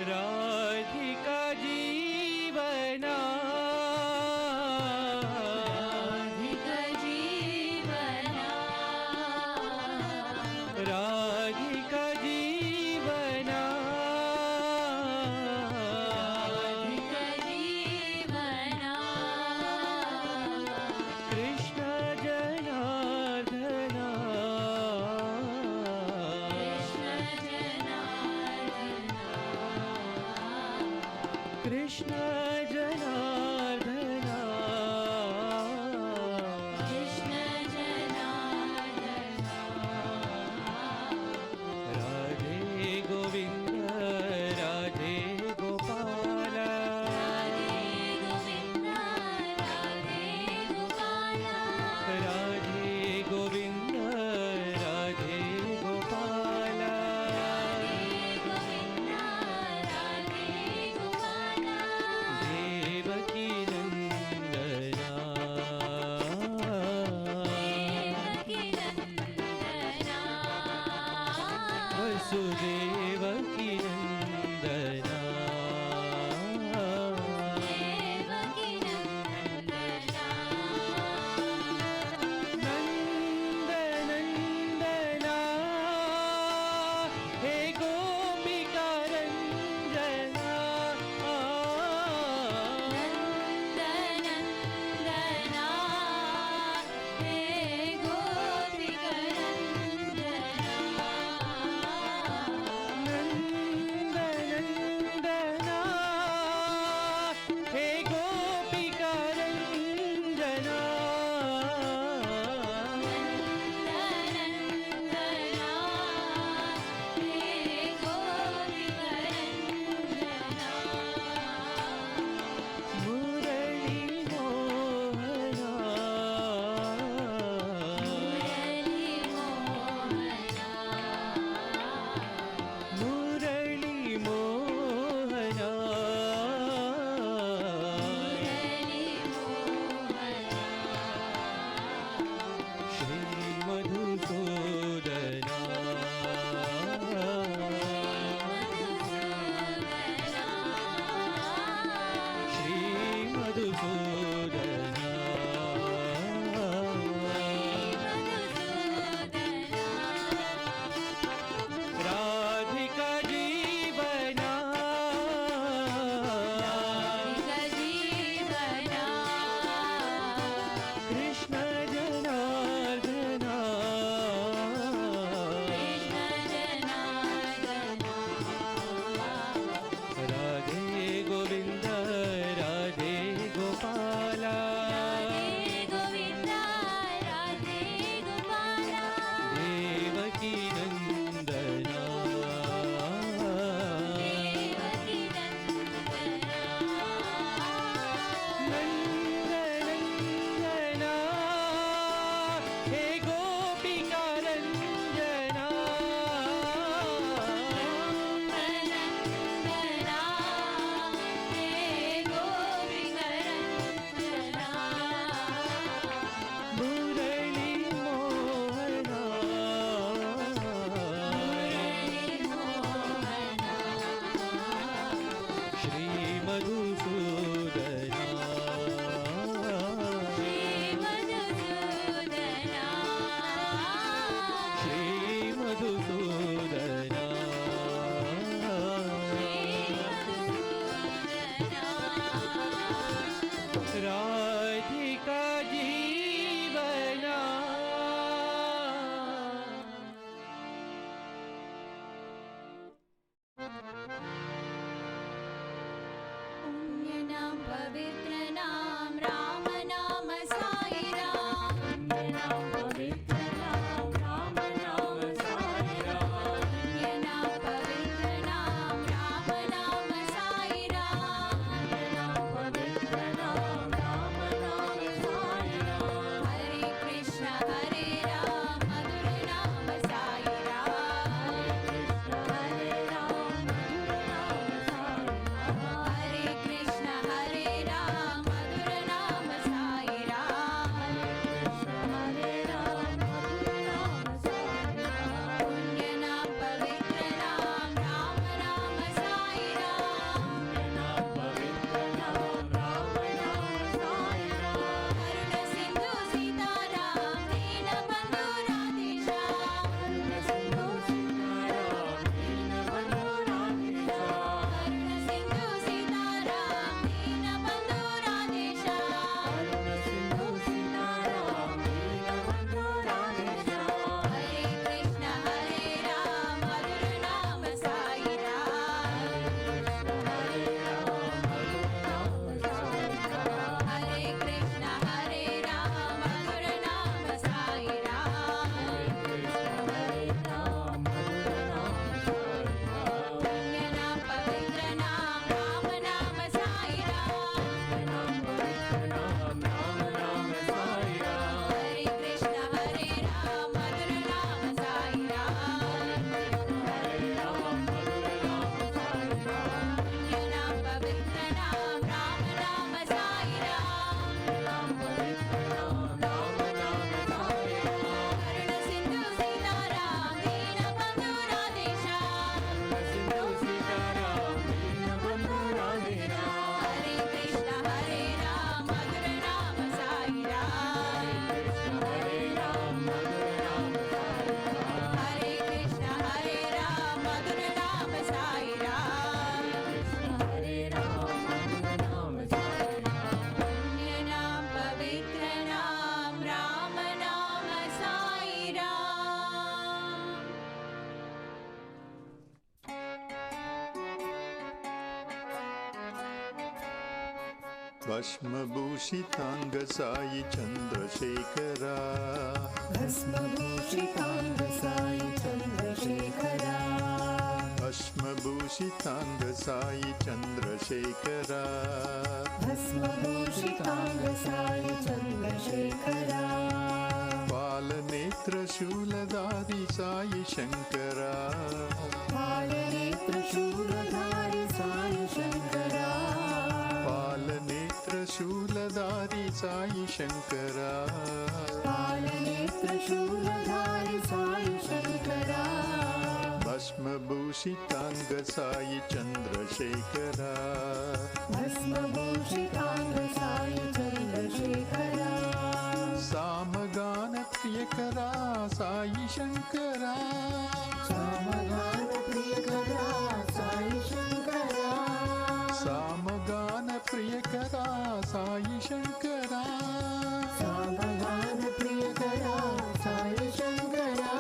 Radhika जीवना राधिका जीवना राधिका जीवना राधिका जीवना कृष्ण जनार्दना कृष्ण जनार्दना कृष्ण जनार्दना राधे गोविंद राधे गोपाल राधे गोविंद राधे गोपाल राधे गोविंद राधे गोपाल राधे गोविंद राधे गोपाल देवकी नंदना देवकी नंदना वसुदेवकी नंदना देवकी नंदना नंदनंदना हे गोपिका रंजना नंदनंदना हे गोपिका रंजना नंदनंदना नाम पवित्र नाम राम नाम साई राम पुण्य नाम पवित्र नाम राम नाम साई राम पुण्य नाम पवित्र नाम राम नाम साई राम पुण्य नाम पवित्र नाम राम नाम साई राम हरे कृष्ण हरे राम मधुर नाम साई राम हरे कृष्ण हरे राम मधुर नाम साई राम हरे कृष्ण हरे राम मधुर नाम साई राम हरे कृष्ण हरे राम मधुर नाम साई राम पुण्य नाम पवित्र नाम राम नाम साई राम पुण्य नाम पवित्र नाम राम नाम साई राम करुण सिंधु सीताराम दीन बंधु राधेश्याम करुण सिंधु सीताराम दीन बंधु राधेश्याम करुण सिंधु सीताराम दीन बंधु राधेश्याम करुण सिंधु सीताराम दीन बंधु राधेश्याम हरे कृष्ण हरे राम मधुर नाम साई राम हरे कृष्ण हरे राम मधुर नाम साई राम हरे कृष्ण हरे राम मधुर नाम साई राम हरे कृष्ण हरे राम मधुर नाम साई राम पुण्य नाम पवित्र नाम राम नाम साई राम पुण्य नाम पवित्र नाम राम नाम साई राम हरे कृष्ण हरे राम मधुर नाम साई राम हरे कृष्ण हरे राम मधुर नाम साई राम पुण्य नाम पवित्र नाम राम नाम साई राम पुण्य नाम पवित्र नाम राम नाम साई राम करुण सिंधु सीताराम दीन बंधु राधेश्याम करुण सिंधु सीताराम दीन बंधु राधेश्याम हरे कृष्ण हरे राम मधुर नाम साई राम हरे कृष्ण हरे राम मधुर नाम साई राम हरे कृष्ण हरे राम मधुर नाम साई राम कृष्ण हरे राम मधुर नाम साई राम पुण्य नाम पवित्र नाम राम नाम साई राम भस्मभूषितांग साई चंद्रशेखरा भस्मभूषितांग साई चंद्रशेखरा भस्मभूषितांग साई चंद्रशेखरा भस्मभूषितांग साई चंद्रशेखरा पालनेत्र शूलधारी साई शंकरा पालनेत्र शूलधारी साई शंकरा पालनेत्र शूलधारी साई शंकरा पालनेत्र शूलधारी साई शंकरा भस्मभूषितांग साई चंद्रशेखरा भस्मभूषितांग साई चंद्रशेखरा सामगान प्रियकरा साई शंकरा सामगान प्रियकरा साई शंकरा सामगान प्रियकरा साई शंकरा सामगान प्रियकरा साई शंकरा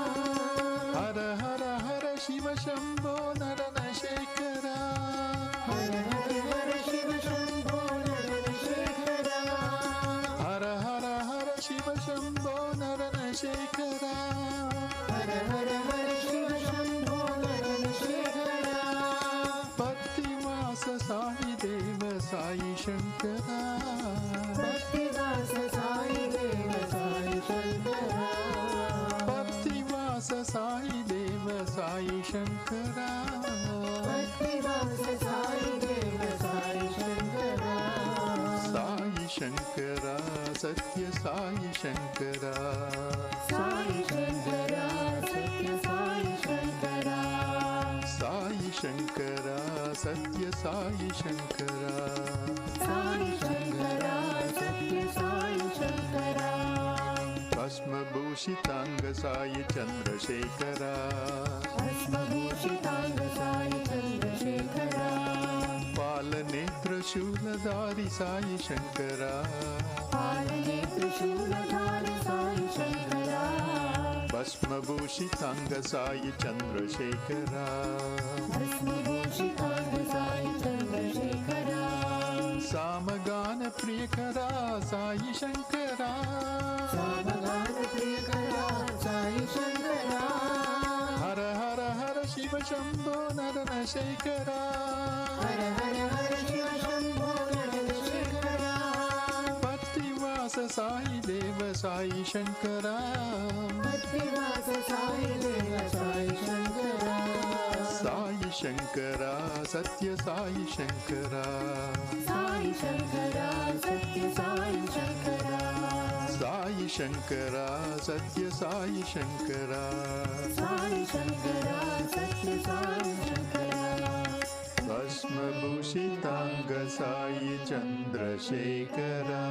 हर हर हर शिव शंभो नरन शेखरा हर हर हर शिव शंभो नरन शेखरा हर हर हर शिव शंभो नरन शेखरा हर हर हर शिव शंभो नरन शेखरा भक्तिवास साई देव साई शंकरा भक्तिवास साई देव साई शंकरा भक्तिवास साई देव साई शंकरा भक्तिवास साई देव साई शंकरा साई शंकरा सत्य साई शंकरा साई शंकरा सत्य साई शंकरा साई शंकरा सत्य साई शंकरा साई शंकरा सत्य साई शंकरा भस्मभूषितांग साई चंद्रशेखरा भस्मभूषितांग साई चंद्रशेखरा पालनेत्र शूलधारी साई शंकरा पालनेत्र शूलधारी साई शंकरा भस्मभूषितांग साई चंद्रशेखरा भस्मभूषितांग साई चंद्रशेखरा ప్రియకరా సాయి శంకరా సావగాన ప్రియకరా సాయి శంకరా హర హర హర శివ శంభో నరన శేఖరా హర హర హర శివ శంభో నరన శేఖరా పత్తివాస సాయి దేవ సాయి శంకరా పత్తివాస సాయి దేవ సాయి శంకరా సాయి శంకరా సత్య సాయి శంకరా సాయి శంకరా సత్య సాయి శంకరా సాయి శంకరా సత్య సాయి శంకరా సాయి శంకరా సత్య సాయి శంకరా భస్మభూషితాంగ సాయి చంద్రశేఖరా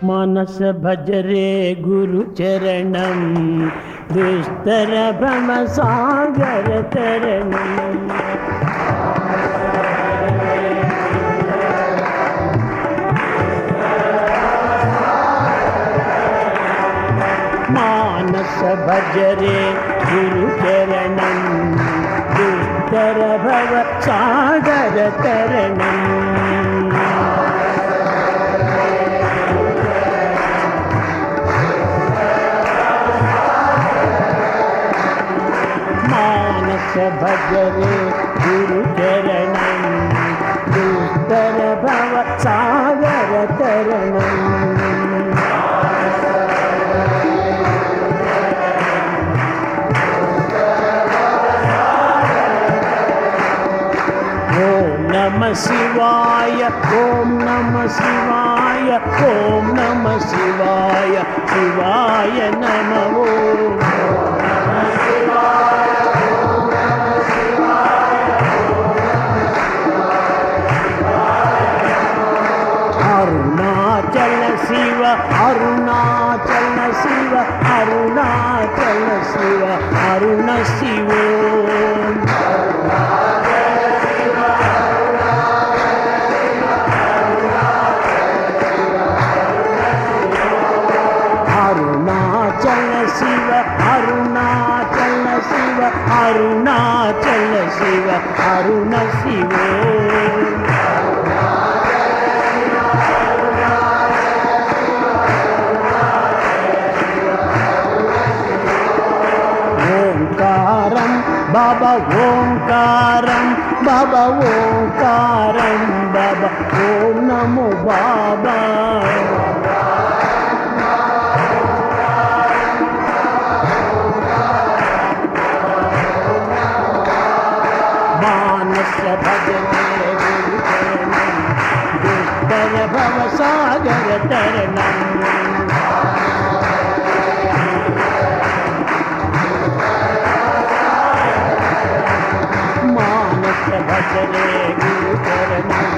मानस भजरे गुरु चरणम दुस्तर भ्रम सागर तरणम मानस भजरे गुरु चरणम दुस्तर भव सागर तरणम भजरे गुरु चरणम दुस्तर भव सागर तरणम ओम नमः शिवाय ओम नमः शिवाय ओम नमः शिवाय शिवाय नमः Arunachal Shiv Arunachal Shiv Arunachal Shiv Arun Shiv Arunachal Shiv Arunachal Shiv Arunachal Shiv Arun Shiv Baba Omkaram, Baba Omkaram, Baba Om Namo Baba. Manas bhajane Guru Charanam, Dustar Bhava Sagar Taranam. भजरे गुरु चरणम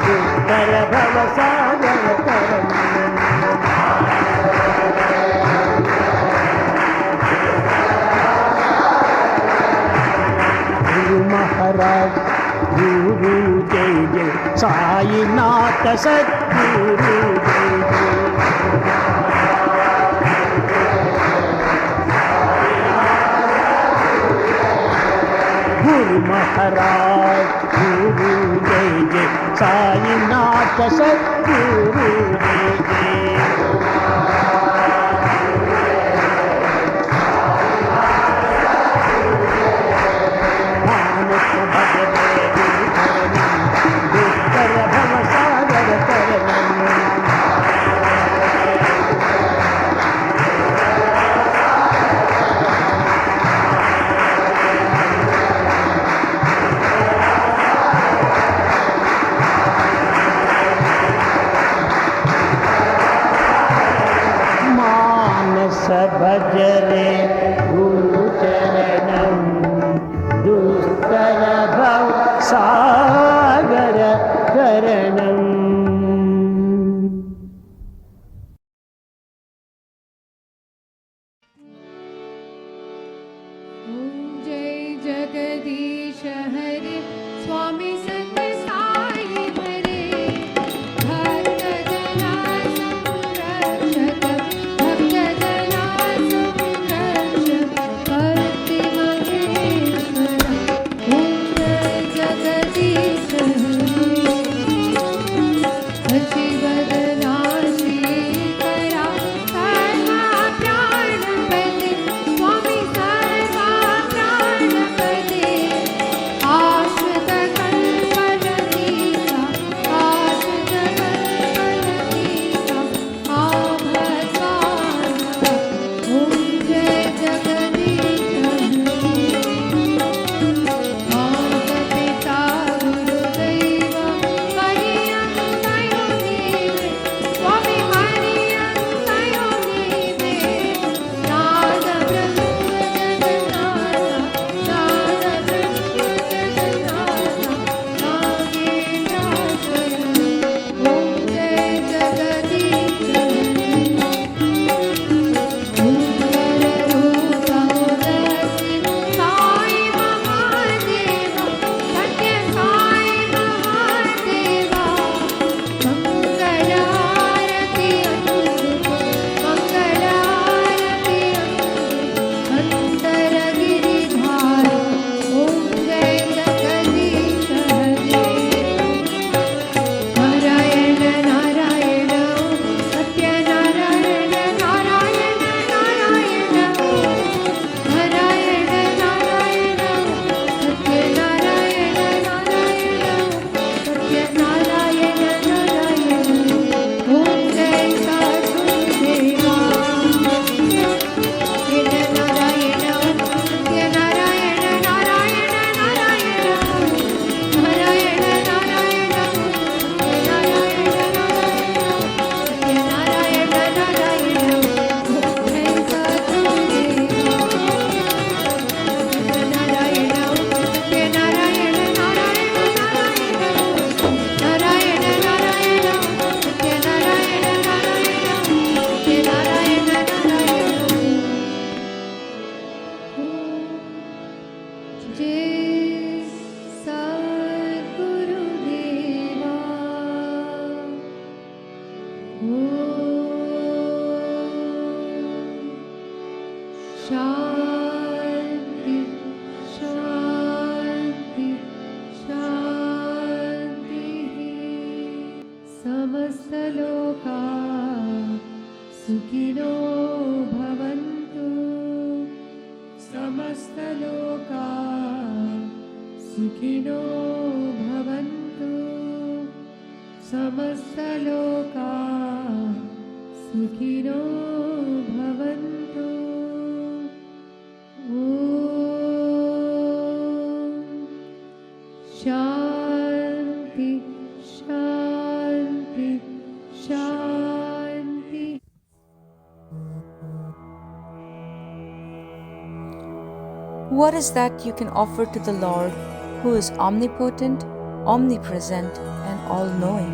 दुस्तर भव सागर तरणम गुरु महाराज गुरु जय जय साईनाथ सद्गुरु जय जय गुरु महाराज गुरु जय जय साईनाथ सद्गुरु जय जय मानस भजरे गुरु चरणम दुस्तर भव सागर तरणम भजरे गुरु चरणम दुस्तर भव सागर तरणम जय जगदीश हरे स्वामी सत्य साई हरे भक्त जना संरक्षक भक्त जना संरक्षक भक्ति महेश्वर ओम जय जगदीश हरे शिवदना श्रीकरा सर्वा प्राणपते स्वामी सर्वा प्राणपते आश्रित सुखिनो भवन्तु समस्तलोका सुखिनो भवन्तु ॐ शान्ति शान्ति शान्ति। What is that you can offer to the Lord, who is omnipotent, omnipresent, and all-knowing?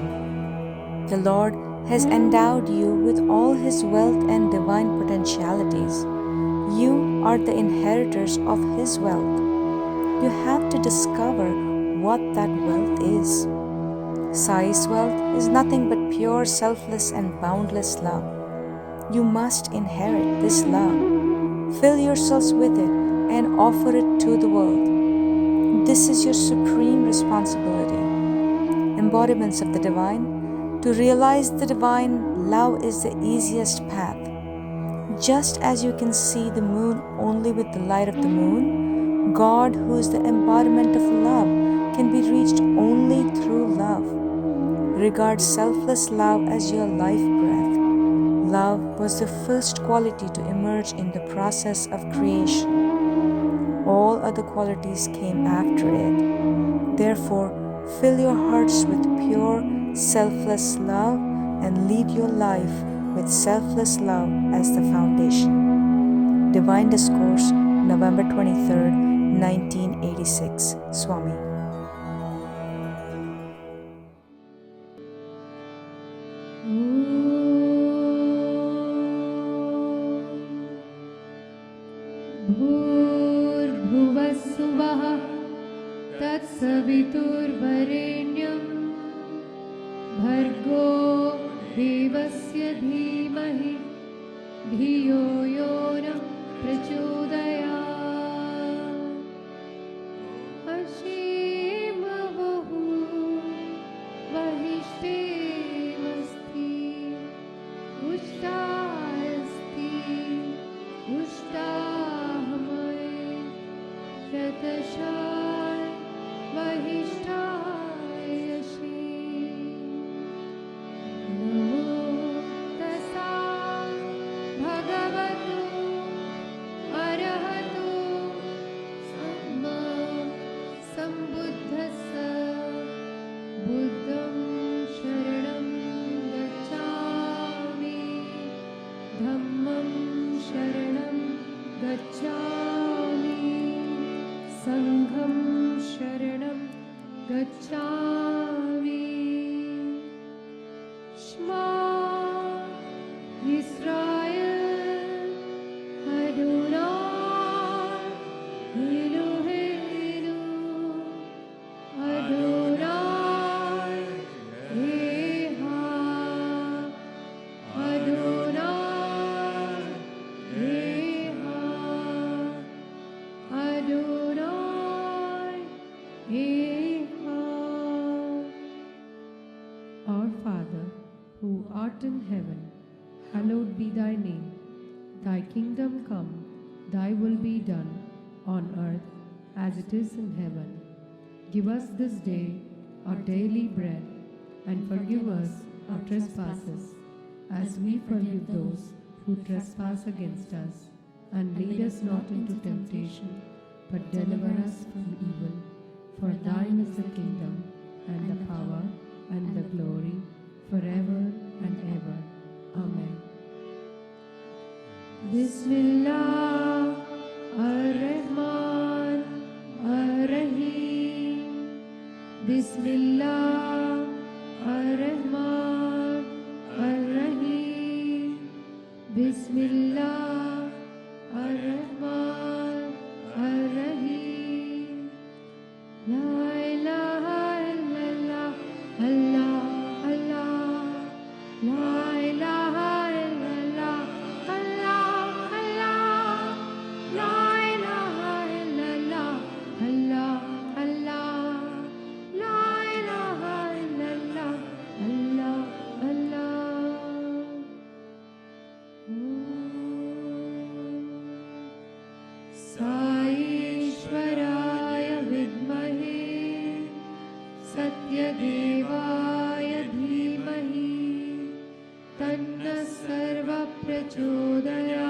The Lord has endowed you with all His wealth and divine potentialities. You are the inheritors of His wealth. You have to discover what that wealth is. Sai's wealth is nothing but pure, selfless, and boundless love. You must inherit this love. Fill yourselves with it and offer it to the world. This is your supreme responsibility. Embodiments of the divine. To realize the divine, love is the easiest path. Just as you can see the moon only with the light of the moon, God, who is the embodiment of love, can be reached only through love. Regard selfless love as your life breath. Love was the first quality to emerge in the process of creation. All other qualities came after it. Therefore, fill your hearts with pure, selfless love and lead your life with selfless love as the foundation. Divine Discourse, November 23rd, 1986. Swami. भूर्भुवस्सुवः तत्सवितुर्वरेण्यं भर्गो देवस्य धीमहि धियो यो नः प्रचोदयात्। अशीमवहु वहिष्ठेमस्ति उष्टास्ति उष्टाहमय शतशाय वहिष्ठाय यशि। नमो तस्सा भगवतो अरहतो सम्मा सम्बुद्धस्स। बुद्धं शरणं गच्छामि धम्मं शरणं गच्छामि संघं शरणं गच्छामि। श्मा इस्राएल अदोनाय एलोहेनु अदोनाय एहा अदोनाय एहा अदोनाय एहा। Our Father, who art in heaven, hallowed be thy name. Thy kingdom come, thy will be done, on earth as it is in heaven. Give us this day our daily bread, and forgive us our trespasses, as we forgive those who trespass against us. And lead us not into temptation, but deliver us from evil. For thine is the kingdom, and the power, and the glory, forever and ever. Amen. Bismillah ar-Rahman ar-Rahim. Bismillah ar-Rahman ar-Rahim. Bismillah ar-Rahman ar-Rahim. La ilaha illallah, Allah, Allah. La ilaha illallah, Allah, Allah. La ilaha illallah, Allah, Allah. La ilaha illallah, Allah, Allah. सत्यदेवाय धीमहि तन्नः सर्वः प्रचोदयात्